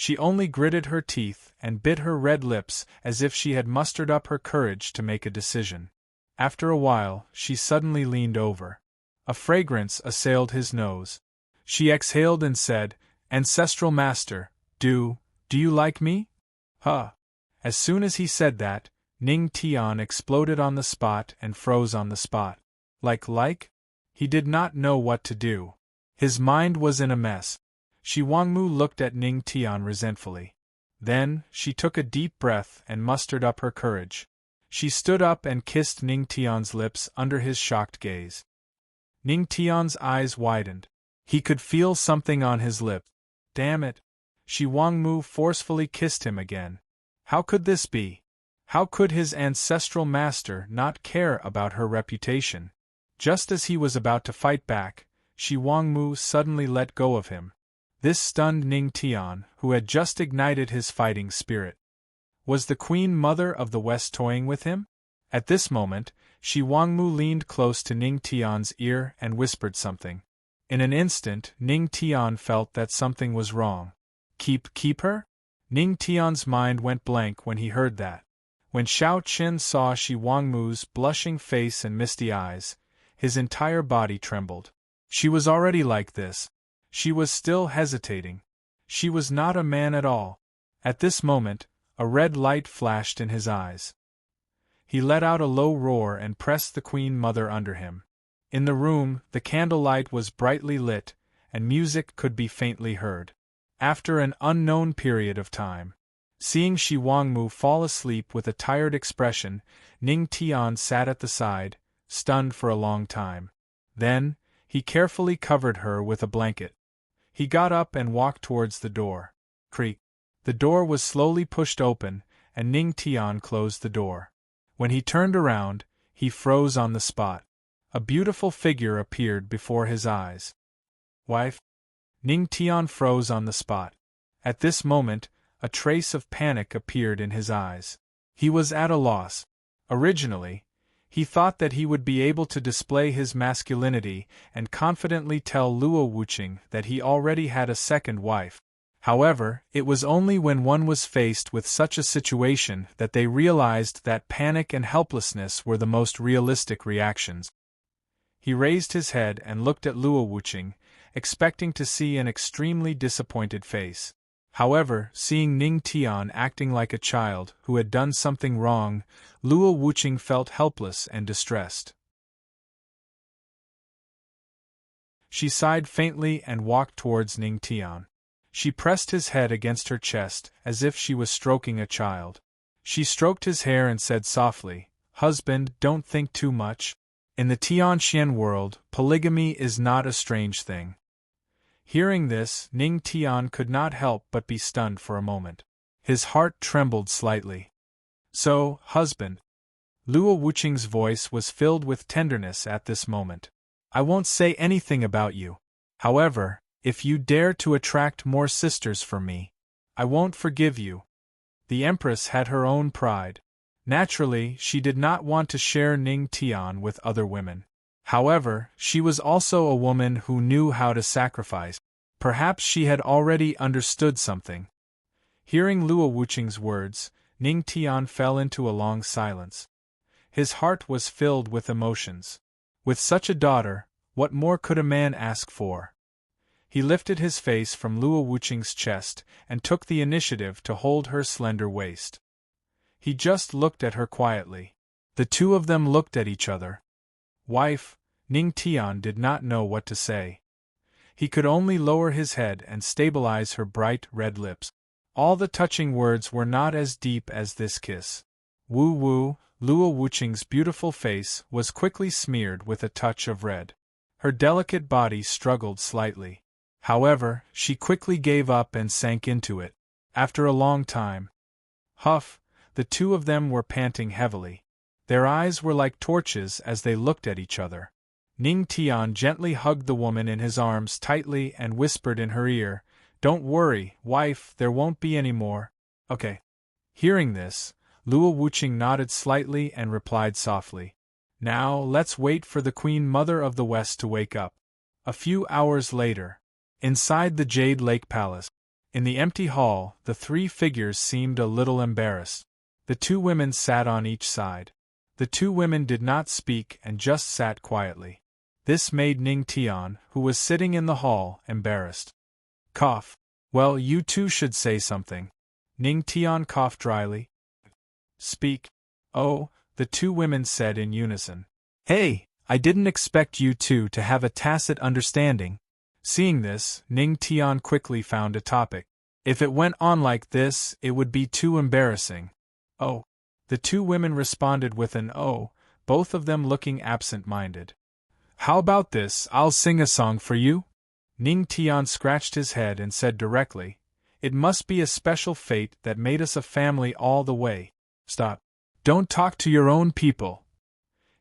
She only gritted her teeth and bit her red lips as if she had mustered up her courage to make a decision. After a while, she suddenly leaned over. A fragrance assailed his nose. She exhaled and said, "Ancestral master, do you like me?" Huh. As soon as he said that, Ning Tian exploded on the spot and froze on the spot. Like? He did not know what to do. His mind was in a mess. Shi Wangmu looked at Ning Tian resentfully. Then, she took a deep breath and mustered up her courage. She stood up and kissed Ning Tian's lips under his shocked gaze. Ning Tian's eyes widened. He could feel something on his lip. Damn it! Shi Wangmu forcefully kissed him again. How could this be? How could his ancestral master not care about her reputation? Just as he was about to fight back, Shi Wangmu suddenly let go of him. This stunned Ning Tian, who had just ignited his fighting spirit. Was the Queen Mother of the West toying with him? At this moment, Shi Wangmu leaned close to Ning Tian's ear and whispered something. In an instant, Ning Tian felt that something was wrong. Keep her? Ning Tian's mind went blank when he heard that. When Xiao Qin saw Shi Wangmu's blushing face and misty eyes, his entire body trembled. She was already like this. She was still hesitating. She was not a man at all. At this moment, a red light flashed in his eyes. He let out a low roar and pressed the Queen Mother under him. In the room, the candlelight was brightly lit, and music could be faintly heard. After an unknown period of time, seeing Shi Wangmu fall asleep with a tired expression, Ning Tian sat at the side, stunned for a long time. Then, he carefully covered her with a blanket. He got up and walked towards the door. Creak. The door was slowly pushed open, and Ning Tian closed the door. When he turned around, he froze on the spot. A beautiful figure appeared before his eyes. Wife? Ning Tian froze on the spot. At this moment, a trace of panic appeared in his eyes. He was at a loss. Originally, he thought that he would be able to display his masculinity and confidently tell Luo Wuqing that he already had a second wife. However, it was only when one was faced with such a situation that they realized that panic and helplessness were the most realistic reactions. He raised his head and looked at Luo Wuqing, expecting to see an extremely disappointed face. However, seeing Ning Tian acting like a child who had done something wrong, Luo Wuqing felt helpless and distressed. She sighed faintly and walked towards Ning Tian. She pressed his head against her chest as if she was stroking a child. She stroked his hair and said softly, "Husband, don't think too much. In the Tianxian world, polygamy is not a strange thing." Hearing this, Ning Tian could not help but be stunned for a moment. His heart trembled slightly. "So, husband." Luo Wuqing's voice was filled with tenderness at this moment. "I won't say anything about you. However, if you dare to attract more sisters for me, I won't forgive you." The Empress had her own pride. Naturally, she did not want to share Ning Tian with other women. However, she was also a woman who knew how to sacrifice. Perhaps she had already understood something. Hearing Luo Wuqing's words, Ning Tian fell into a long silence. His heart was filled with emotions. With such a daughter, what more could a man ask for? He lifted his face from Luo Wuqing's chest and took the initiative to hold her slender waist. He just looked at her quietly. The two of them looked at each other. "Wife," Ning Tian did not know what to say. He could only lower his head and stabilize her bright red lips. All the touching words were not as deep as this kiss. Luo Wuqing's beautiful face was quickly smeared with a touch of red. Her delicate body struggled slightly. However, she quickly gave up and sank into it. After a long time, huff, the two of them were panting heavily. Their eyes were like torches as they looked at each other. Ning Tian gently hugged the woman in his arms tightly and whispered in her ear, "Don't worry, wife, there won't be any more. Okay." Hearing this, Luo Wuqing nodded slightly and replied softly, "Now let's wait for the Queen Mother of the West to wake up." A few hours later, inside the Jade Lake Palace, In the empty hall, the three figures seemed a little embarrassed. The two women sat on each side. The two women did not speak and just sat quietly. This made Ning Tian, who was sitting in the hall, embarrassed. Cough. Well, you two should say something. Ning Tian coughed dryly. Speak. Oh, the two women said in unison. Hey, I didn't expect you two to have a tacit understanding. Seeing this, Ning Tian quickly found a topic. If it went on like this, it would be too embarrassing. Oh. The two women responded with an oh, both of them looking absent-minded. How about this, I'll sing a song for you? Ning Tian scratched his head and said directly, It must be a special fate that made us a family all the way. Stop. Don't talk to your own people.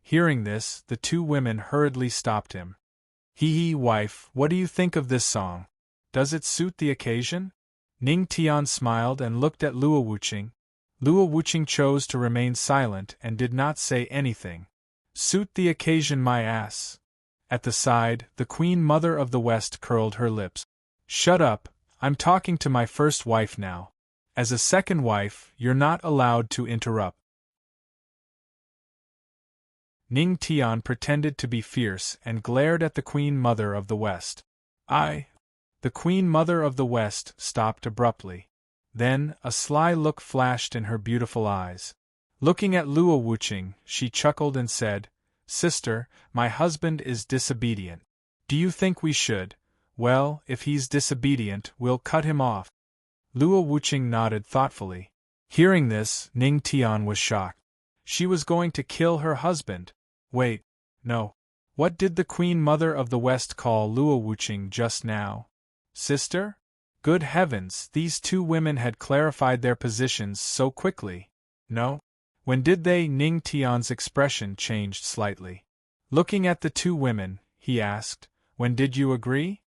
Hearing this, the two women hurriedly stopped him. Hee, wife, what do you think of this song? Does it suit the occasion? Ning Tian smiled and looked at Luo Wuqing. Luo Wuqing chose to remain silent and did not say anything. Suit the occasion, my ass. At the side, the Queen Mother of the West curled her lips. Shut up, I'm talking to my first wife now. As a second wife, you're not allowed to interrupt. Ning Tian pretended to be fierce and glared at the Queen Mother of the West. The Queen Mother of the West stopped abruptly. Then, a sly look flashed in her beautiful eyes. Looking at Luo Wuqing, she chuckled and said, Sister, my husband is disobedient. Do you think we should? Well, if he's disobedient, we'll cut him off. Luo Wuqing nodded thoughtfully. Hearing this, Ning Tian was shocked. She was going to kill her husband. Wait, no. What did the Queen Mother of the West call Luo Wuqing just now? Sister? Good heavens, these two women had clarified their positions so quickly. No? When did they? Ning Tian's expression changed slightly. Looking at the two women, he asked, When did you agree?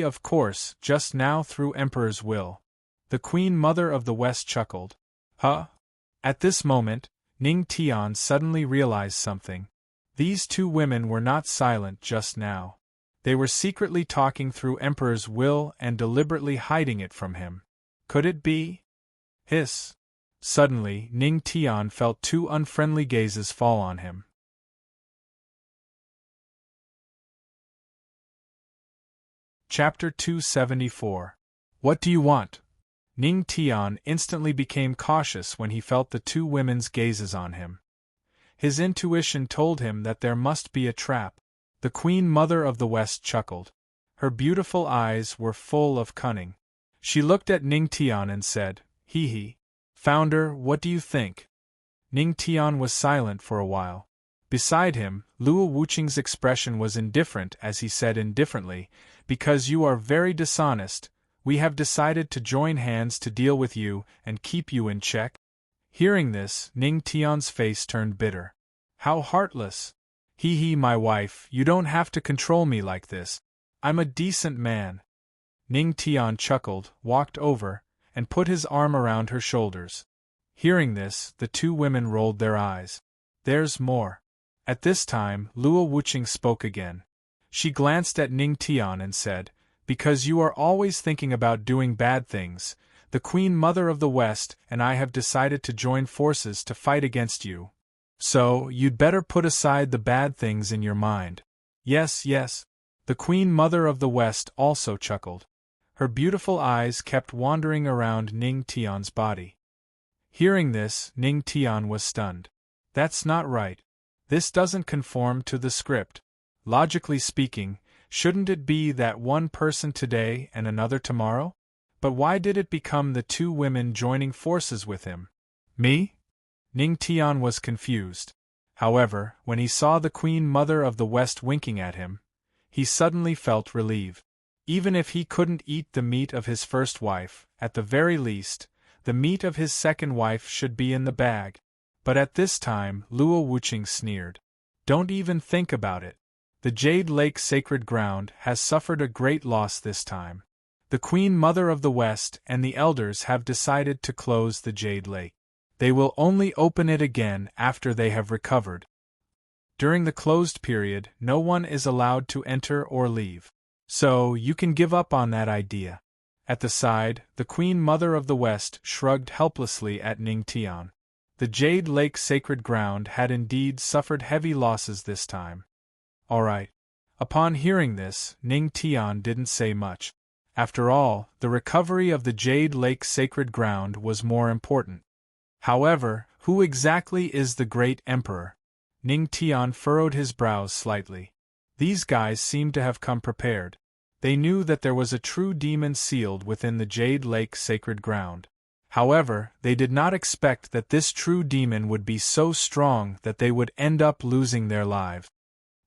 Of course, just now through Emperor's will. The Queen Mother of the West chuckled. Huh? At this moment, Ning Tian suddenly realized something. These two women were not silent just now. They were secretly talking through Emperor's will and deliberately hiding it from him. Could it be? Hiss. Suddenly, Ning Tian felt two unfriendly gazes fall on him. Chapter 274. What do you want? Ning Tian instantly became cautious when he felt the two women's gazes on him. His intuition told him that there must be a trap. The Queen Mother of the West chuckled. Her beautiful eyes were full of cunning. She looked at Ning Tian and said, Founder, what do you think? Ning Tian was silent for a while. Beside him, Luo Wuqing's expression was indifferent as he said indifferently, Because you are very dishonest, we have decided to join hands to deal with you and keep you in check. Hearing this, Ning Tian's face turned bitter. How heartless! My wife, you don't have to control me like this. I'm a decent man. Ning Tian chuckled, walked over, and put his arm around her shoulders. Hearing this, the two women rolled their eyes. There's more. At this time, Luo Wuqing spoke again. She glanced at Ning Tian and said, Because you are always thinking about doing bad things, the Queen Mother of the West and I have decided to join forces to fight against you. So, you'd better put aside the bad things in your mind. Yes. The Queen Mother of the West also chuckled. Her beautiful eyes kept wandering around Ning Tian's body. Hearing this, Ning Tian was stunned. That's not right. This doesn't conform to the script. Logically speaking, shouldn't it be that one person today and another tomorrow? But why did it become the two women joining forces with him? Me? Ning Tian was confused. However, when he saw the Queen Mother of the West winking at him, he suddenly felt relieved. Even if he couldn't eat the meat of his first wife, at the very least, the meat of his second wife should be in the bag. But at this time, Luo Wuqing sneered. Don't even think about it. The Jade Lake sacred ground has suffered a great loss this time. The Queen Mother of the West and the elders have decided to close the Jade Lake. They will only open it again after they have recovered. During the closed period, no one is allowed to enter or leave. So, you can give up on that idea. At the side, the Queen Mother of the West shrugged helplessly at Ning Tian. The Jade Lake sacred ground had indeed suffered heavy losses this time. All right. Upon hearing this, Ning Tian didn't say much. After all, the recovery of the Jade Lake sacred ground was more important. However, who exactly is the great emperor? Ning Tian furrowed his brows slightly. These guys seemed to have come prepared. They knew that there was a true demon sealed within the Jade Lake sacred ground. However, they did not expect that this true demon would be so strong that they would end up losing their lives.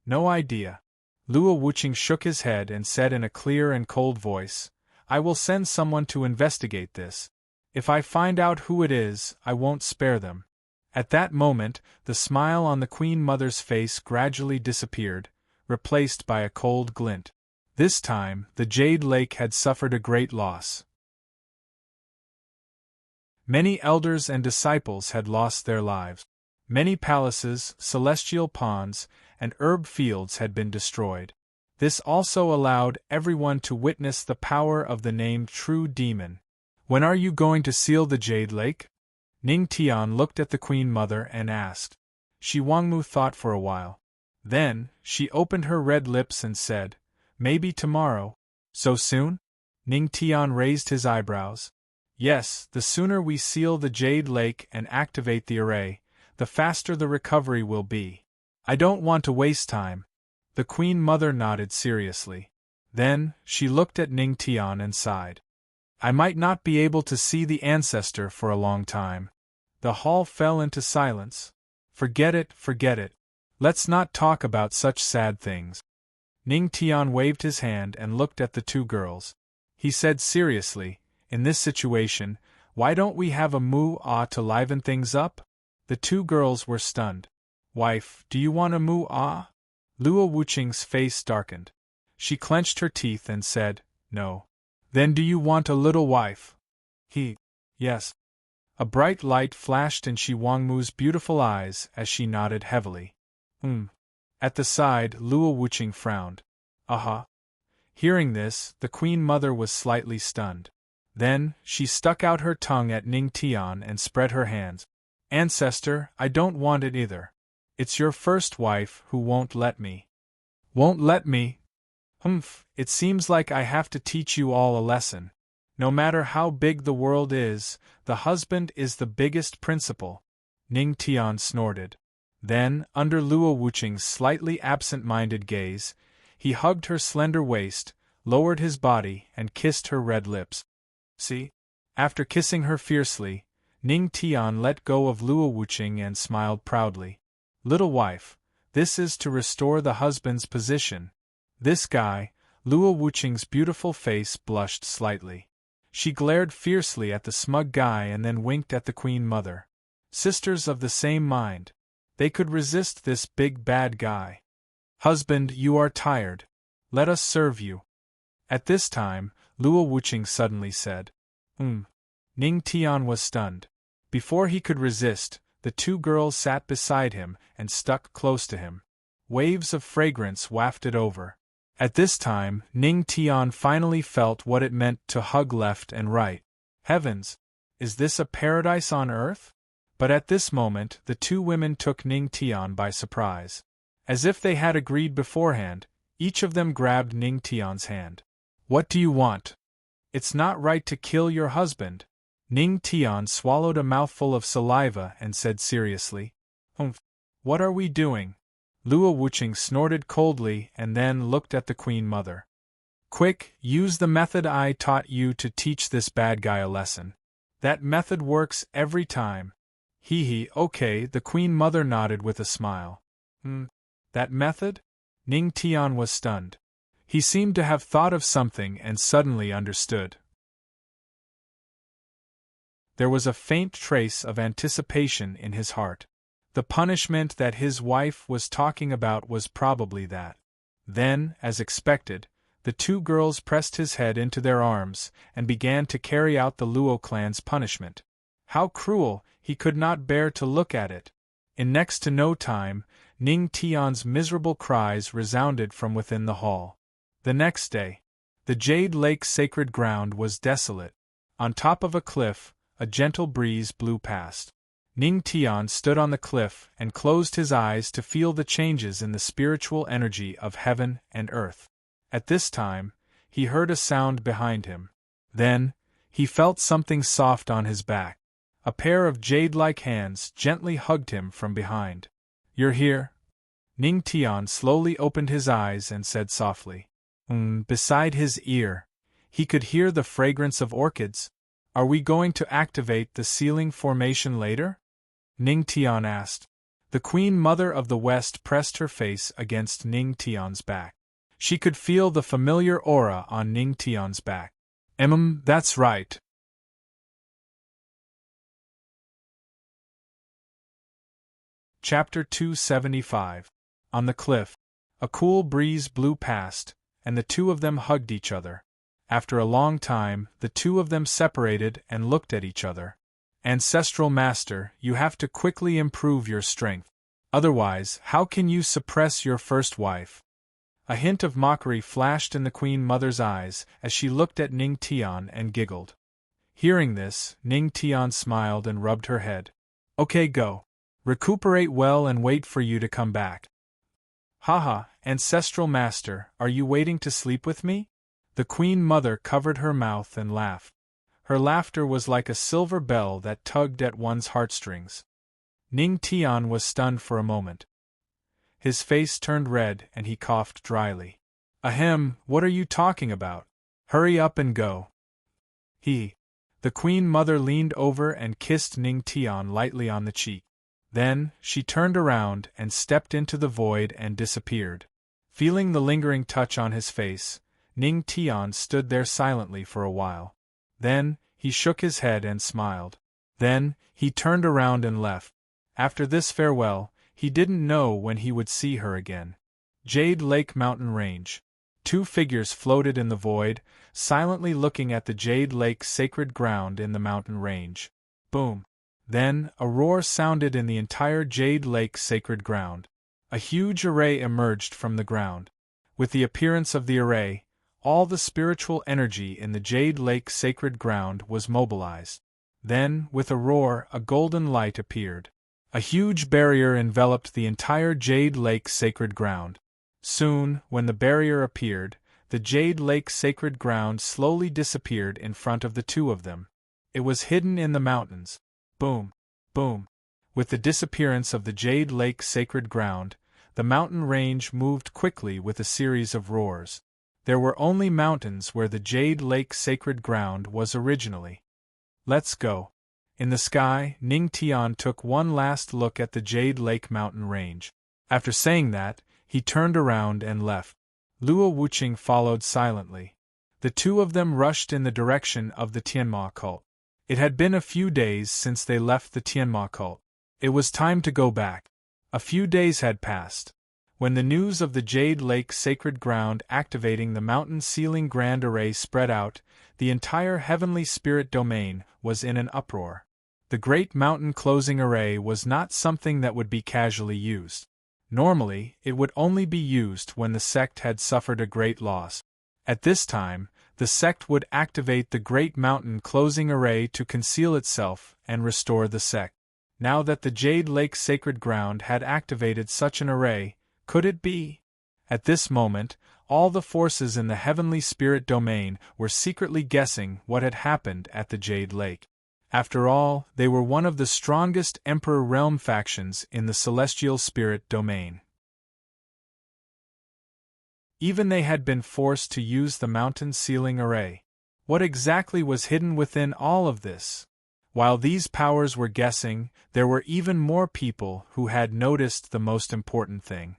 No idea. Luo Wuqing shook his head and said in a clear and cold voice, "I will send someone to investigate this. If I find out who it is, I won't spare them." At that moment, the smile on the Queen Mother's face gradually disappeared, replaced by a cold glint. This time, the Jade Lake had suffered a great loss. Many elders and disciples had lost their lives. Many palaces, celestial ponds, and herb fields had been destroyed. This also allowed everyone to witness the power of the named True Demon. "When are you going to seal the Jade Lake?" Ning Tian looked at the Queen Mother and asked. Shi Wangmu thought for a while. Then, she opened her red lips and said, "Maybe tomorrow." "So soon?" Ning Tian raised his eyebrows. "Yes, the sooner we seal the Jade Lake and activate the array, the faster the recovery will be. I don't want to waste time." The Queen Mother nodded seriously. Then, she looked at Ning Tian and sighed. "I might not be able to see the ancestor for a long time." The hall fell into silence. Forget it, forget it. Let's not talk about such sad things." Ning Tian waved his hand and looked at the two girls. He said seriously, "In this situation, why don't we have a moo-ah to liven things up?" The two girls were stunned. "Wife, do you want a moo-ah?" Luo Wuqing's face darkened. She clenched her teeth and said, "No." "Then do you want a little wife?" "Yes." A bright light flashed in Shi Wangmu's beautiful eyes as she nodded heavily. At the side, Luo Wuqing frowned. "Uh-huh." Hearing this, the Queen Mother was slightly stunned. Then, she stuck out her tongue at Ning Tian and spread her hands. "Ancestor, I don't want it either. It's your first wife who won't let me." "Won't let me?" It seems like I have to teach you all a lesson. No matter how big the world is, the husband is the biggest principle." Ning Tian snorted. Then, under Luo Wuqing's slightly absent-minded gaze, he hugged her slender waist, lowered his body, and kissed her red lips. "See?" After kissing her fiercely, Ning Tian let go of Luo Wuqing and smiled proudly. "Little wife, this is to restore the husband's position." This guy, Luo Wuqing's beautiful face blushed slightly. She glared fiercely at the smug guy and then winked at the Queen Mother. Sisters of the same mind. They could resist this big bad guy. "Husband, you are tired. Let us serve you." At this time, Luo Wuqing suddenly said, Ning Tian was stunned. Before he could resist, the two girls sat beside him and stuck close to him. Waves of fragrance wafted over. At this time, Ning Tian finally felt what it meant to hug left and right. Heavens! Is this a paradise on earth? But at this moment, the two women took Ning Tian by surprise. As if they had agreed beforehand, each of them grabbed Ning Tian's hand. "What do you want?" "It's not right to kill your husband." Ning Tian swallowed a mouthful of saliva and said seriously, "What are we doing?" Luo Wuqing snorted coldly and then looked at the Queen Mother. "Quick, use the method I taught you to teach this bad guy a lesson. That method works every time." Okay, the Queen Mother nodded with a smile. That method? Ning Tian was stunned. He seemed to have thought of something and suddenly understood. There was a faint trace of anticipation in his heart. The punishment that his wife was talking about was probably that. Then, as expected, the two girls pressed his head into their arms and began to carry out the Luo clan's punishment. How cruel, he could not bear to look at it. In next to no time, Ning Tian's miserable cries resounded from within the hall. The next day, The Jade Lake's sacred ground was desolate. On top of a cliff, a gentle breeze blew past. Ning Tian stood on the cliff and closed his eyes to feel the changes in the spiritual energy of heaven and earth. At this time, he heard a sound behind him. Then, he felt something soft on his back. A pair of jade-like hands gently hugged him from behind. "You're here?" Ning Tian slowly opened his eyes and said softly. Beside his ear, he could hear the fragrance of orchids. "Are we going to activate the sealing formation later?" Ning Tian asked. The Queen Mother of the West pressed her face against Ning Tian's back. She could feel the familiar aura on Ning Tian's back. That's right." Chapter 275. On the cliff, a cool breeze blew past, and the two of them hugged each other. After a long time, the two of them separated and looked at each other. "Ancestral Master, you have to quickly improve your strength. Otherwise, how can you suppress your first wife?" A hint of mockery flashed in the Queen Mother's eyes as she looked at Ning Tian and giggled. Hearing this, Ning Tian smiled and rubbed her head. "Okay, go. Recuperate well and wait for you to come back." "Haha, Ancestral Master, are you waiting to sleep with me?" The Queen Mother covered her mouth and laughed. Her laughter was like a silver bell that tugged at one's heartstrings. Ning Tian was stunned for a moment. His face turned red and he coughed dryly. "Ahem, what are you talking about? Hurry up and go." The Queen Mother leaned over and kissed Ning Tian lightly on the cheek. Then, she turned around and stepped into the void and disappeared. Feeling the lingering touch on his face, Ning Tian stood there silently for a while. Then, he shook his head and smiled. Then, he turned around and left. After this farewell, he didn't know when he would see her again. Jade Lake Mountain Range. Two figures floated in the void, silently looking at the Jade Lake's sacred ground in the mountain range. Boom! Then, a roar sounded in the entire Jade Lake's sacred ground. A huge array emerged from the ground. With the appearance of the array, all the spiritual energy in the Jade Lake's sacred ground was mobilized. Then, with a roar, a golden light appeared. A huge barrier enveloped the entire Jade Lake's sacred ground. Soon, when the barrier appeared, the Jade Lake's sacred ground slowly disappeared in front of the two of them. It was hidden in the mountains. Boom! Boom! With the disappearance of the Jade Lake's sacred ground, the mountain range moved quickly with a series of roars. There were only mountains where the Jade Lake's sacred ground was originally. "Let's go." In the sky, Ning Tian took one last look at the Jade Lake mountain range. After saying that, he turned around and left. Luo Wuqing followed silently. The two of them rushed in the direction of the Tianma cult. It had been a few days since they left the Tianma cult. It was time to go back. A few days had passed. When the news of the Jade Lake sacred ground activating the mountain sealing grand array spread out, the entire heavenly spirit domain was in an uproar. The great mountain closing array was not something that would be casually used. Normally, it would only be used when the sect had suffered a great loss. At this time, the sect would activate the great mountain closing array to conceal itself and restore the sect. Now that the Jade Lake sacred ground had activated such an array, could it be? At this moment, all the forces in the heavenly spirit domain were secretly guessing what had happened at the Jade Lake. After all, they were one of the strongest Emperor Realm factions in the celestial spirit domain. Even they had been forced to use the mountain sealing array. What exactly was hidden within all of this? While these powers were guessing, there were even more people who had noticed the most important thing.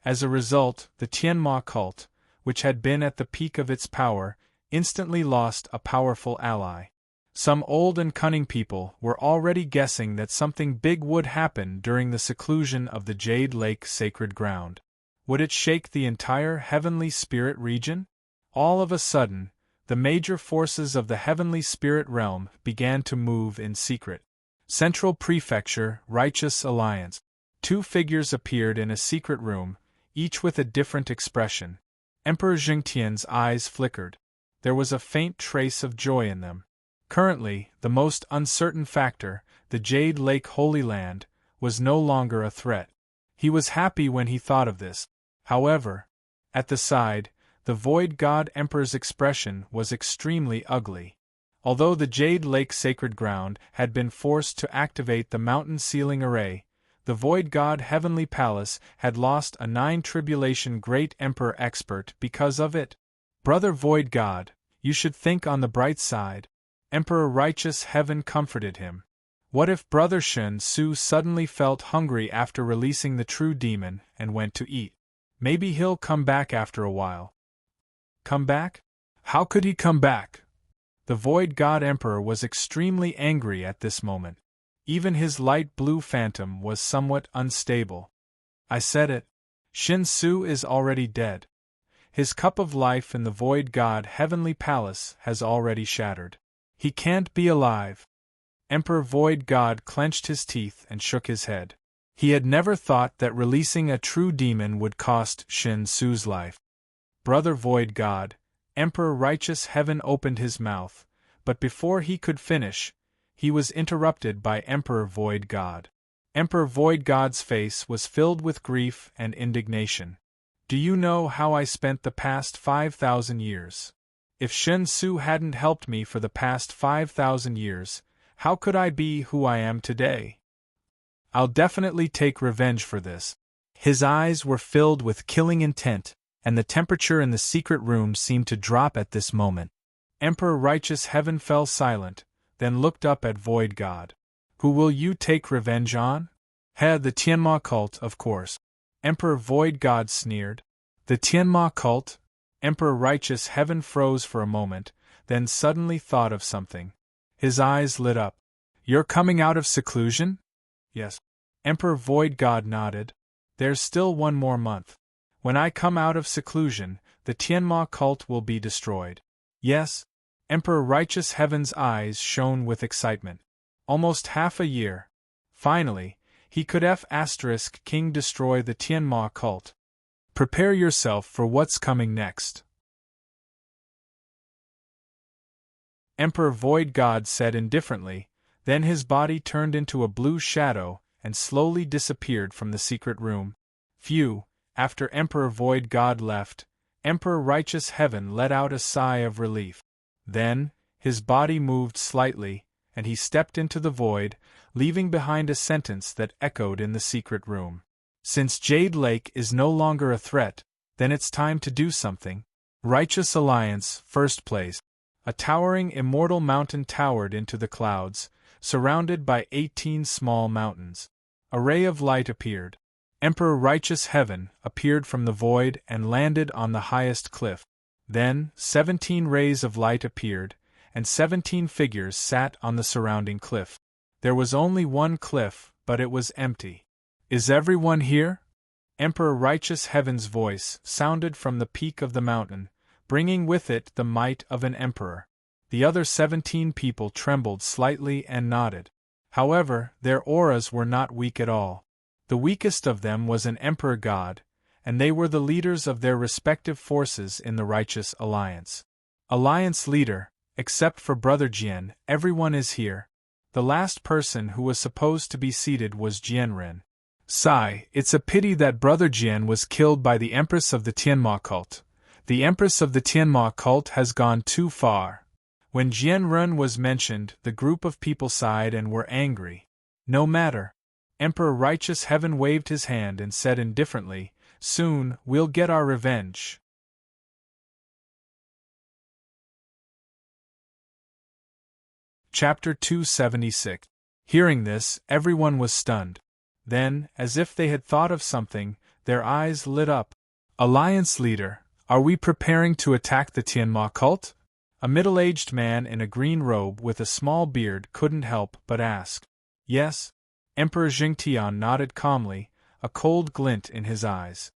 As a result, the Tianma cult, which had been at the peak of its power, instantly lost a powerful ally. Some old and cunning people were already guessing that something big would happen during the seclusion of the Jade Lake sacred ground. Would it shake the entire heavenly spirit region? All of a sudden, the major forces of the heavenly spirit realm began to move in secret. Central Prefecture, Righteous Alliance. Two figures appeared in a secret room, each with a different expression. Emperor Jingtian's eyes flickered. there was a faint trace of joy in them. Currently, the most uncertain factor, the Jade Lake Holy Land, was no longer a threat. He was happy when he thought of this. However, at the side, the Void God Emperor's expression was extremely ugly. Although the Jade Lake Sacred Ground had been forced to activate the mountain sealing array, the Void God Heavenly Palace had lost a 9 Tribulation Great Emperor expert because of it. Brother Void God, you should think on the bright side. Emperor Righteous Heaven comforted him. What if Brother Shun Su suddenly felt hungry after releasing the true demon and went to eat? Maybe he'll come back after a while. Come back? How could he come back? The Void God Emperor was extremely angry at this moment. Even his light blue phantom was somewhat unstable. I said it. Shin Su is already dead. His cup of life in the Void God Heavenly Palace has already shattered. He can't be alive. Emperor Void God clenched his teeth and shook his head. He had never thought that releasing a true demon would cost Shin Su's life. Brother Void God, Emperor Righteous Heaven opened his mouth, but before he could finish, he was interrupted by Emperor Void God. Emperor Void God's face was filled with grief and indignation. Do you know how I spent the past 5,000 years? If Shin Su hadn't helped me for the past 5,000 years, how could I be who I am today? I'll definitely take revenge for this. His eyes were filled with killing intent, and the temperature in the secret room seemed to drop at this moment. Emperor Righteous Heaven fell silent, then looked up at Void God. Who will you take revenge on? The Tianma cult, of course. Emperor Void God sneered. The Tianma cult? Emperor Righteous Heaven froze for a moment, then suddenly thought of something. His eyes lit up. You're coming out of seclusion? Yes. Emperor Void God nodded. There's still 1 more month. When I come out of seclusion, the Tianma cult will be destroyed. Yes? Emperor Righteous Heaven's eyes shone with excitement. Almost half a year. Finally, he could King destroy the Tianma cult. Prepare yourself for what's coming next. Emperor Void God said indifferently, then his body turned into a blue shadow and slowly disappeared from the secret room. Phew, after Emperor Void God left, Emperor Righteous Heaven let out a sigh of relief. Then, his body moved slightly, and he stepped into the void, leaving behind a sentence that echoed in the secret room. Since Jade Lake is no longer a threat, then it's time to do something. Righteous Alliance, first place. A towering immortal mountain towered into the clouds, surrounded by 18 small mountains. A ray of light appeared. Emperor Righteous Heaven appeared from the void and landed on the highest cliff. Then, 17 rays of light appeared, and 17 figures sat on the surrounding cliff. There was only one cliff, but it was empty. Is everyone here? Emperor Righteous Heaven's voice sounded from the peak of the mountain, bringing with it the might of an emperor. The other 17 people trembled slightly and nodded. However, their auras were not weak at all. The weakest of them was an emperor god, and they were the leaders of their respective forces in the Righteous Alliance. Alliance leader, except for Brother Jian, everyone is here. The last person who was supposed to be seated was Jianren. Sigh, it's a pity that Brother Jian was killed by the Empress of the Tianma cult. The Empress of the Tianma cult has gone too far. When Jianren was mentioned, the group of people sighed and were angry. No matter. Emperor Righteous Heaven waved his hand and said indifferently, soon, we'll get our revenge. Chapter 276. Hearing this, everyone was stunned. Then, as if they had thought of something, their eyes lit up. Alliance leader, are we preparing to attack the Tianma cult? A middle-aged man in a green robe with a small beard couldn't help but ask. Yes. Emperor Jingtian nodded calmly, a cold glint in his eyes.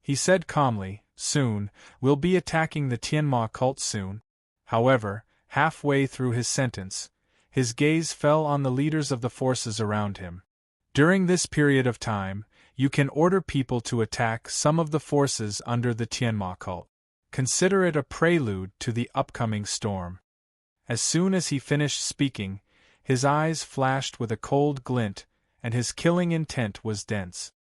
He said calmly, soon, we'll be attacking the Tianma cult soon. However, halfway through his sentence, his gaze fell on the leaders of the forces around him. During this period of time, you can order people to attack some of the forces under the Tianma cult. Consider it a prelude to the upcoming storm. As soon as he finished speaking, his eyes flashed with a cold glint, and his killing intent was dense.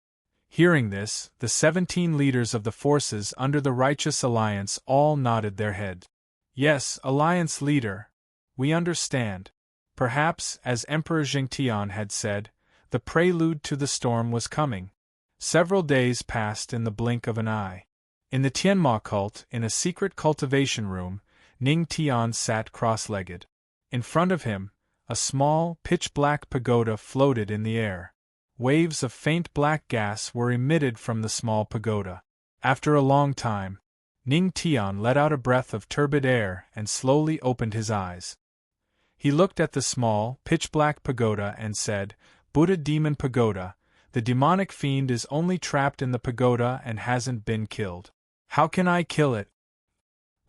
Hearing this, the 17 leaders of the forces under the Righteous Alliance all nodded their heads. Yes, Alliance leader. We understand. Perhaps, as Emperor Jingtian had said, the prelude to the storm was coming. Several days passed in the blink of an eye. In the Tianma cult, in a secret cultivation room, Ning Tian sat cross-legged. In front of him, a small, pitch-black pagoda floated in the air. Waves of faint black gas were emitted from the small pagoda. After a long time, Ning Tian let out a breath of turbid air and slowly opened his eyes. He looked at the small, pitch-black pagoda and said, "Buddha Demon Pagoda, the demonic fiend is only trapped in the pagoda and hasn't been killed. How can I kill it?"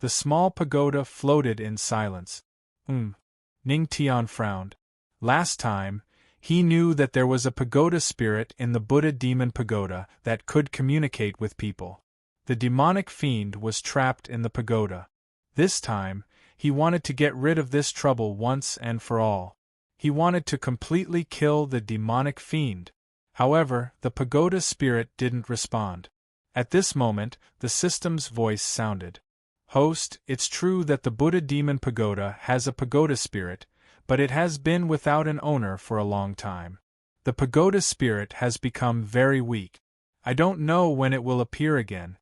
The small pagoda floated in silence. Ning Tian frowned. Last time, he knew that there was a pagoda spirit in the Buddha Demon Pagoda that could communicate with people. The demonic fiend was trapped in the pagoda. This time, he wanted to get rid of this trouble once and for all. He wanted to completely kill the demonic fiend. However, the pagoda spirit didn't respond. At this moment, the system's voice sounded. "Host, it's true that the Buddha Demon Pagoda has a pagoda spirit, but it has been without an owner for a long time. The pagoda spirit has become very weak. I don't know when it will appear again."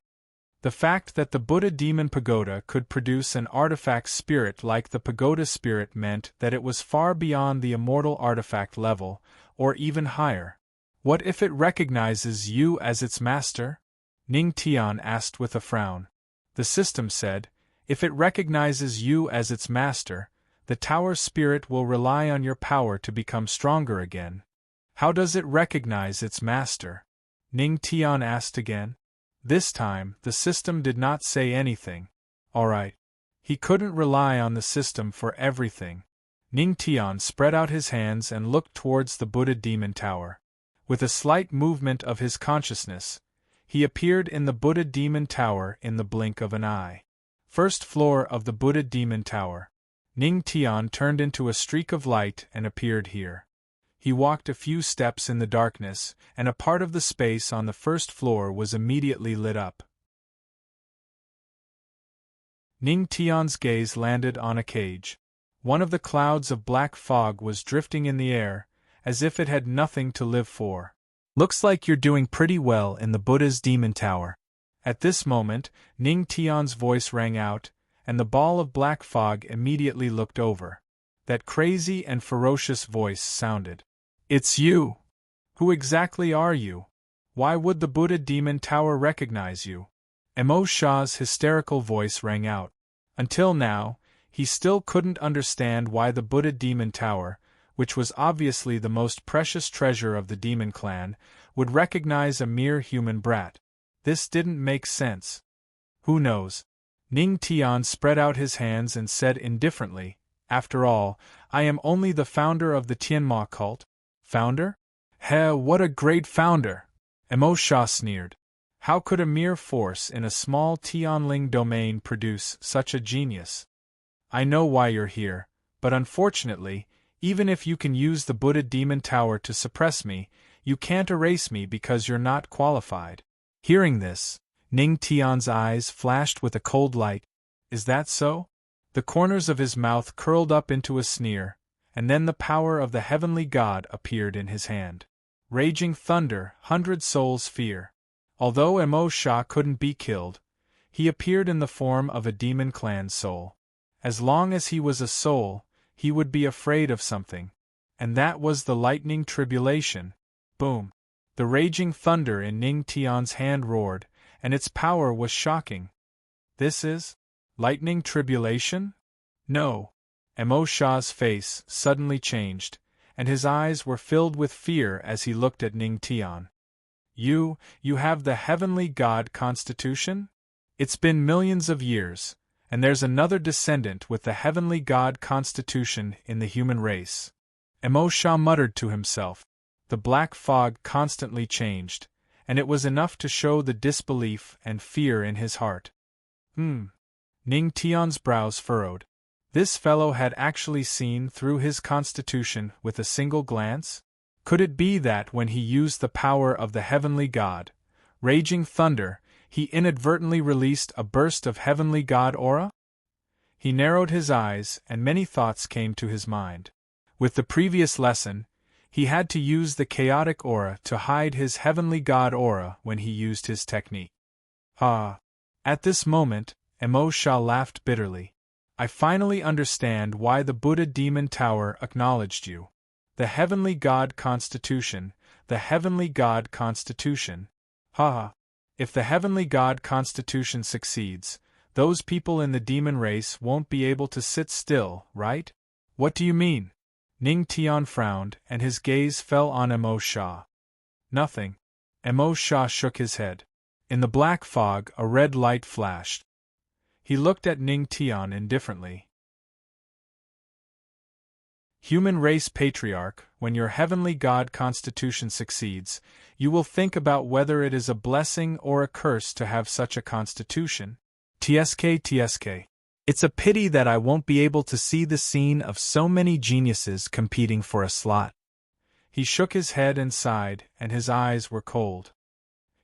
The fact that the Buddha Demon Pagoda could produce an artifact spirit like the pagoda spirit meant that it was far beyond the immortal artifact level, or even higher. "What if it recognizes you as its master?" Ning Tian asked with a frown. The system said, "If it recognizes you as its master, the tower spirit will rely on your power to become stronger again." "How does it recognize its master?" Ning Tian asked again. This time, the system did not say anything. All right. He couldn't rely on the system for everything. Ning Tian spread out his hands and looked towards the Buddha Demon Tower. With a slight movement of his consciousness, he appeared in the Buddha Demon Tower in the blink of an eye. First floor of the Buddha Demon Tower. Ning Tian turned into a streak of light and appeared here. He walked a few steps in the darkness, and a part of the space on the first floor was immediately lit up. Ning Tian's gaze landed on a cage. One of the clouds of black fog was drifting in the air, as if it had nothing to live for. "Looks like you're doing pretty well in the Buddha's Demon Tower." At this moment, Ning Tian's voice rang out, and the ball of black fog immediately looked over. That crazy and ferocious voice sounded. "It's you! Who exactly are you? Why would the Buddha Demon Tower recognize you?" Emo Shah's hysterical voice rang out. Until now, he still couldn't understand why the Buddha Demon Tower, which was obviously the most precious treasure of the demon clan, would recognize a mere human brat. This didn't make sense. Who knows? Ning Tian spread out his hands and said indifferently, "After all, I am only the founder of the Tianma cult." "Founder? Heh, what a great founder!" Emo Shah sneered. How could a mere force in a small Tianling domain produce such a genius? "I know why you're here, but unfortunately, even if you can use the Buddha Demon Tower to suppress me, you can't erase me because you're not qualified." Hearing this, Ning Tian's eyes flashed with a cold light. "Is that so?" The corners of his mouth curled up into a sneer, and then the power of the heavenly god appeared in his hand. Raging thunder, 100 souls fear. Although Emo Shah couldn't be killed, he appeared in the form of a demon clan soul. As long as he was a soul, he would be afraid of something. And that was the lightning tribulation. Boom! The raging thunder in Ning Tian's hand roared, and its power was shocking. "This is lightning tribulation?" "No." Emo Shah's face suddenly changed, and his eyes were filled with fear as he looked at Ning Tian. You have the heavenly god constitution? It's been millions of years, and there's another descendant with the heavenly god constitution in the human race." Emo Shah muttered to himself. The black fog constantly changed, and it was enough to show the disbelief and fear in his heart. Ning Tian's brows furrowed. This fellow had actually seen through his constitution with a single glance? Could it be that when he used the power of the heavenly god, raging thunder, he inadvertently released a burst of heavenly god aura? He narrowed his eyes, and many thoughts came to his mind. With the previous lesson, he had to use the chaotic aura to hide his heavenly god aura when he used his technique. At this moment, Emo Sha laughed bitterly. I finally understand why the Buddha Demon Tower acknowledged you. The heavenly god constitution, the heavenly god constitution. If the heavenly god constitution succeeds, those people in the demon race won't be able to sit still, right? What do you mean? Ning Tian frowned, and his gaze fell on Emo Sha. Nothing. Emo Sha shook his head. In the black fog, a red light flashed. He looked at Ning Tian indifferently. Human race patriarch, when your heavenly god constitution succeeds, you will think about whether it is a blessing or a curse to have such a constitution. TSK. It's a pity that I won't be able to see the scene of so many geniuses competing for a slot. He shook his head and sighed, and his eyes were cold.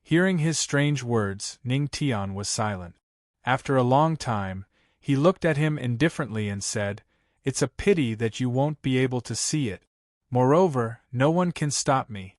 Hearing his strange words, Ning Tian was silent. After a long time, he looked at him indifferently and said, It's a pity that you won't be able to see it. Moreover, no one can stop me.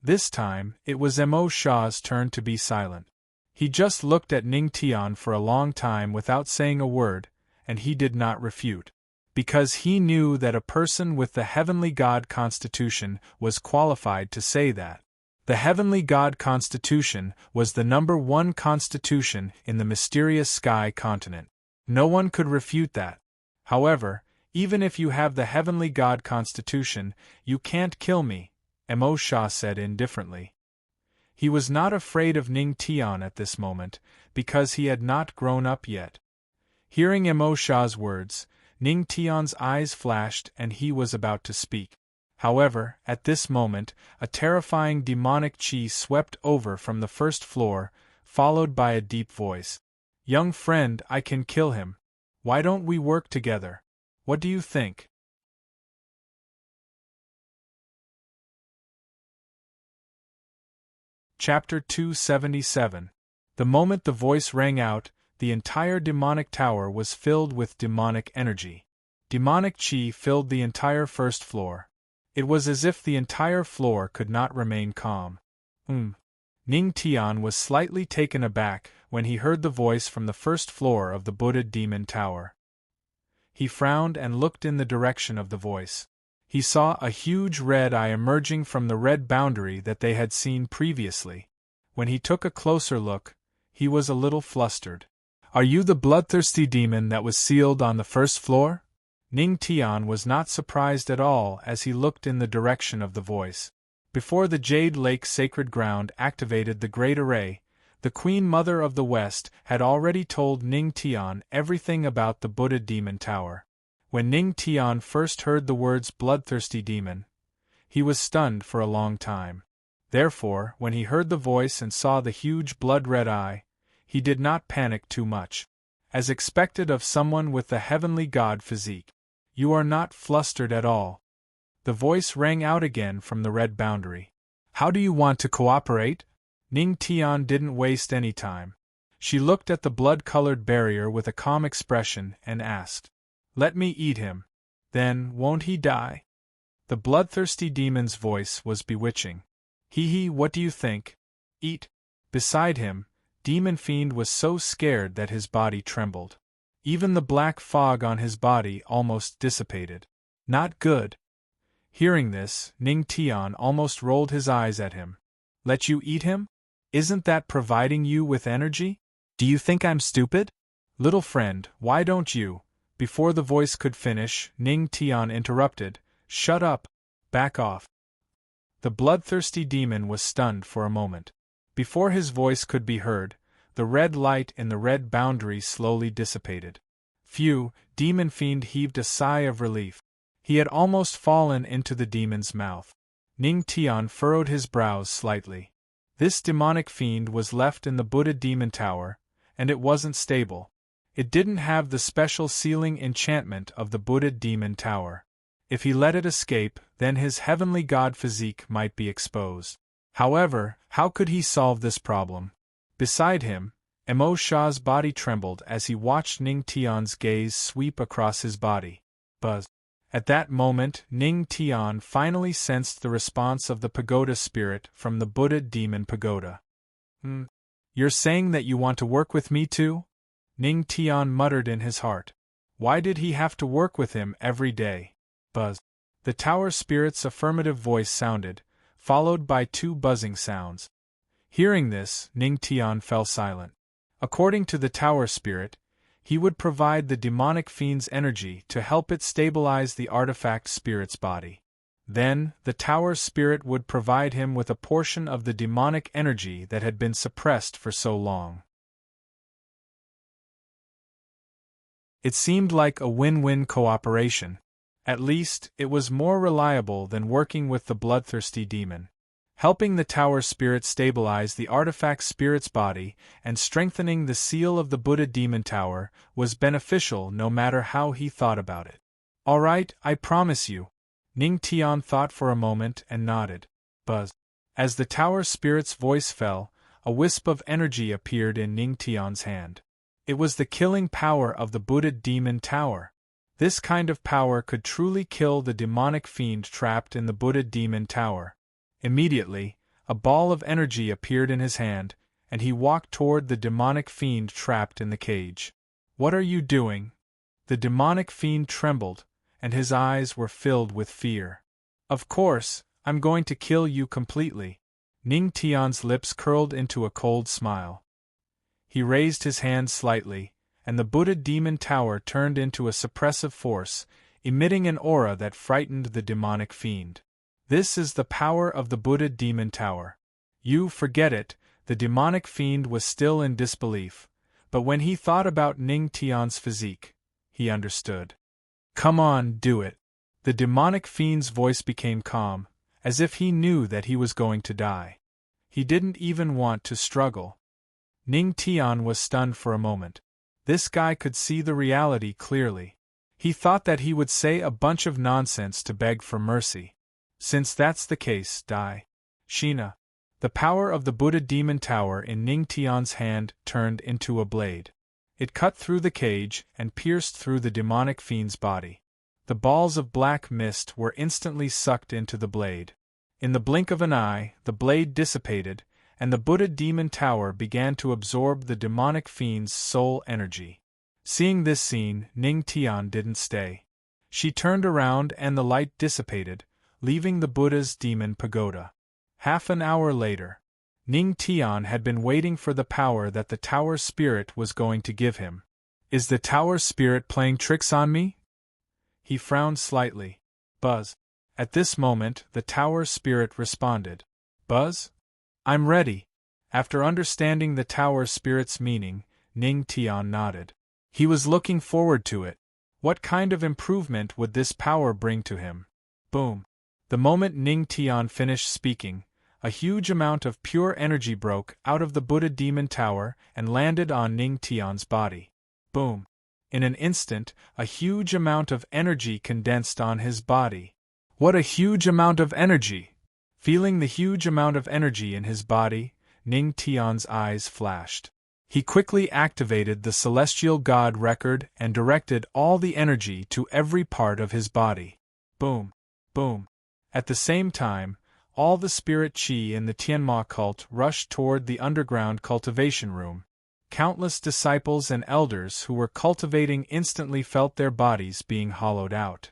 This time, it was Emo Sha's turn to be silent. He just looked at Ning Tian for a long time without saying a word, and he did not refute. Because he knew that a person with the heavenly god constitution was qualified to say that. The heavenly god constitution was the #1 constitution in the mysterious sky continent. No one could refute that. However, even if you have the heavenly god constitution, you can't kill me, Emo Sha said indifferently. He was not afraid of Ning Tian at this moment, because he had not grown up yet. Hearing Emo Sha's words, Ning Tian's eyes flashed and he was about to speak. However, at this moment, a terrifying demonic chi swept over from the first floor, followed by a deep voice. Young friend, I can kill him. Why don't we work together? What do you think? Chapter 277. The moment the voice rang out, the entire demonic tower was filled with demonic energy. Demonic chi filled the entire first floor. It was as if the entire floor could not remain calm. Ning Tian was slightly taken aback when he heard the voice from the first floor of the Buddha Demon Tower. He frowned and looked in the direction of the voice. He saw a huge red eye emerging from the red boundary that they had seen previously. When he took a closer look, he was a little flustered. Are you the bloodthirsty demon that was sealed on the first floor? Ning Tian was not surprised at all as he looked in the direction of the voice. Before the Jade Lake Sacred Ground activated the Great Array, the Queen Mother of the West had already told Ning Tian everything about the Buddha Demon Tower. When Ning Tian first heard the words bloodthirsty demon, he was stunned for a long time. Therefore, when he heard the voice and saw the huge blood-red eye, he did not panic too much. As expected of someone with the heavenly god physique. You are not flustered at all. The voice rang out again from the red boundary. How do you want to cooperate? Ning Tian didn't waste any time. She looked at the blood-colored barrier with a calm expression and asked, Let me eat him. Then, won't he die? The bloodthirsty demon's voice was bewitching. What do you think? Eat. Beside him, Demon Fiend was so scared that his body trembled. Even the black fog on his body almost dissipated. Not good. Hearing this, Ning Tian almost rolled his eyes at him. Let you eat him? Isn't that providing you with energy? Do you think I'm stupid? Little friend, why don't you? Before the voice could finish, Ning Tian interrupted. Shut up. Back off. The bloodthirsty demon was stunned for a moment. Before his voice could be heard, the red light in the red boundary slowly dissipated. Phew, Demon Fiend heaved a sigh of relief. He had almost fallen into the demon's mouth. Ning Tian furrowed his brows slightly. This demonic fiend was left in the Buddha Demon Tower, and it wasn't stable. It didn't have the special sealing enchantment of the Buddha demon tower. If he let it escape, then his heavenly god physique might be exposed. However, how could he solve this problem? Beside him, Mo Sha's body trembled as he watched Ning Tian's gaze sweep across his body. Buzz. At that moment, Ning Tian finally sensed the response of the pagoda spirit from the Buddha demon pagoda. You're saying that you want to work with me too? Ning Tian muttered in his heart. Why did he have to work with him every day? Buzz. The tower spirit's affirmative voice sounded, followed by 2 buzzing sounds. Hearing this, Ning Tian fell silent. According to the tower spirit, he would provide the demonic fiend's energy to help it stabilize the artifact spirit's body. Then, the tower spirit would provide him with a portion of the demonic energy that had been suppressed for so long. It seemed like a win-win cooperation. At least, it was more reliable than working with the bloodthirsty demon. Helping the tower spirit stabilize the artifact spirit's body and strengthening the seal of the Buddha demon tower was beneficial no matter how he thought about it. All right, I promise you. Ning Tian thought for a moment and nodded. Buzz. As the tower spirit's voice fell, a wisp of energy appeared in Ning Tian's hand. It was the killing power of the Buddha demon tower. This kind of power could truly kill the demonic fiend trapped in the Buddha demon tower. Immediately, a ball of energy appeared in his hand, and he walked toward the demonic fiend trapped in the cage. What are you doing? The demonic fiend trembled, and his eyes were filled with fear. Of course, I'm going to kill you completely. Ning Tian's lips curled into a cold smile. He raised his hand slightly, and the Buddha demon tower turned into a suppressive force, emitting an aura that frightened the demonic fiend. This is the power of the Buddha demon tower. You forget it, the demonic fiend was still in disbelief, but when he thought about Ning Tian's physique, he understood. Come on, do it. The demonic fiend's voice became calm, as if he knew that he was going to die. He didn't even want to struggle. Ning Tian was stunned for a moment. This guy could see the reality clearly. He thought that he would say a bunch of nonsense to beg for mercy. Since that's the case, die. Sheena. The power of the Buddha demon tower in Ning Tian's hand turned into a blade. It cut through the cage and pierced through the demonic fiend's body. The balls of black mist were instantly sucked into the blade. In the blink of an eye, the blade dissipated, and the Buddha demon tower began to absorb the demonic fiend's soul energy. Seeing this scene, Ning Tian didn't stay. She turned around and the light dissipated, leaving the Buddha's demon pagoda. Half an hour later, Ning Tian had been waiting for the power that the tower spirit was going to give him. Is the tower spirit playing tricks on me? He frowned slightly. Buzz. At this moment, the tower spirit responded. Buzz? I'm ready. After understanding the tower spirit's meaning, Ning Tian nodded. He was looking forward to it. What kind of improvement would this power bring to him? Boom. The moment Ning Tian finished speaking, a huge amount of pure energy broke out of the Buddha demon tower and landed on Ning Tian's body. Boom. In an instant, a huge amount of energy condensed on his body. What a huge amount of energy! Feeling the huge amount of energy in his body, Ning Tian's eyes flashed. He quickly activated the celestial god record and directed all the energy to every part of his body. Boom. Boom. At the same time, all the spirit qi in the Tianma cult rushed toward the underground cultivation room. Countless disciples and elders who were cultivating instantly felt their bodies being hollowed out.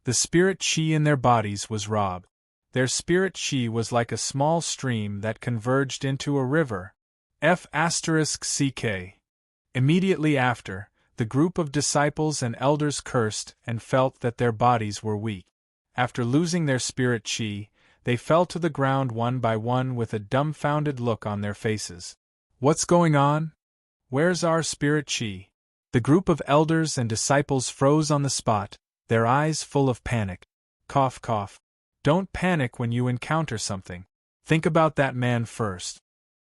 The spirit qi in their bodies was robbed. Their spirit qi was like a small stream that converged into a river. F***ck. Immediately after, the group of disciples and elders cursed and felt that their bodies were weak. After losing their spirit qi, they fell to the ground one by one with a dumbfounded look on their faces. What's going on? Where's our spirit qi? The group of elders and disciples froze on the spot, their eyes full of panic. Cough, cough. Don't panic when you encounter something. Think about that man first.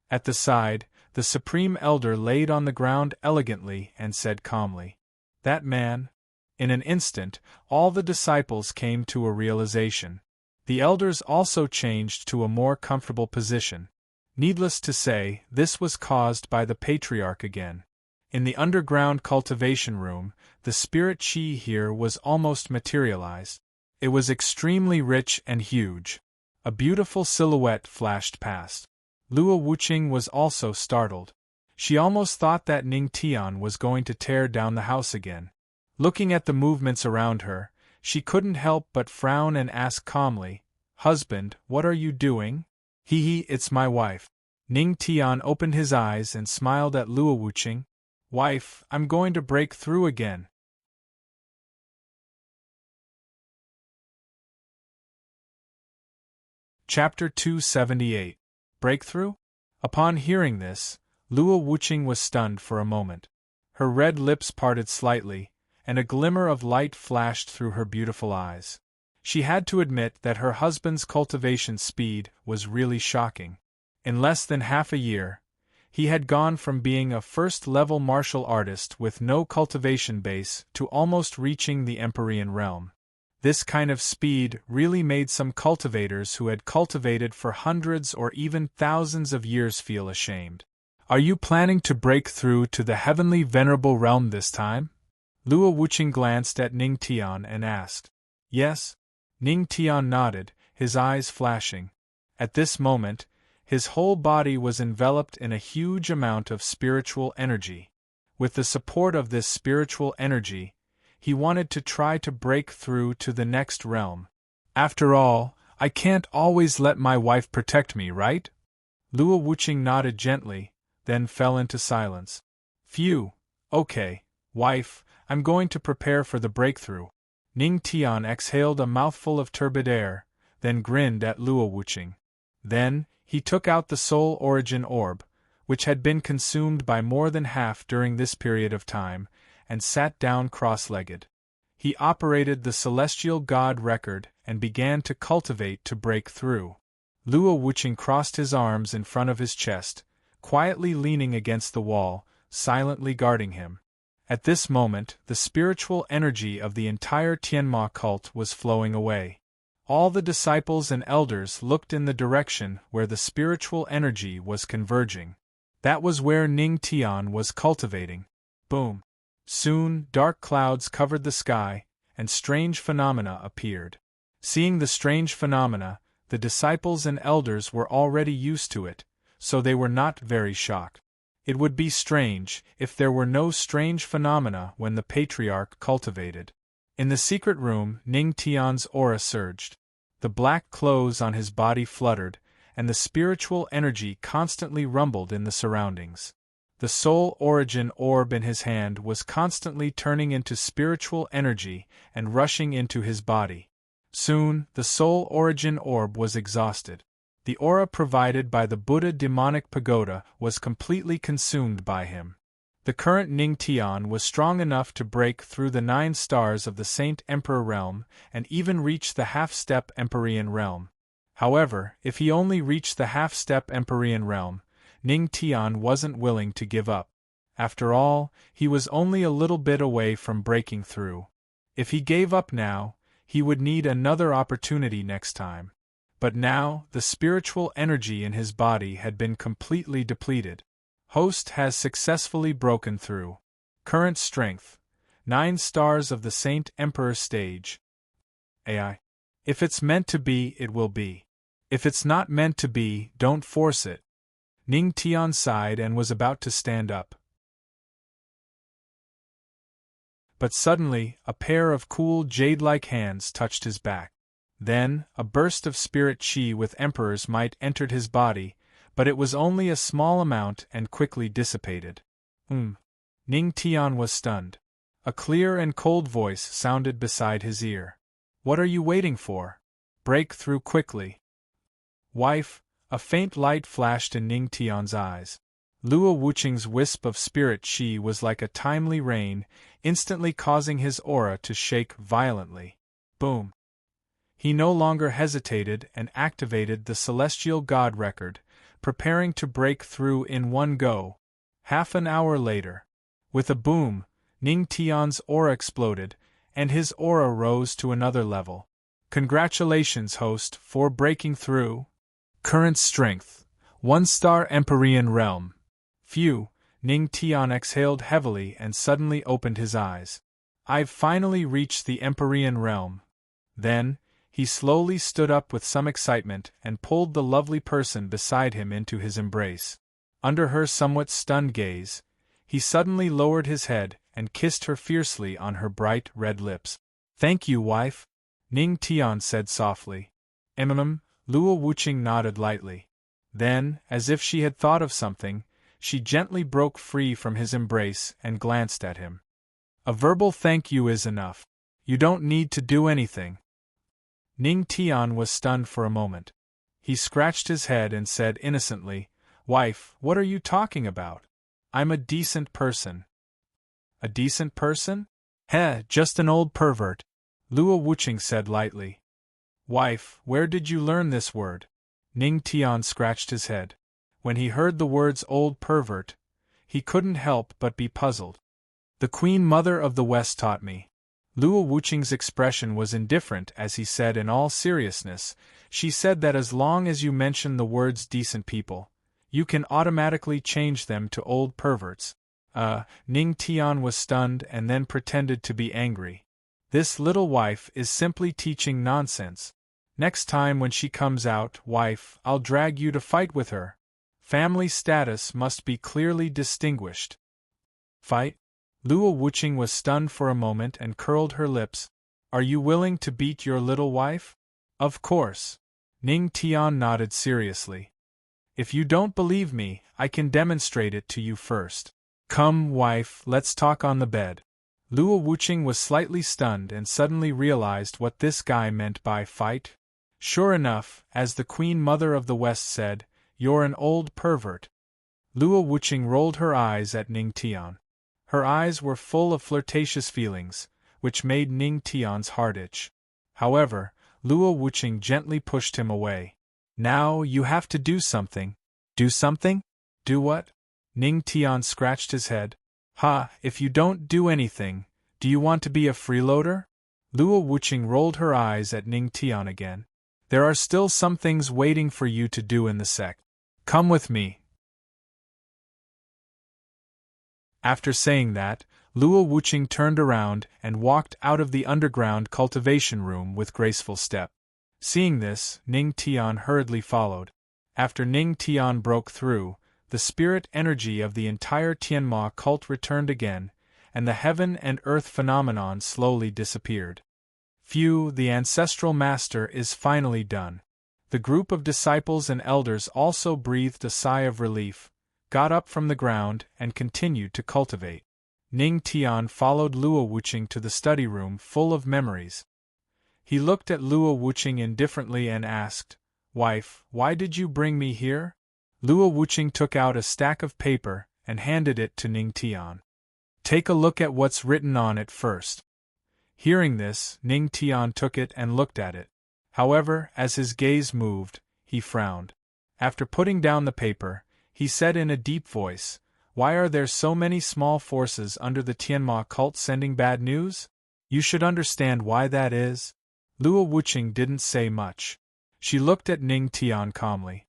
At the side, the Supreme Elder laid on the ground elegantly and said calmly, "That man." In an instant, all the disciples came to a realization. The elders also changed to a more comfortable position. Needless to say, this was caused by the patriarch again. In the underground cultivation room, the spirit chi here was almost materialized. It was extremely rich and huge. A beautiful silhouette flashed past. Luo Wuqing was also startled. She almost thought that Ning Tian was going to tear down the house again. Looking at the movements around her, she couldn't help but frown and ask calmly, "Husband, what are you doing?" "Hee, it's my wife." Ning Tian opened his eyes and smiled at Luo Wuqing. "Wife, I'm going to break through again." Chapter 278. Breakthrough? Upon hearing this, Luo Wuqing was stunned for a moment. Her red lips parted slightly, and a glimmer of light flashed through her beautiful eyes. She had to admit that her husband's cultivation speed was really shocking. In less than half a year, he had gone from being a first-level martial artist with no cultivation base to almost reaching the Empyrean realm. This kind of speed really made some cultivators who had cultivated for hundreds or even thousands of years feel ashamed. "Are you planning to break through to the heavenly venerable realm this time?" Luo Wuqing glanced at Ning Tian and asked. "Yes." Ning Tian nodded, his eyes flashing. At this moment, his whole body was enveloped in a huge amount of spiritual energy. With the support of this spiritual energy, he wanted to try to break through to the next realm. "After all, I can't always let my wife protect me, right?" Luo Wuqing nodded gently, then fell into silence. "Phew, okay, wife, I'm going to prepare for the breakthrough." Ning Tian exhaled a mouthful of turbid air, then grinned at Luo Wuqing. Then, he took out the soul origin orb, which had been consumed by more than half during this period of time, and sat down cross-legged. He operated the celestial god record and began to cultivate to break through. Luo Wuqing crossed his arms in front of his chest, quietly leaning against the wall, silently guarding him. At this moment, the spiritual energy of the entire Tianma cult was flowing away. All the disciples and elders looked in the direction where the spiritual energy was converging. That was where Ning Tian was cultivating. Boom! Soon, dark clouds covered the sky, and strange phenomena appeared. Seeing the strange phenomena, the disciples and elders were already used to it, so they were not very shocked. It would be strange if there were no strange phenomena when the patriarch cultivated. In the secret room, Ning Tian's aura surged. The black clothes on his body fluttered, and the spiritual energy constantly rumbled in the surroundings. The soul origin orb in his hand was constantly turning into spiritual energy and rushing into his body. Soon, the soul origin orb was exhausted. The aura provided by the Buddha demonic pagoda was completely consumed by him. The current Ning Tian was strong enough to break through the 9 stars of the Saint Emperor realm and even reach the half-step Empyrean realm. However, if he only reached the half-step Empyrean realm, Ning Tian wasn't willing to give up. After all, he was only a little bit away from breaking through. If he gave up now, he would need another opportunity next time. But now, the spiritual energy in his body had been completely depleted. Host has successfully broken through. Current strength: 9 stars of the Saint Emperor stage. AI. If it's meant to be, it will be. If it's not meant to be, don't force it. Ning Tian sighed and was about to stand up. But suddenly, a pair of cool jade-like hands touched his back. Then, a burst of spirit chi with Emperor's might entered his body, but it was only a small amount and quickly dissipated. Ning Tian was stunned. A clear and cold voice sounded beside his ear. "What are you waiting for? Break through quickly." "Wife," a faint light flashed in Ning Tian's eyes. Luo Wuqing's wisp of spirit chi was like a timely rain, instantly causing his aura to shake violently. Boom! He no longer hesitated and activated the celestial god record, preparing to break through in one go. Half an hour later, with a boom, Ning Tian's aura exploded, and his aura rose to another level. Congratulations, host, for breaking through. Current strength: 1-star Empyrean realm. Phew, Ning Tian exhaled heavily and suddenly opened his eyes. I've finally reached the Empyrean realm. Then, he slowly stood up with some excitement and pulled the lovely person beside him into his embrace. Under her somewhat stunned gaze, he suddenly lowered his head and kissed her fiercely on her bright red lips. Thank you, wife, Ning Tian said softly. Luo Wuqing nodded lightly. Then, as if she had thought of something, she gently broke free from his embrace and glanced at him. A verbal thank you is enough. You don't need to do anything. Ning Tian was stunned for a moment. He scratched his head and said innocently, Wife, what are you talking about? I'm a decent person. A decent person? Heh, just an old pervert, Luo Wuqing said lightly. Wife, where did you learn this word? Ning Tian scratched his head. When he heard the words old pervert, he couldn't help but be puzzled. The Queen Mother of the West taught me. Luo Wuqing's expression was indifferent as he said in all seriousness, she said that as long as you mention the words decent people, you can automatically change them to old perverts. Ning Tian was stunned and then pretended to be angry. This little wife is simply teaching nonsense. Next time when she comes out, wife, I'll drag you to fight with her. Family status must be clearly distinguished. Fight? Luo Wuqing was stunned for a moment and curled her lips. Are you willing to beat your little wife? Of course. Ning Tian nodded seriously. If you don't believe me, I can demonstrate it to you first. Come, wife, let's talk on the bed. Luo Wuqing was slightly stunned and suddenly realized what this guy meant by fight. Sure enough, as the Queen Mother of the West said, you're an old pervert. Luo Wuqing rolled her eyes at Ning Tian. Her eyes were full of flirtatious feelings, which made Ning Tian's heart itch. However, Luo Wuqing gently pushed him away. Now you have to do something. Do something? Do what? Ning Tian scratched his head. If you don't do anything, do you want to be a freeloader? Luo Wuqing rolled her eyes at Ning Tian again. There are still some things waiting for you to do in the sect. Come with me. After saying that, Luo Wuqing turned around and walked out of the underground cultivation room with graceful step. Seeing this, Ning Tian hurriedly followed. After Ning Tian broke through, the spirit energy of the entire Tianma cult returned again, and the heaven and earth phenomenon slowly disappeared. Phew, the ancestral master is finally done. The group of disciples and elders also breathed a sigh of relief, got up from the ground, and continued to cultivate. Ning Tian followed Luo Wuqing to the study room full of memories. He looked at Luo Wuqing indifferently and asked, Wife, why did you bring me here? Luo Wuqing took out a stack of paper and handed it to Ning Tian. Take a look at what's written on it first. Hearing this, Ning Tian took it and looked at it. However, as his gaze moved, he frowned. After putting down the paper, he said in a deep voice, Why are there so many small forces under the Tianma cult sending bad news? You should understand why that is. Luo Wuqing didn't say much. She looked at Ning Tian calmly.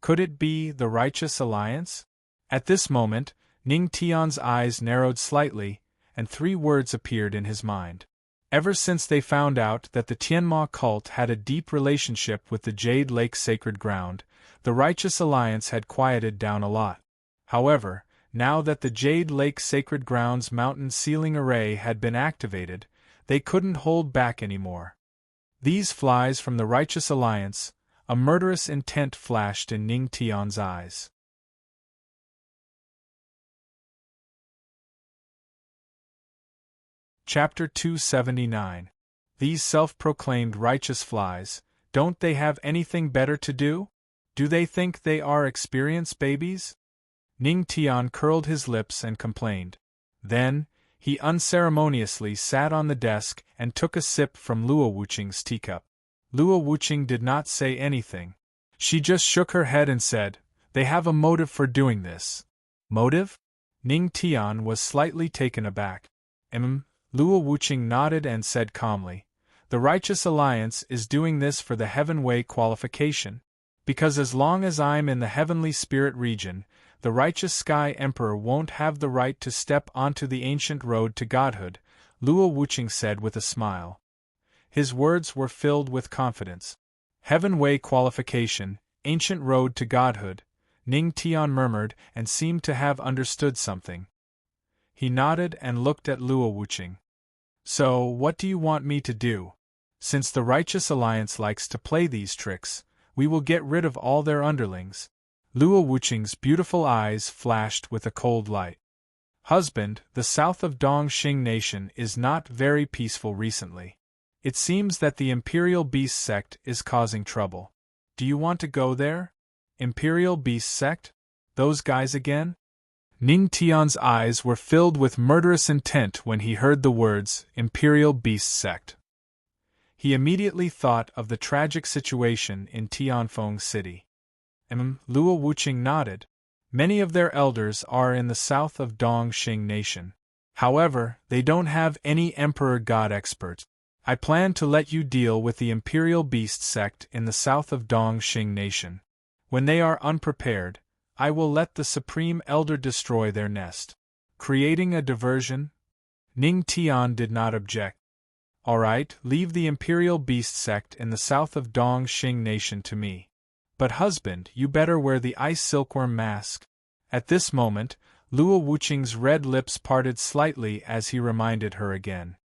Could it be the Righteous Alliance? At this moment, Ning Tian's eyes narrowed slightly, and 3 words appeared in his mind. Ever since they found out that the Tianma cult had a deep relationship with the Jade Lake Sacred Ground, the Righteous Alliance had quieted down a lot. However, now that the Jade Lake Sacred Ground's mountain sealing array had been activated, they couldn't hold back anymore. These flies from the Righteous Alliance, a murderous intent flashed in Ning Tian's eyes. Chapter 279. These self-proclaimed righteous flies, don't they have anything better to do? Do they think they are experienced babies? Ning Tian curled his lips and complained. Then, he unceremoniously sat on the desk and took a sip from Luo Wuqing's teacup. Luo Wuqing did not say anything. She just shook her head and said, They have a motive for doing this. Motive? Ning Tian was slightly taken aback. Luo Wuqing nodded and said calmly, "The Righteous Alliance is doing this for the Heaven Way qualification. Because as long as I'm in the Heavenly Spirit region, the Righteous Sky Emperor won't have the right to step onto the ancient road to godhood," Luo Wuqing said with a smile. His words were filled with confidence. Heaven Way qualification, ancient road to godhood, Ning Tian murmured and seemed to have understood something. He nodded and looked at Luo Wuqing. "So, what do you want me to do? Since the Righteous Alliance likes to play these tricks, we will get rid of all their underlings." Luo Wuqing's beautiful eyes flashed with a cold light. "Husband, the south of Dongxing Nation is not very peaceful recently. It seems that the Imperial Beast sect is causing trouble. Do you want to go there? Imperial Beast sect? Those guys again?" Ning Tian's eyes were filled with murderous intent when he heard the words, Imperial Beast sect. He immediately thought of the tragic situation in Tianfeng City. Luo Wuqing nodded. "Many of their elders are in the south of Dongxing Nation. However, they don't have any Emperor God experts. I plan to let you deal with the Imperial Beast sect in the south of Dongxing Nation. When they are unprepared, I will let the Supreme Elder destroy their nest." Creating a diversion? Ning Tian did not object. "Alright, leave the Imperial Beast sect in the south of Dongxing Nation to me. But husband, you better wear the ice silkworm mask." At this moment, Luo Wuqing's red lips parted slightly as he reminded her again.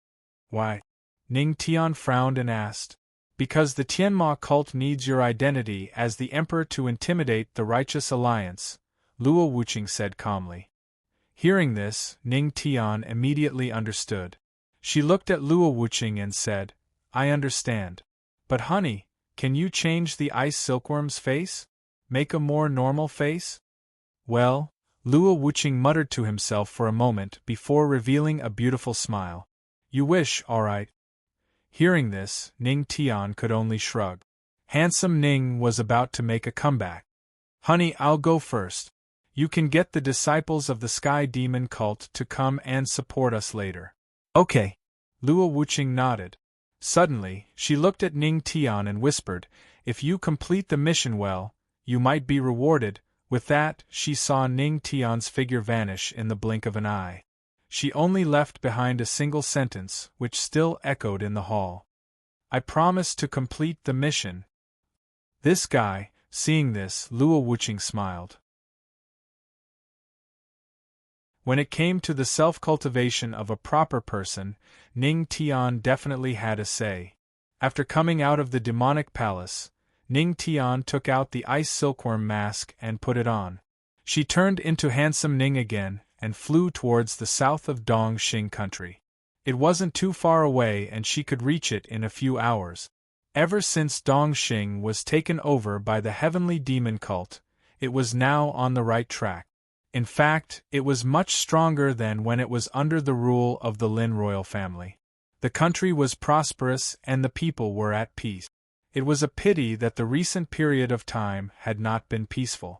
"Why?" Ning Tian frowned and asked. "Because the Tianma cult needs your identity as the emperor to intimidate the Righteous Alliance," Luo Wuqing said calmly. Hearing this, Ning Tian immediately understood. She looked at Luo Wuqing and said, "I understand. But honey, can you change the ice silkworm's face? Make a more normal face?" "Well," Luo Wuqing muttered to himself for a moment before revealing a beautiful smile. "You wish, alright." Hearing this, Ning Tian could only shrug. Handsome Ning was about to make a comeback. "Honey, I'll go first. You can get the disciples of the Sky Demon cult to come and support us later." "Okay." Luo Wuqing nodded. Suddenly, she looked at Ning Tian and whispered, "If you complete the mission well, you might be rewarded." With that, she saw Ning Tian's figure vanish in the blink of an eye. She only left behind a single sentence, which still echoed in the hall. "I promise to complete the mission." This guy, seeing this, Luo Wuqing smiled. When it came to the self-cultivation of a proper person, Ning Tian definitely had a say. After coming out of the demonic palace, Ning Tian took out the ice silkworm mask and put it on. She turned into handsome Ning again, and flew towards the south of Dongxing country. It wasn't too far away and she could reach it in a few hours. Ever since Dongxing was taken over by the heavenly demon cult, it was now on the right track. In fact, it was much stronger than when it was under the rule of the Lin royal family. The country was prosperous and the people were at peace. It was a pity that the recent period of time had not been peaceful.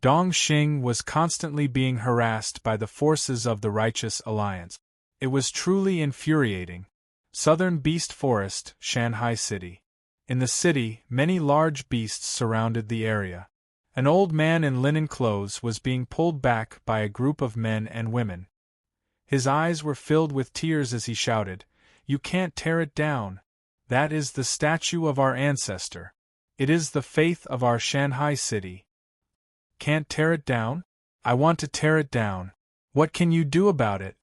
Dongxing was constantly being harassed by the forces of the Righteous Alliance. It was truly infuriating. Southern Beast Forest, Shanghai City. In the city, many large beasts surrounded the area. An old man in linen clothes was being pulled back by a group of men and women. His eyes were filled with tears as he shouted, "You can't tear it down. That is the statue of our ancestor. It is the faith of our Shanghai city." "Can't tear it down? I want to tear it down. What can you do about it?"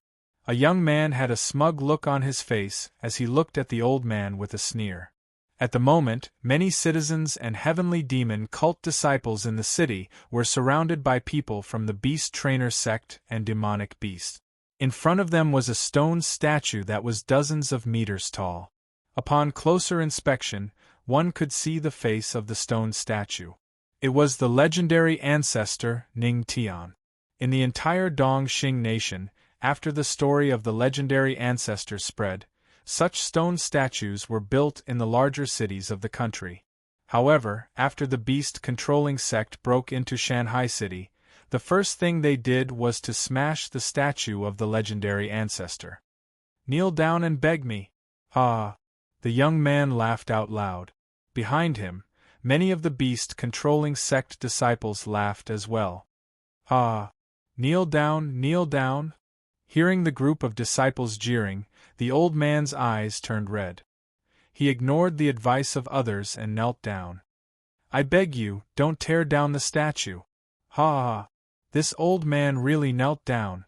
A young man had a smug look on his face as he looked at the old man with a sneer. At the moment, many citizens and heavenly demon cult disciples in the city were surrounded by people from the beast trainer sect and demonic beast. In front of them was a stone statue that was dozens of meters tall. Upon closer inspection, one could see the face of the stone statue. It was the legendary ancestor, Ning Tian. In the entire Dongxing nation, after the story of the legendary ancestor spread, such stone statues were built in the larger cities of the country. However, after the beast-controlling sect broke into Shanghai City, the first thing they did was to smash the statue of the legendary ancestor. "Kneel down and beg me." "Ah!" The young man laughed out loud. Behind him, many of the beast-controlling sect disciples laughed as well. "Ah! Kneel down, kneel down." Hearing the group of disciples jeering, the old man's eyes turned red. He ignored the advice of others and knelt down. "I beg you, don't tear down the statue." "Ha ha! This old man really knelt down.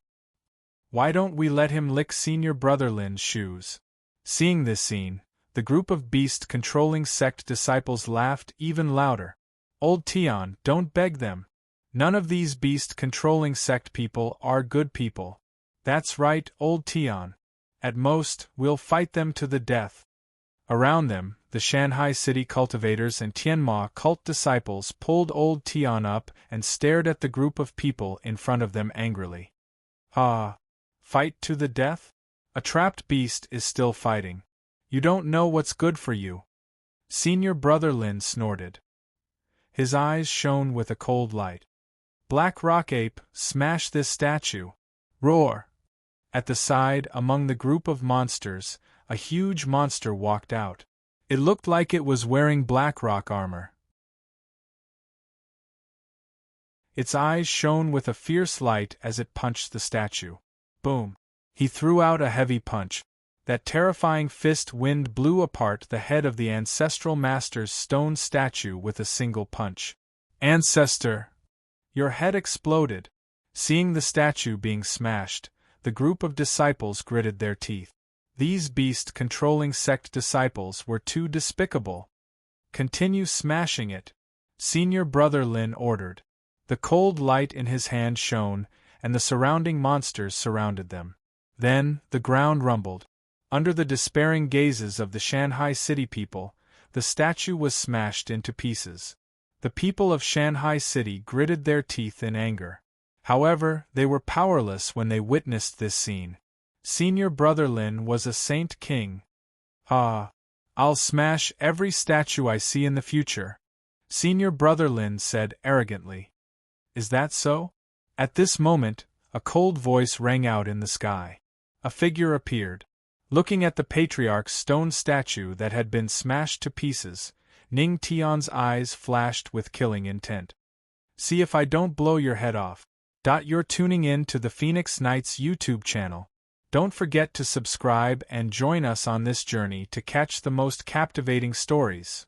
Why don't we let him lick Senior Brother Lin's shoes?" Seeing this scene, the group of beast-controlling sect disciples laughed even louder. "Old Tian, don't beg them. None of these beast-controlling sect people are good people." "That's right, Old Tian. At most, we'll fight them to the death." Around them, the Shanghai City cultivators and Tianma cult disciples pulled Old Tian up and stared at the group of people in front of them angrily. "Ah! Fight to the death? A trapped beast is still fighting. You don't know what's good for you." Senior Brother Lin snorted. His eyes shone with a cold light. "Black Rock Ape, smash this statue!" Roar! At the side, among the group of monsters, a huge monster walked out. It looked like it was wearing black rock armor. Its eyes shone with a fierce light as it punched the statue. Boom! He threw out a heavy punch. That terrifying fist wind blew apart the head of the ancestral master's stone statue with a single punch. "Ancestor! Your head exploded." Seeing the statue being smashed, the group of disciples gritted their teeth. These beast-controlling sect disciples were too despicable. "Continue smashing it," Senior Brother Lin ordered. The cold light in his hand shone, and the surrounding monsters surrounded them. Then, the ground rumbled. Under the despairing gazes of the Shanghai City people, the statue was smashed into pieces. The people of Shanghai City gritted their teeth in anger. However, they were powerless when they witnessed this scene. Senior Brother Lin was a saint king. "Ah! I'll smash every statue I see in the future," Senior Brother Lin said arrogantly. "Is that so?" At this moment, a cold voice rang out in the sky. A figure appeared. Looking at the patriarch's stone statue that had been smashed to pieces, Ning Tian's eyes flashed with killing intent. "See if I don't blow your head off." You're tuning in to the Phoenix Knights YouTube channel. Don't forget to subscribe and join us on this journey to catch the most captivating stories.